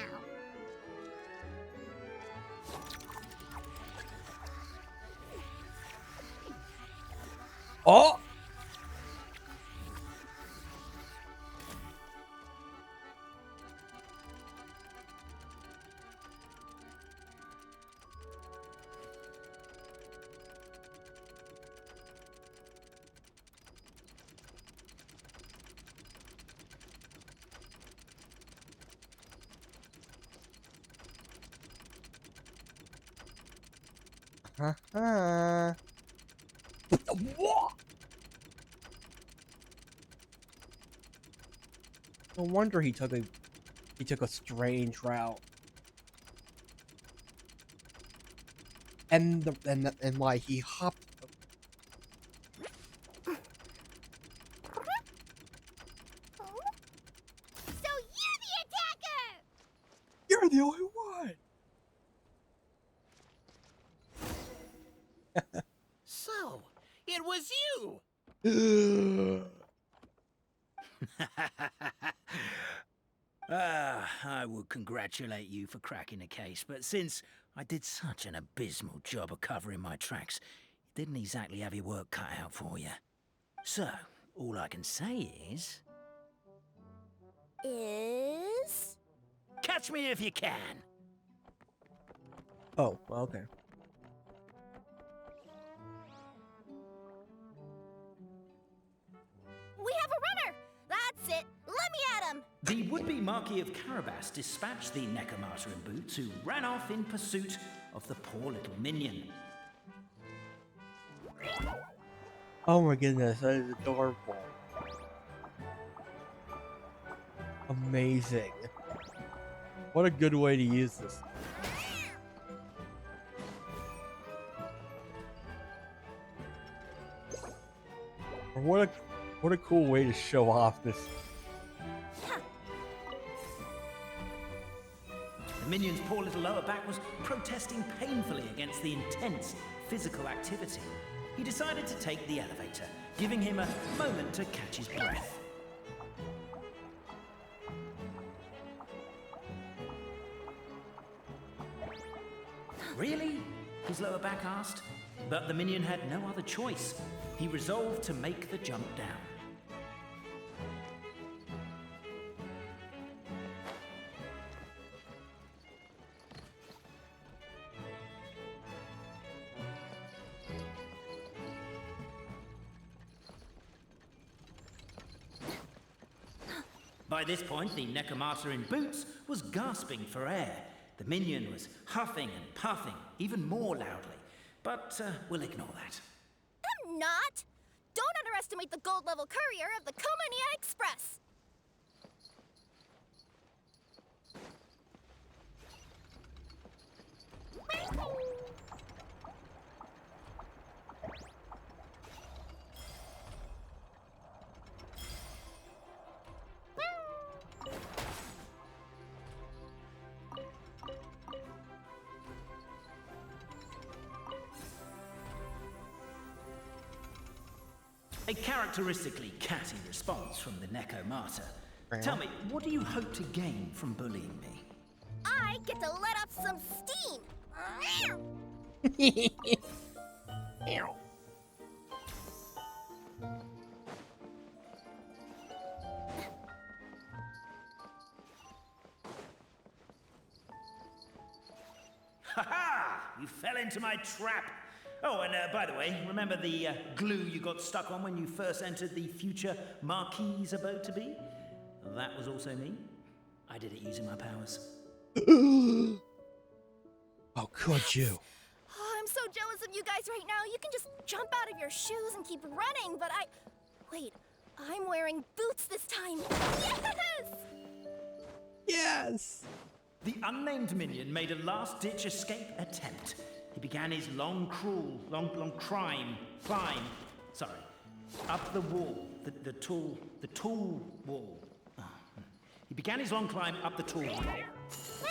Oh! What? No wonder he took a strange route. And why he hopped. So you're the attacker! You're the only one. So, it was you! I would congratulate you for cracking the case, but since I did such an abysmal job of covering my tracks, it didn't exactly have your work cut out for you. So, all I can say is... Catch me if you can! Oh, well, okay. We have a runner! That's it! Let me at him! The would-be Marquis of Carabas dispatched the Necromancer in boots, who ran off in pursuit of the poor little minion. Oh my goodness, that is adorable. Amazing. What a good way to use this. Or what a cool way to show off this. The minion's poor little lower back was protesting painfully against the intense physical activity. He decided to take the elevator, giving him a moment to catch his breath. Really? His lower back asked. But the minion had no other choice. He resolved to make the jump down. By this point, the Necromata in boots was gasping for air. The minion was huffing and puffing, even more loudly. But we'll ignore that. I'm not! Don't underestimate the gold level courier of the Komania Express! A characteristically catty response from the Necromata. Tell me, what do you hope to gain from bullying me? I get to let off some steam! Ha ha! You fell into my trap! Oh, and by the way, remember the glue you got stuck on when you first entered the future Marquis abode-to-be? That was also me. I did it using my powers. How could you? Oh, I'm so jealous of you guys right now. You can just jump out of your shoes and keep running, but Wait, I'm wearing boots this time. Yes! Yes! The unnamed minion made a last-ditch escape attempt. He began his long climb, up the wall, the tall wall. Oh. He began his long climb up the tall wall.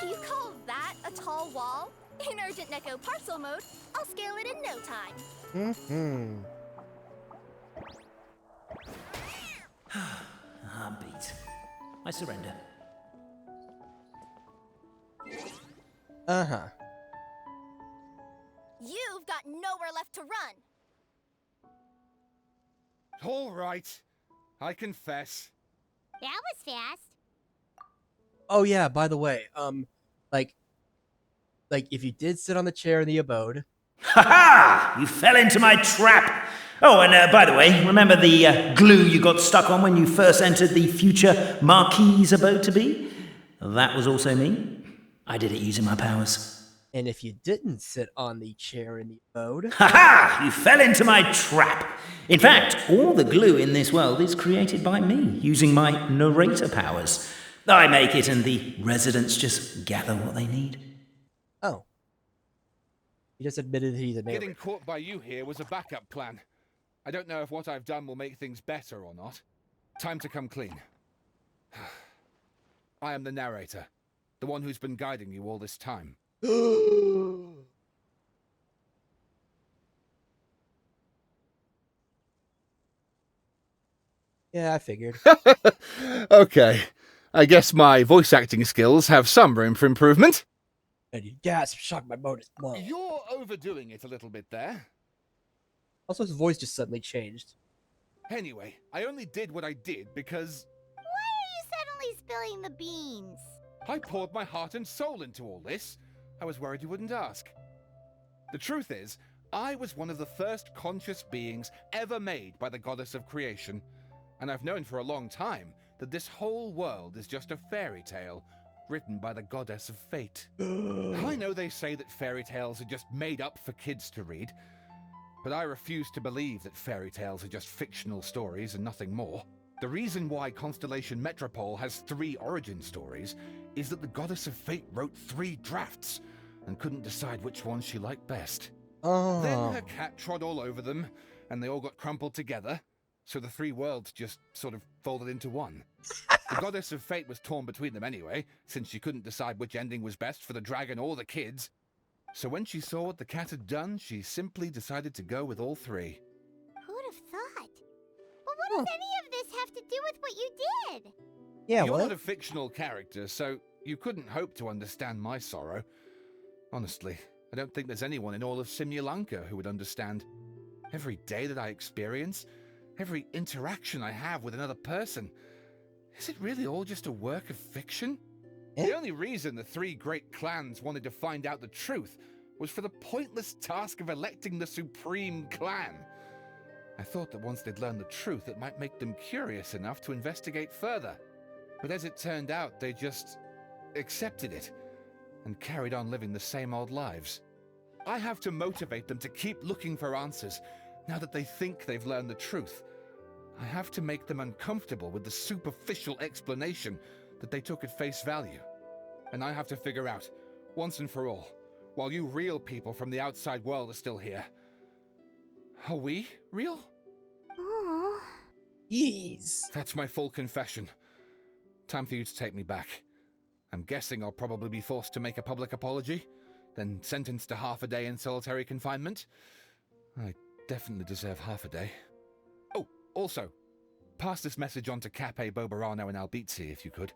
You call that a tall wall? In urgent Neko parcel mode, I'll scale it in no time. I'm beat. I surrender. Uh-huh. You've got nowhere left to run. All right. I confess. That was fast. Oh yeah, by the way, like if you did sit on the chair in the abode. Ha ha! You fell into my trap! Oh, and by the way, remember the glue you got stuck on when you first entered the future Marquis abode-to-be? That was also me. I did it using my powers. And if you didn't sit on the chair in the abode. Ha ha! You fell into my trap! In fact, all the glue in this world is created by me, using my narrator powers. I make it and the residents just gather what they need. Oh. He just admitted he's a narrator. Getting caught by you here was a backup plan. I don't know if what I've done will make things better or not. Time to come clean. I am the narrator, the one who's been guiding you all this time. Yeah, I figured. Okay. I guess my voice acting skills have some room for improvement. And you gasp, shocked my bonus blow. You're overdoing it a little bit there. Also, his voice just suddenly changed. Anyway, I only did what I did because... Why are you suddenly spilling the beans? I poured my heart and soul into all this. I was worried you wouldn't ask. The truth is, I was one of the first conscious beings ever made by the goddess of creation. And I've known for a long time that this whole world is just a fairy tale written by the goddess of fate. I know they say that fairy tales are just made up for kids to read, but I refuse to believe that fairy tales are just fictional stories and nothing more. The reason why Constellation Metropole has 3 origin stories is that the goddess of fate wrote 3 drafts and couldn't decide which one she liked best. Oh. Then her cat trod all over them, and they all got crumpled together, so the 3 worlds just sort of folded into one. The goddess of fate was torn between them anyway, since she couldn't decide which ending was best for the dragon or the kids. So when she saw what the cat had done, she simply decided to go with all 3. Who'd have thought? But what does any of this have to do with what you did? Yeah, You're what? not a fictional character, so you couldn't hope to understand my sorrow. Honestly, I don't think there's anyone in all of Simulanka who would understand. Every day that I experience, every interaction I have with another person, is it really all just a work of fiction? The only reason the 3 great clans wanted to find out the truth was for the pointless task of electing the supreme clan. I thought that once they'd learned the truth, it might make them curious enough to investigate further. But as it turned out, they just accepted it and carried on living the same old lives. I have to motivate them to keep looking for answers now that they think they've learned the truth. I have to make them uncomfortable with the superficial explanation that they took at face value. And I have to figure out, once and for all, while you real people from the outside world are still here, are we real? Aww. Jeez. That's my full confession. Time for you to take me back. I'm guessing I'll probably be forced to make a public apology, then sentenced to half a day in solitary confinement. I definitely deserve half a day. Oh, also, pass this message on to Cape, Bobarano, and Albizzi, if you could.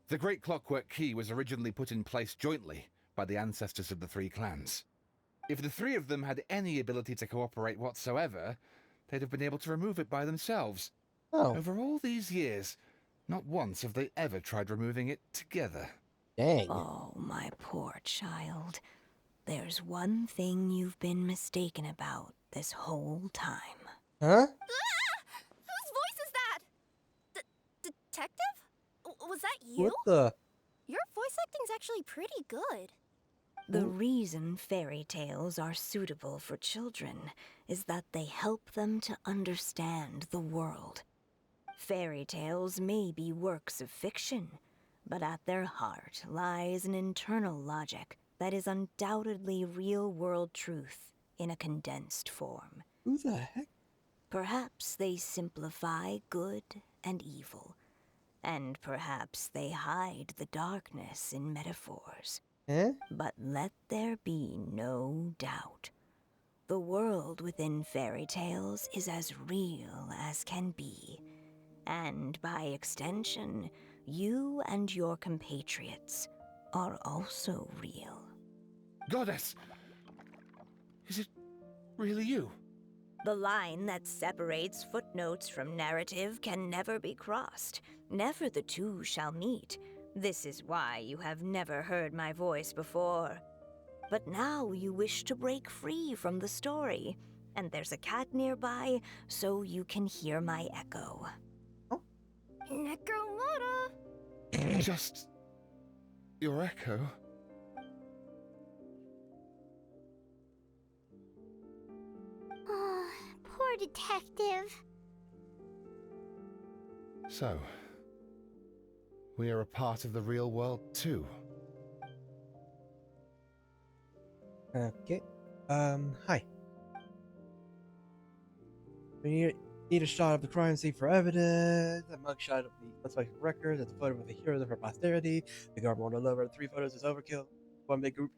The Great Clockwork Key was originally put in place jointly by the ancestors of the three clans. If the three of them had any ability to cooperate whatsoever, they'd have been able to remove it by themselves. Oh. Over all these years, not once have they ever tried removing it together. Dang. Oh, my poor child. There's one thing you've been mistaken about this whole time. Huh? Whose voice is that? Detective? Was that you? What the? Your voice acting's actually pretty good. The reason fairy tales are suitable for children is that they help them to understand the world. Fairy tales may be works of fiction, but at their heart lies an internal logic that is undoubtedly real-world truth in a condensed form. Who the heck? Perhaps they simplify good and evil, and perhaps they hide the darkness in metaphors. Eh? But let there be no doubt. The world within fairy tales is as real as can be. And by extension, you and your compatriots are also real. Goddess! Is it really you? The line that separates footnotes from narrative can never be crossed. Never the two shall meet. This is why you have never heard my voice before. But now you wish to break free from the story, and there's a cat nearby, so you can hear my echo. Necromora! Just your echo. Oh, poor detective. So, we are a part of the real world too. Okay. Hi. We need a shot of the crime scene for evidence, a mugshot of the unsuspected records, that's a photo of the heroes for posterity. The government won't over 3 photos is overkill. One big group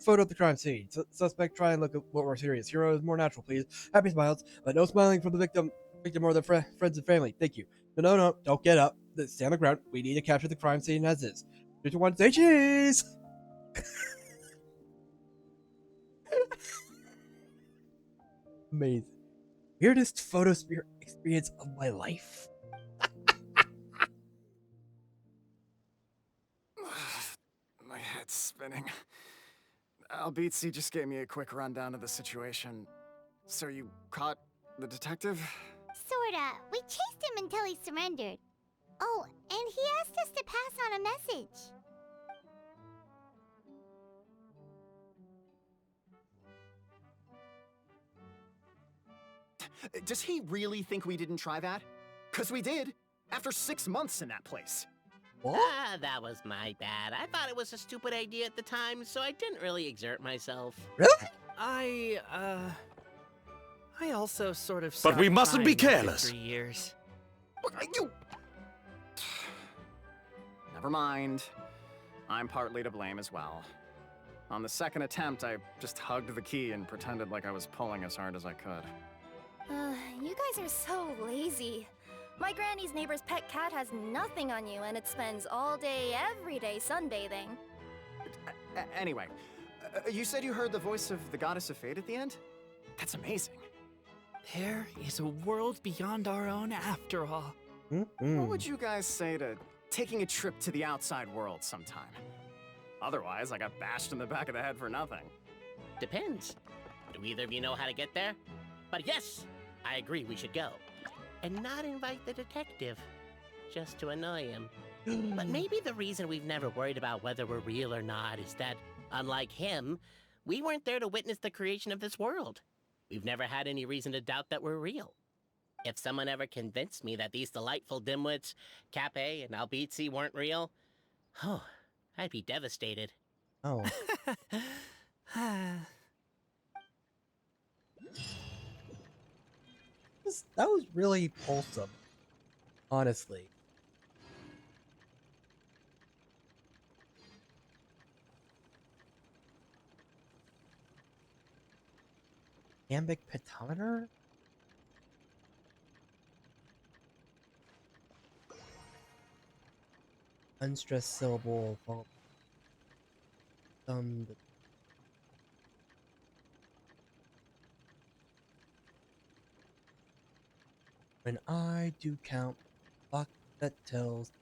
photo of the crime scene. Suspect try and look a more serious. Heroes more natural, please. Happy smiles, but no smiling from the victim or their friends and family. Thank you. No, don't get up. Stay on the ground. We need to capture the crime scene as is. 3, 2, 1, say cheese! Amazing. Weirdest photo experience of my life. My head's spinning. Albizzi just gave me a quick rundown of the situation. So you caught the detective? Sorta. We chased him until he surrendered. Oh, and he asked us to pass on a message. Does he really think we didn't try that? 'Cause we did, after 6 months in that place. Ah, that was my bad. I thought it was a stupid idea at the time, so I didn't really exert myself. Really? I also sort of. But we stopped mustn't be crying after careless. 3 years. You. Never mind. I'm partly to blame as well. On the second attempt, I just hugged the key and pretended like I was pulling as hard as I could. You guys are so lazy. My granny's neighbor's pet cat has nothing on you, and it spends all day, every day sunbathing. Anyway, you said you heard the voice of the Goddess of Fate at the end? That's amazing. There is a world beyond our own after all. What would you guys say to taking a trip to the outside world sometime? Otherwise, I got bashed in the back of the head for nothing. Depends. Do either of you know how to get there? But yes, I agree we should go. And not invite the detective. just to annoy him. But maybe the reason we've never worried about whether we're real or not is that, unlike him, we weren't there to witness the creation of this world. We've never had any reason to doubt that we're real. If someone ever convinced me that these delightful dimwits, Cape and Albizzi, weren't real, oh, I'd be devastated. Oh. That was really wholesome, honestly. Iambic pentameter? Unstressed syllable. When I do count, clock that tells.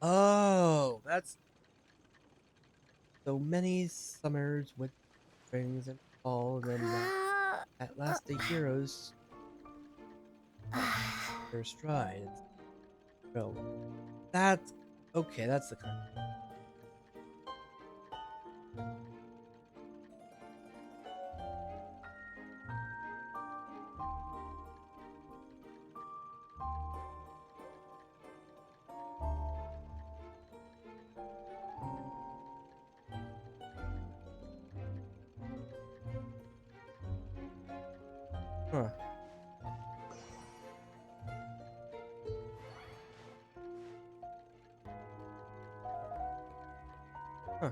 Oh, that's so many summers with springs and falls, and at last the heroes their stride. So that's okay. That's the kind. Huh. Huh.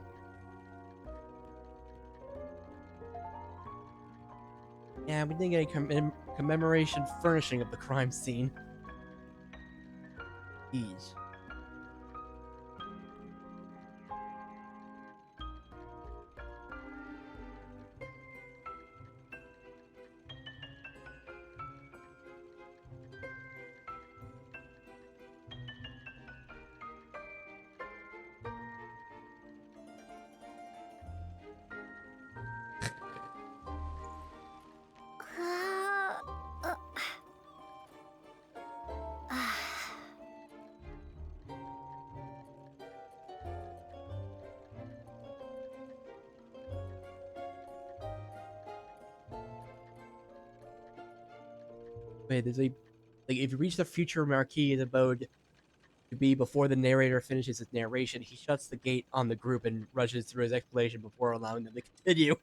Yeah, we didn't get a commemoration furnishing of the crime scene. Jeez. Wait, there's a if you reach the future Marquis abode to be before the narrator finishes his narration, he shuts the gate on the group and rushes through his explanation before allowing them to continue.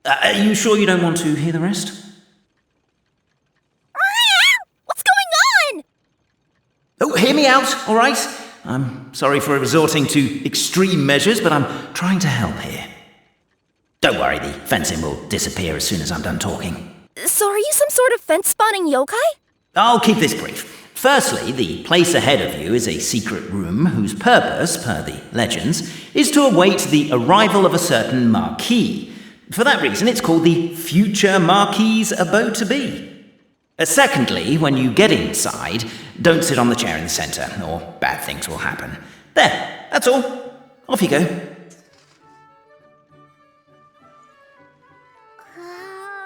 Are you sure you don't want to hear the rest? What's going on? Oh, hear me out, all right? I'm sorry for resorting to extreme measures, but I'm trying to help here. Don't worry, the fencing will disappear as soon as I'm done talking. So are you some sort of fence-spotting yokai? I'll keep this brief. Firstly, the place ahead of you is a secret room whose purpose, per the legends, is to await the arrival of a certain Marquis. For that reason, it's called the future Marquis's abode to be. Secondly, when you get inside, don't sit on the chair in the centre, or bad things will happen. There, that's all. Off you go.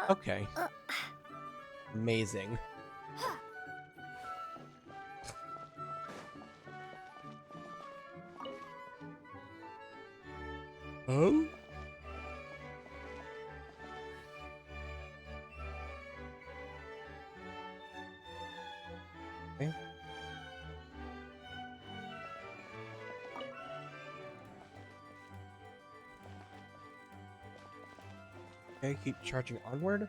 Okay. Amazing. Oh? Okay. Okay, keep charging onward.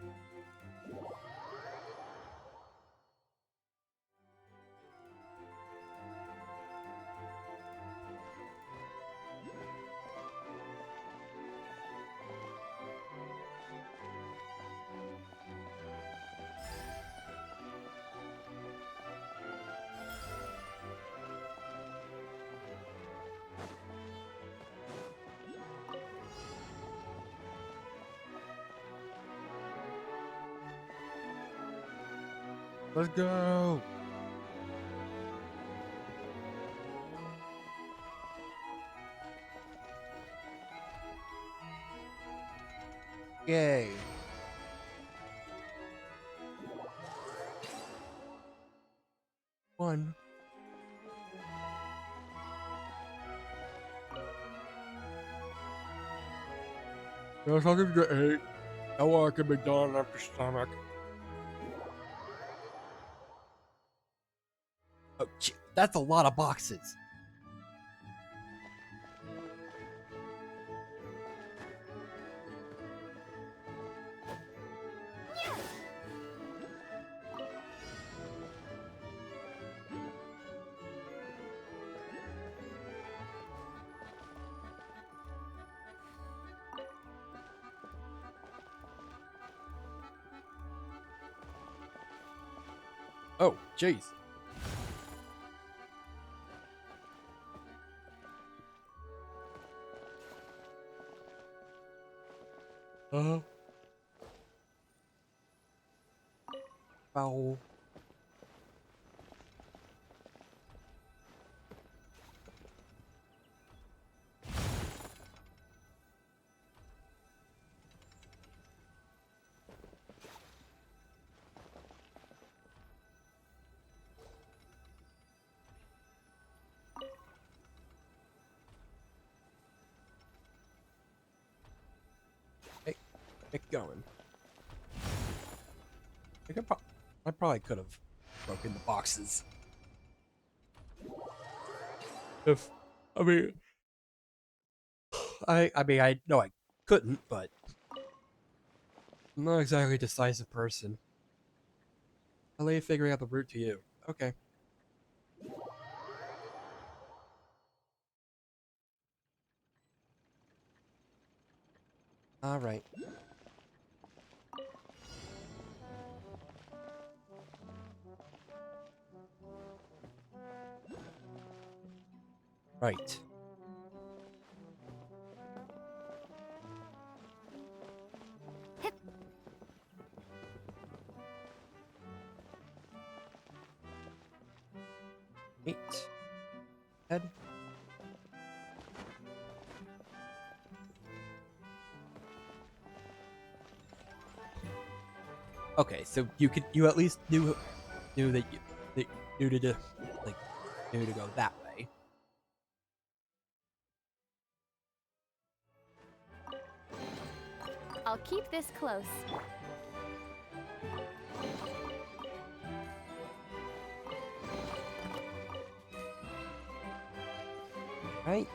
Let's go. Yay. One. There's something to eat. I want to be done after stomach. Oh, that's a lot of boxes. Oh, jeez. Foul. Get going. I probably could have broken the boxes. If I mean, I know I couldn't, but I'm not exactly a decisive person. I'll leave figuring out the route to you. Okay. All right. Right. Eight. Head. Okay, so you at least knew that you knew to knew to go that way. I'll keep this close. Right.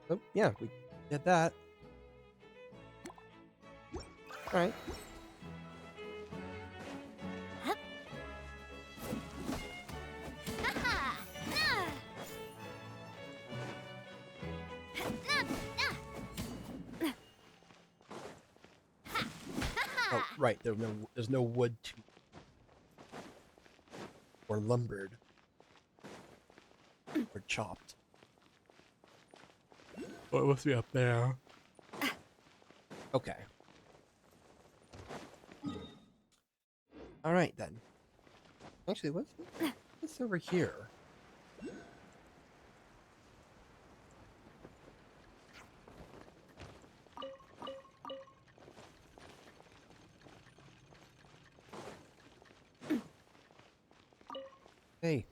Oh, yeah, we did that. All right. Oh, right. There's no wood to or lumbered or chopped. Oh, it must be up there. Okay. All right then. Actually, what's over here? Hey.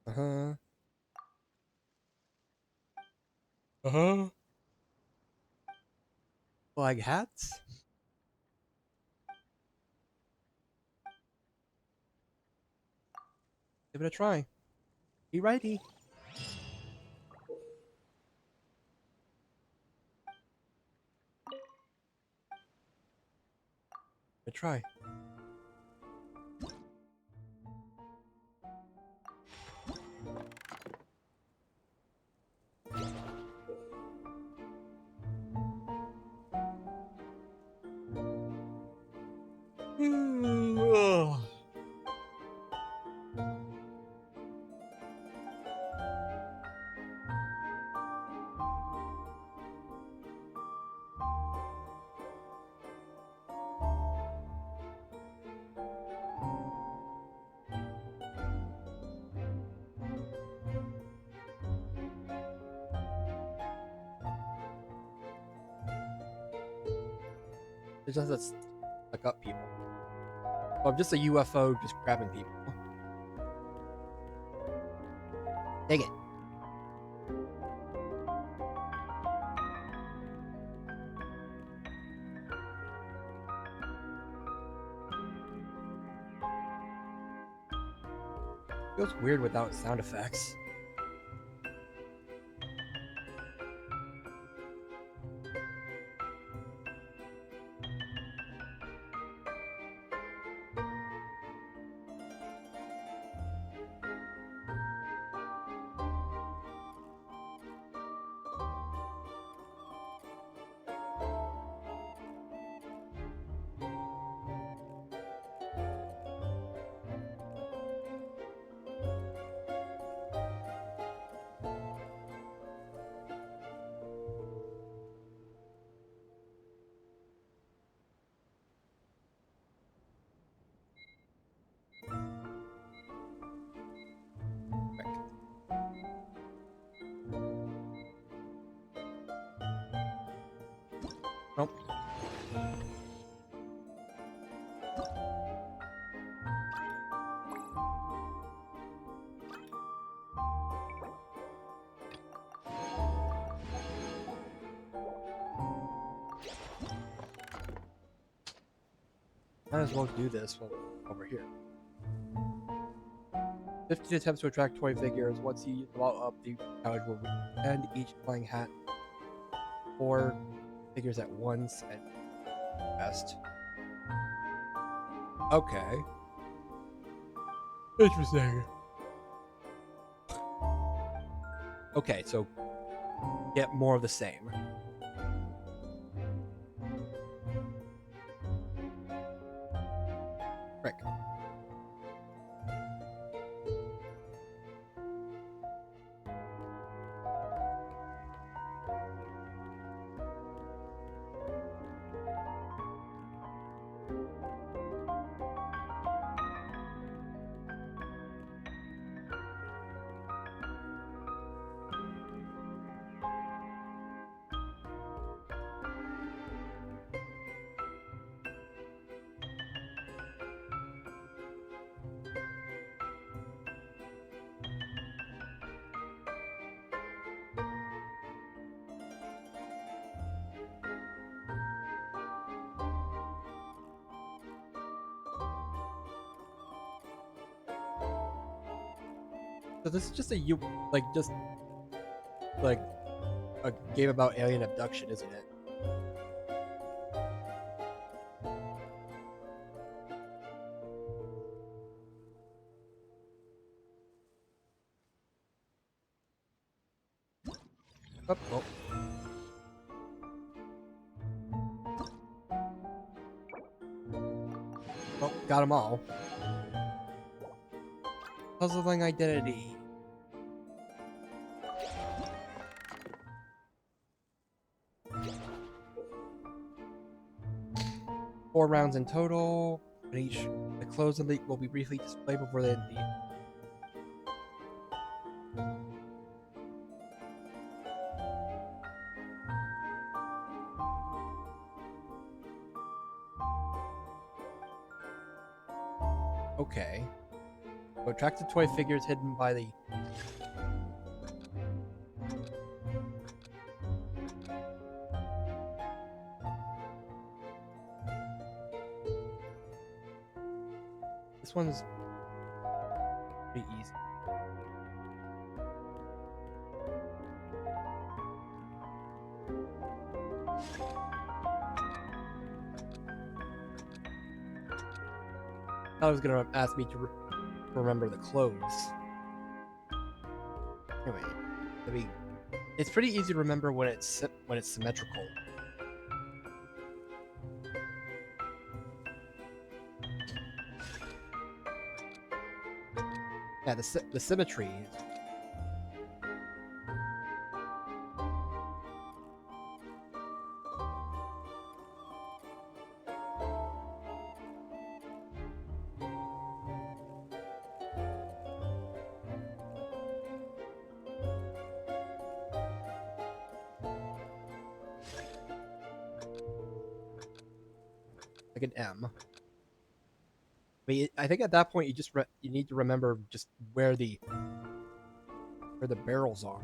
Uh-huh. Uh-huh. Flag hats? Give it a try. Be righty. Give it a try. It just has to suck up people. So I'm just a UFO just grabbing people. Dang it. Feels weird without sound effects. Nope. Might as well do this while we're over here. 15 attempts to attract toy figures. Once you use them all up, the challenge will end. Each playing hat 4 figures at once at best. Okay. Interesting. Okay, so get more of the same. Frick. So this is just a like a game about alien abduction, isn't it? Oh, oh. Oh, got them all. Puzzling identity. Four rounds in total, and the clothes will be briefly displayed before the end of the Okay. So attract the toy figures hidden by the... This one's pretty easy. I was gonna ask me to remember the clothes. Anyway, it's pretty easy to remember when it's symmetrical. Yeah, the symmetry. like an M. I mean, I think at that point you need to remember just where the barrels are.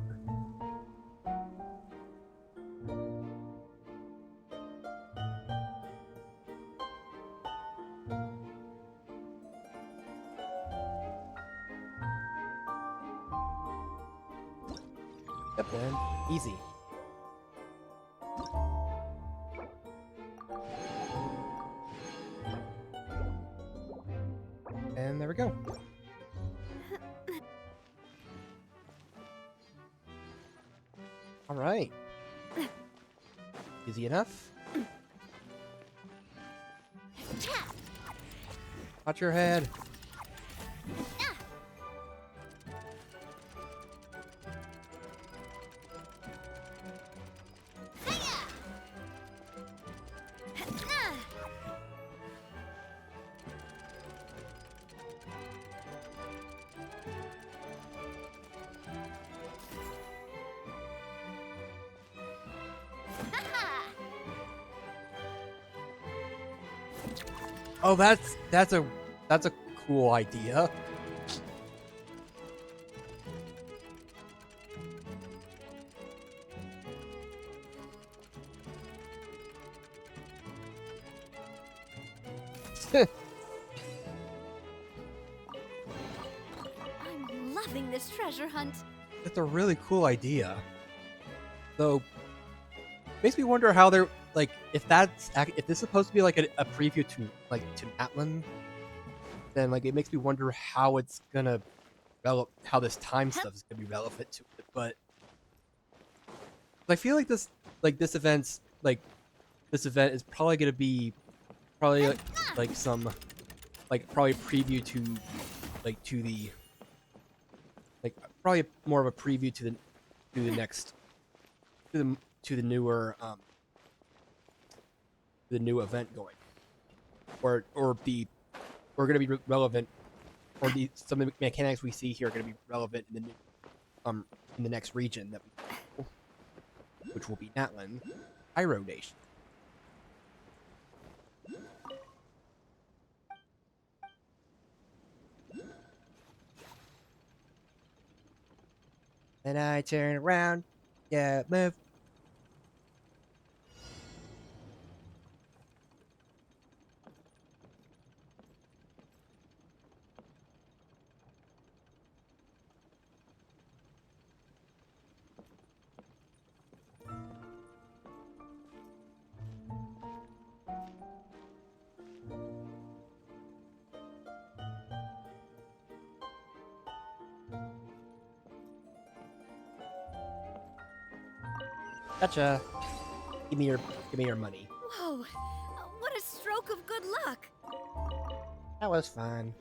Yep, man. Easy. And there we go. All right. Easy enough. Watch your head. Oh, that's a cool idea. I'm loving this treasure hunt. That's a really cool idea. Though, makes me wonder how they're like if this is supposed to be like a preview to Atlan, then like it makes me wonder how it's gonna how this time stuff is gonna be relevant to it. But I feel like this event is probably gonna be like some probably preview to the probably more of a preview to the next to the newer the new event going, or going to be relevant, or some of the mechanics we see here are going to be relevant in the new in the next region which will be Natlan, Pyro Nation. Then I turn around, yeah, move. Gotcha. Give me your money. Whoa, what a stroke of good luck. That was fun.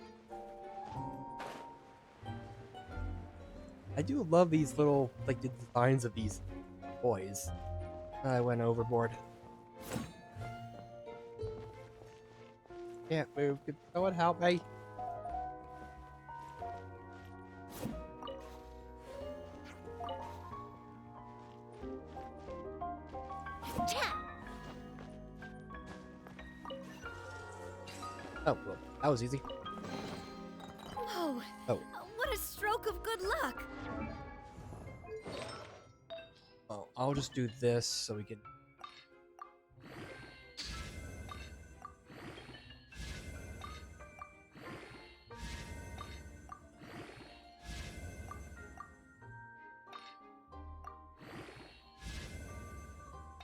I do love these little the designs of these boys. I went overboard. Can't move. Could someone help me? Oh, well, that was easy. Whoa, Oh. What a stroke of good luck. Oh, I'll just do this so we can...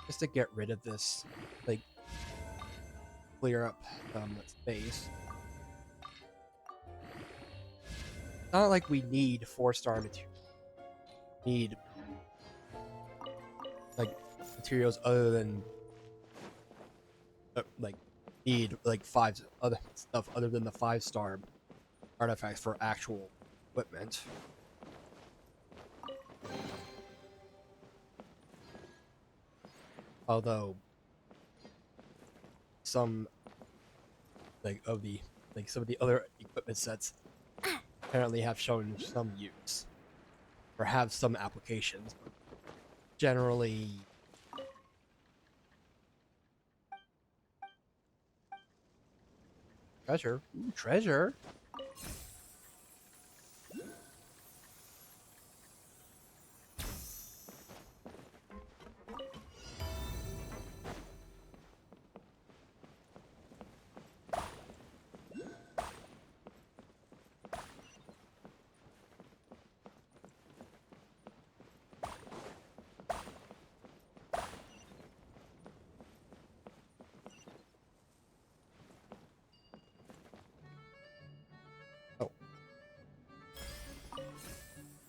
Just to get rid of this, clear up space. It's not like we need 4-star material. Need materials other than need 5 other stuff other than the 5-star artifacts for actual equipment. Although some of the other equipment sets apparently have shown some use or have some applications, but generally Treasure. Ooh, treasure.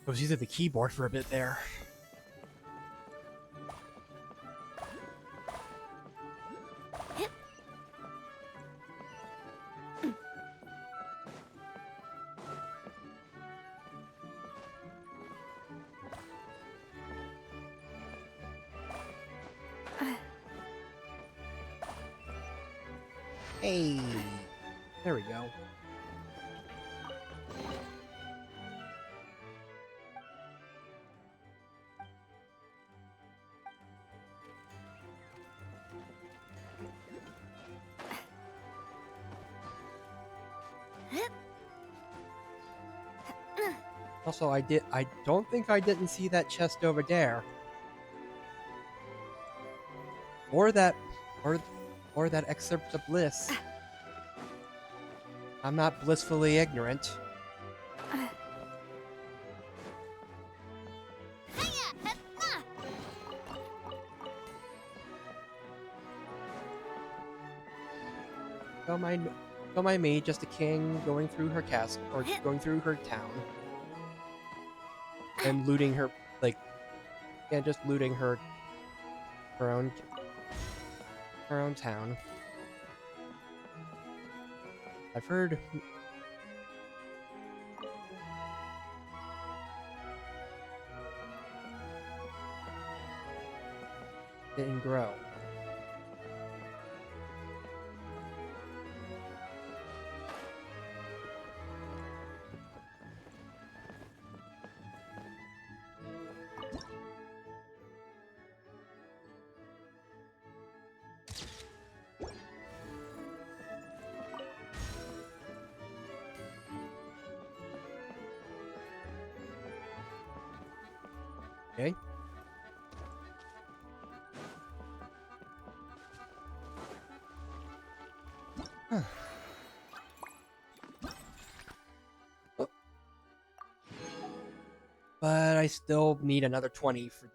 It was either the keyboard for a bit there. Hey, there we go. Also, I don't think I didn't see that chest over there. Or that excerpt of bliss. I'm not blissfully ignorant. Don't mind me, just a king going through her castle, or going through her town. And looting her, just looting her own town. I've heard... Didn't grow. Okay. Huh. Oh. But I still need another 20 for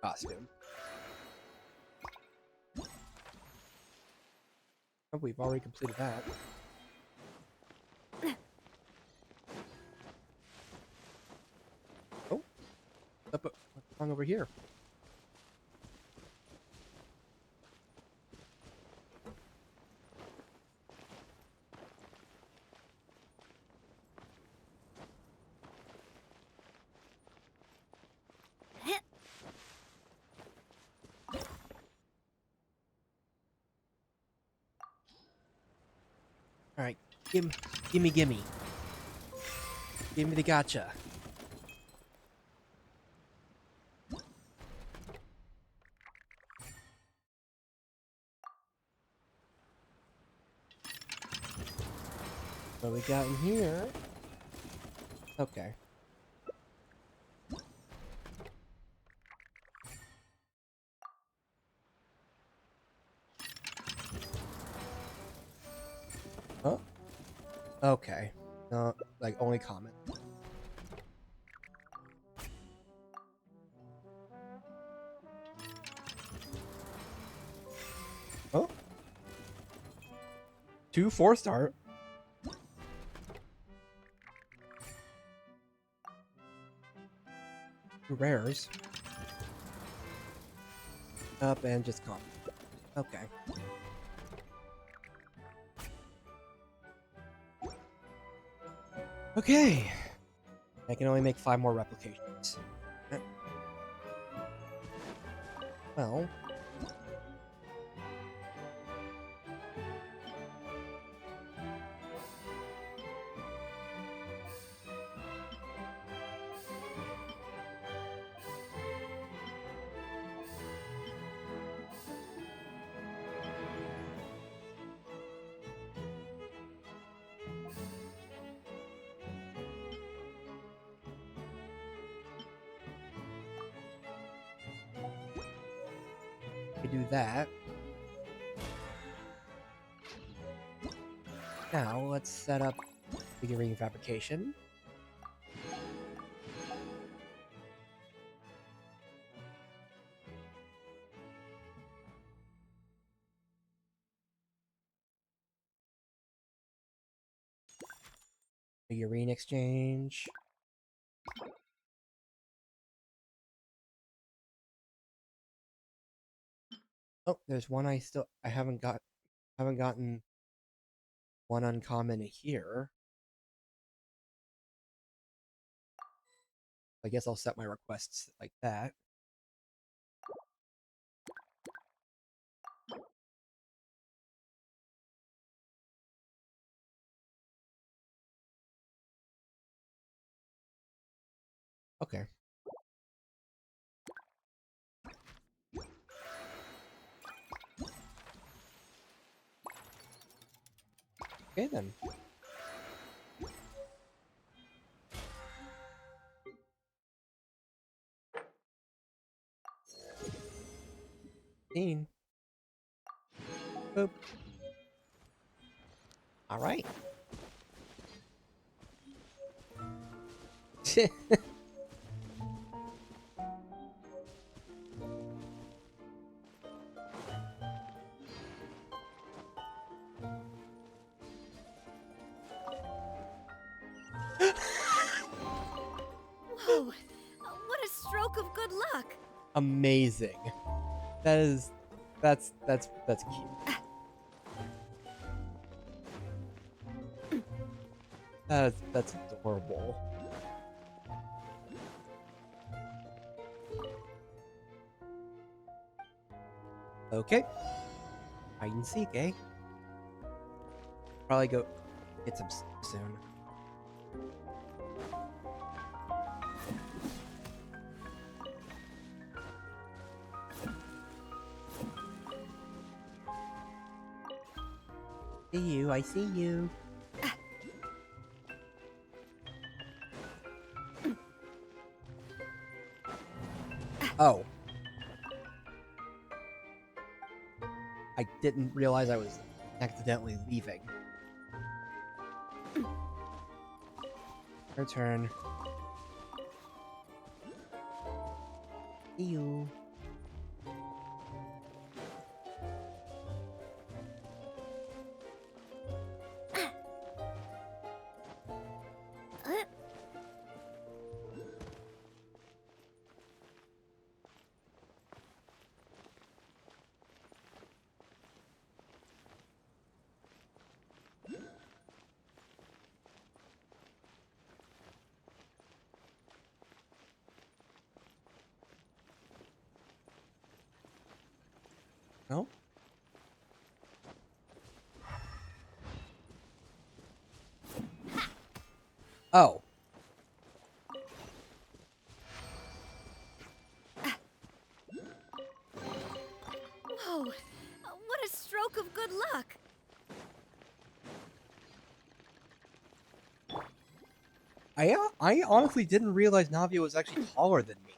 costume. Oh, we've already completed that. Oh, what's wrong over here? Alright, gimme. Give me the gotcha. What we got in here? Okay. Huh? Okay. Only comment. Oh? 2 4-star. Rares. Up and just comment. Okay. Okay. I can only make 5 more replications. Well. do that. Now, let's set up figurine fabrication. Figurine exchange. Oh, there's one I haven't gotten one uncommon here. I guess I'll set my requests like that. Okay. Okay then. Boop. All right. Whoa! What a stroke of good luck! Amazing. That's cute. That's adorable. Okay. Hide and seek, eh? Probably go get some soon. See you, I see you. Oh. I didn't realize I was accidentally leaving. Your turn. See you. No? Oh. Whoa! What a stroke of good luck! I honestly didn't realize Navia was actually taller than me.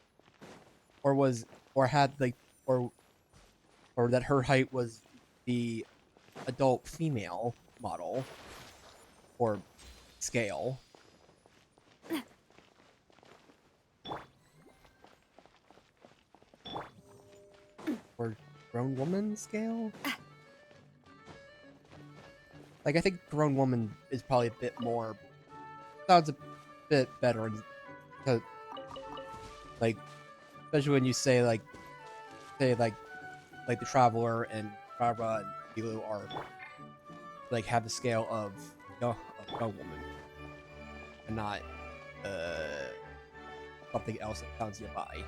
Or had like or that her height was the adult female model or scale. Or grown woman scale? Like, I think grown woman is probably a bit more, sounds a bit better, like, especially when you say like the Traveler and Barbara and Bilu are like have the scale of a young woman and not something else that sounds nearby.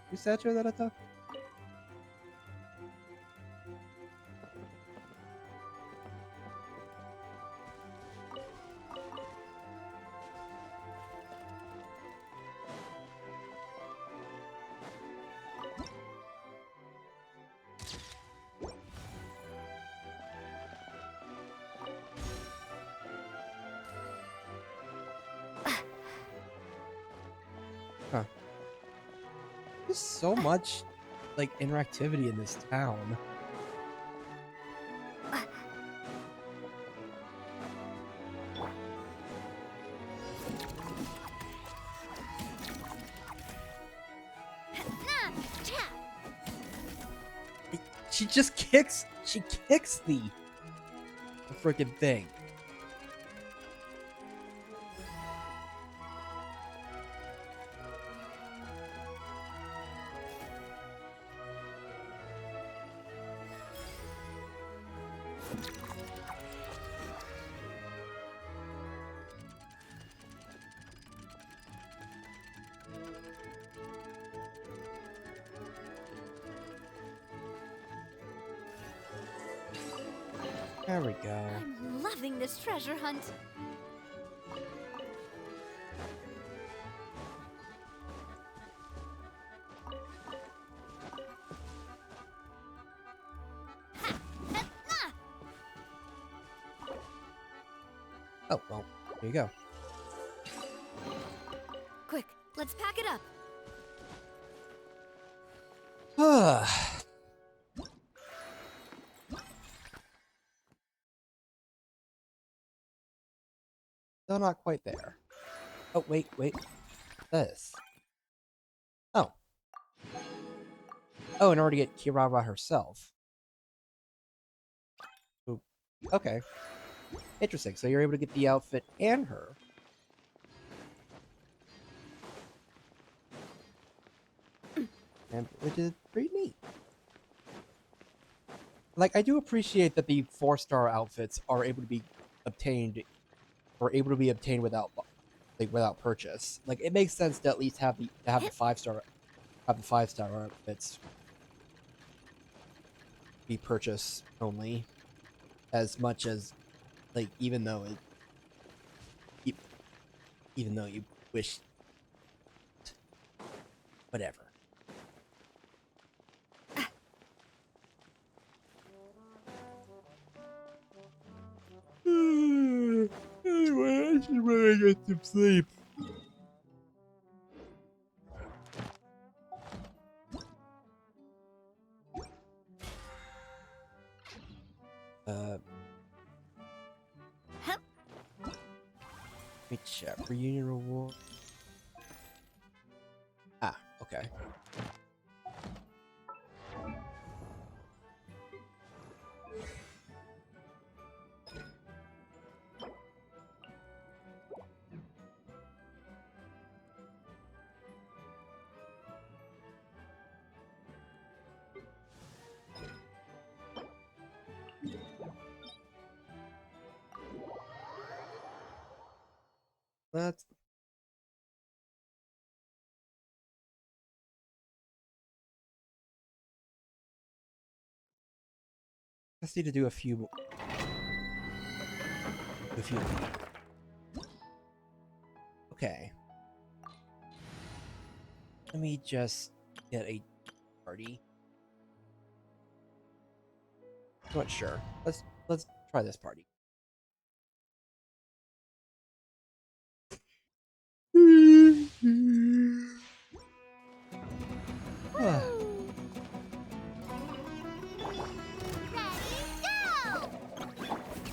You said that? There's so much, like, interactivity in this town. She just kicks. She kicks the freaking thing. There we go. I'm loving this treasure hunt. Oh, well, there you go. Quick, let's pack it up. Still not quite there. Oh, wait. This. Oh. Oh, in order to get Kirara herself. Ooh. Okay. Interesting. So you're able to get the outfit and her. And which is pretty neat. Like, I do appreciate that the 4-star outfits are able to be obtained without purchase. Like, it makes sense to at least have the 5-star outfits be purchase only, as much as, like, even though you wish, whatever. Anyway, I should really get some sleep. Let me check. Reunion reward. Ah, okay. That's Let's need to do a few. Okay. Let me just get a party. Not sure. Let's try this party.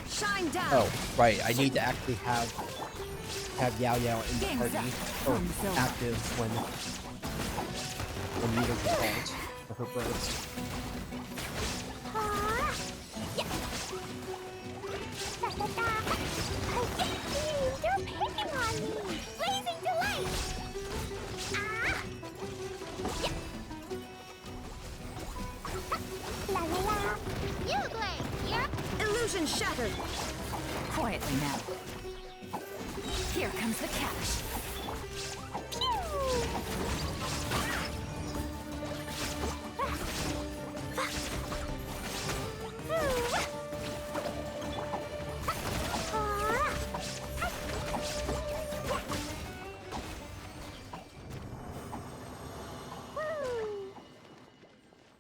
Shine down. Oh, right. I need to actually have Yao Yao in the party or active when using the ult for her burst. They're picking on me! Blazing delight! La la la! You Blake! Yep! Illusion shattered. Quietly now. Here comes the cash.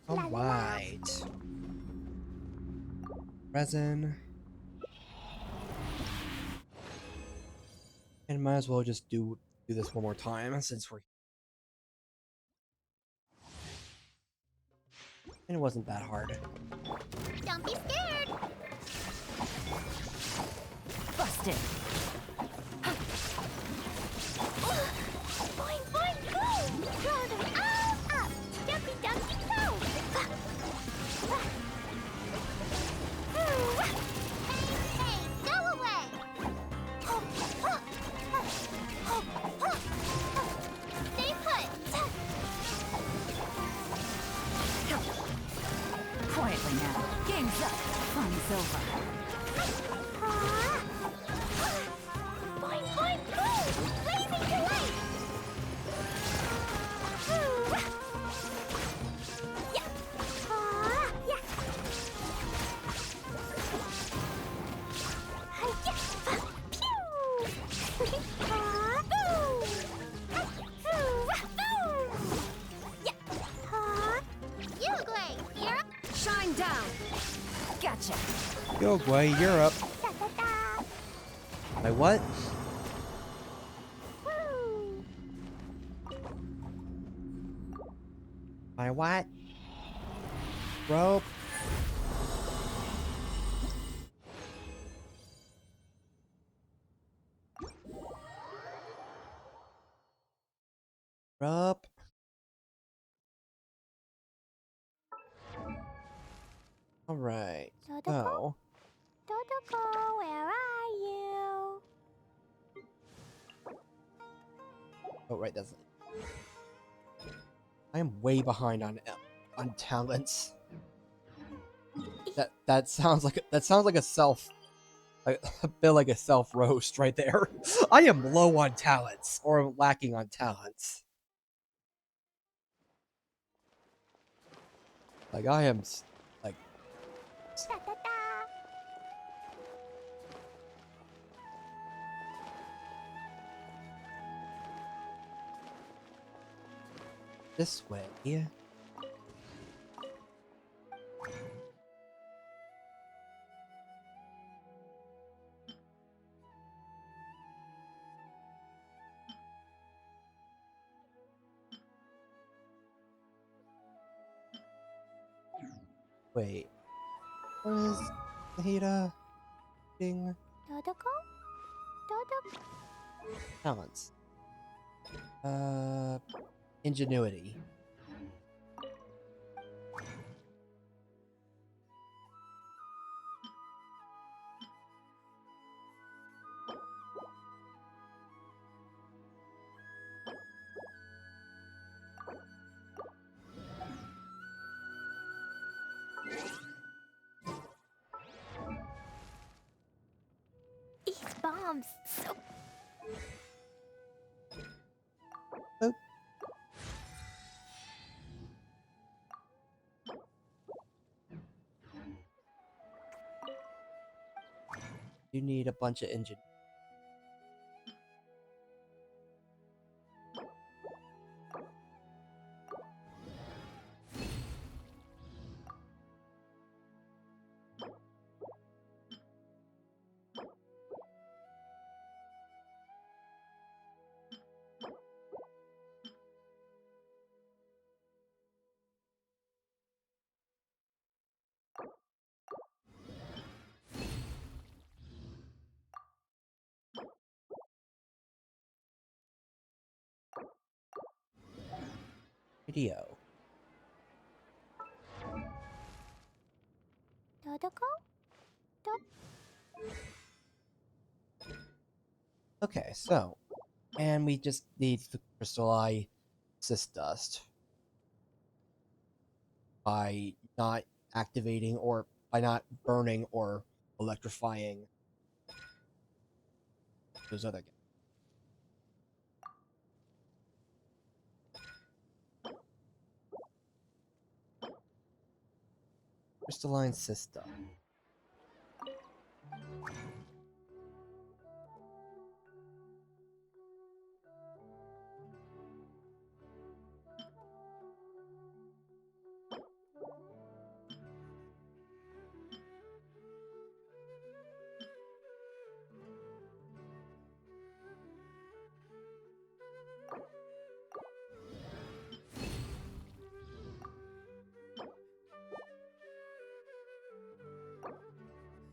Alright. Resin. And might as well just do this one more time since we're And it wasn't that hard. Don't be scared. Busted. Boing, boing, boom! Throw them all up. Jumpy, dumpy, go. Hey, go away. Stay put. Quietly now. Game's up. Fun's over. Boing, boing, boom! Blazing to light. Yeah. Yeah. Shine down. Gotcha. Yogway, you're up. My what? My what? Rope. Rope. All right. Oh. Dodoko, where are you? Oh, right. That's it. I am way behind on talents. That sounds like a self. A bit like a self roast right there. I am low on talents, or lacking on talents. Like I am, like. This way. Wait. What is Hida thing? Dodoko? Dodoko? Talents. Ingenuity. These bombs, so... Oh. You need a bunch of engine. Video. Dodoko? Okay, so, and we just need the crystalline cyst dust by not activating or by not burning or electrifying those other guys. Crystalline cyst dust.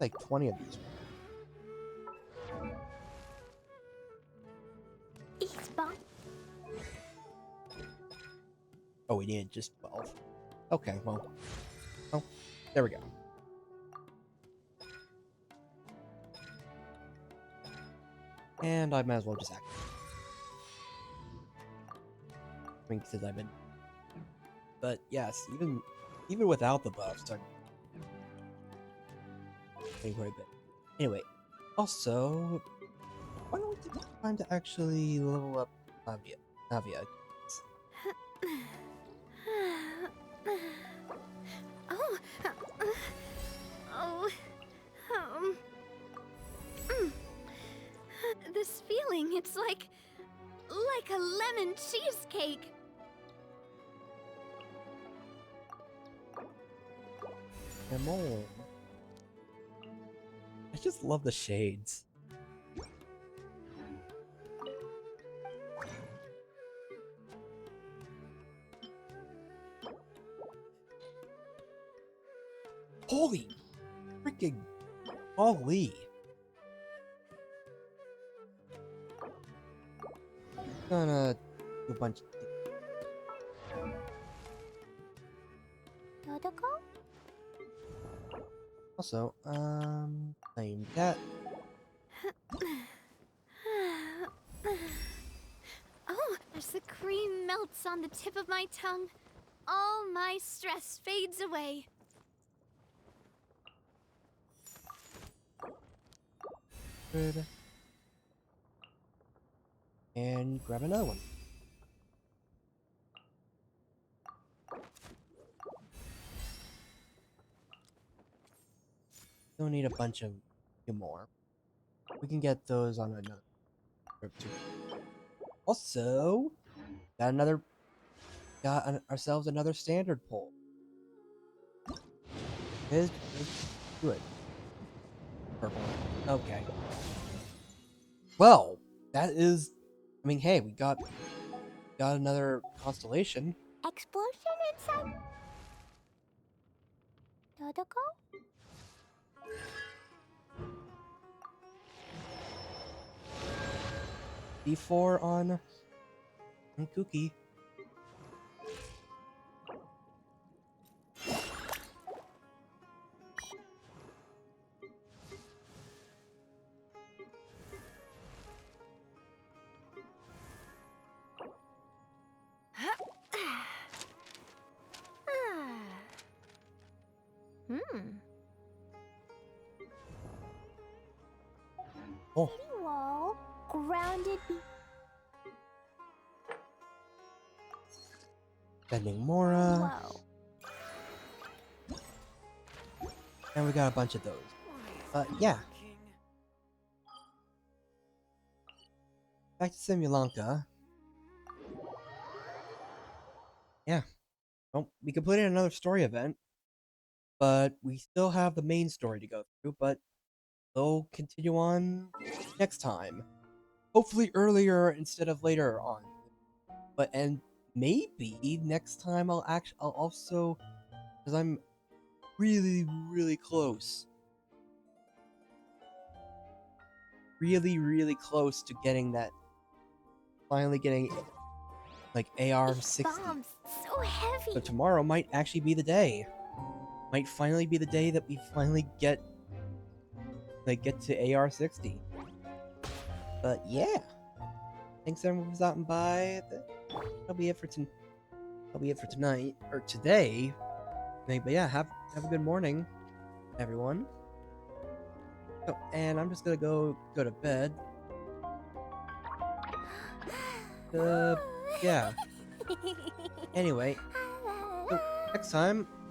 Like 20 of these. Oh, we needed just 12. Okay, well. Oh, there we go. And I might as well just act. I mean, because I've been. But yes, even without the buffs, I'm getting quite a bit. Anyway, also, why don't we take time to actually level up Navia? This feeling, it's like a lemon cheesecake. Come on. I just love the shades. Holy freaking holy! Gonna do a bunch of also, claim that. Oh, as the cream melts on the tip of my tongue, all my stress fades away. Good. And grab another one. Don't need a bunch of more. We can get those on another trip too. Also, ourselves another standard pull. Let's do it. Purple. Okay. Well, that is. I mean, hey, we got another constellation. Explosion inside Dodoko? D4 on Cookie. Oh. City wall, grounded. Bending Mora. Whoa. And we got a bunch of those. Yeah. Back to Simulanka. Yeah. Well, we completed another story event. But we still have the main story to go through, but they'll continue on next time. Hopefully earlier instead of later on. And maybe next time I'll also, because I'm really, really close. Really, really close to getting that. Finally getting, like, AR-60. Bombs, so heavy. So tomorrow might actually be the day. Might finally be the day that we finally get to AR-60. But yeah. Thanks everyone for stopping by. That'll be it for tonight or today. But yeah, have a good morning, everyone. Oh, and I'm just gonna go to bed. Yeah. Anyway, so next time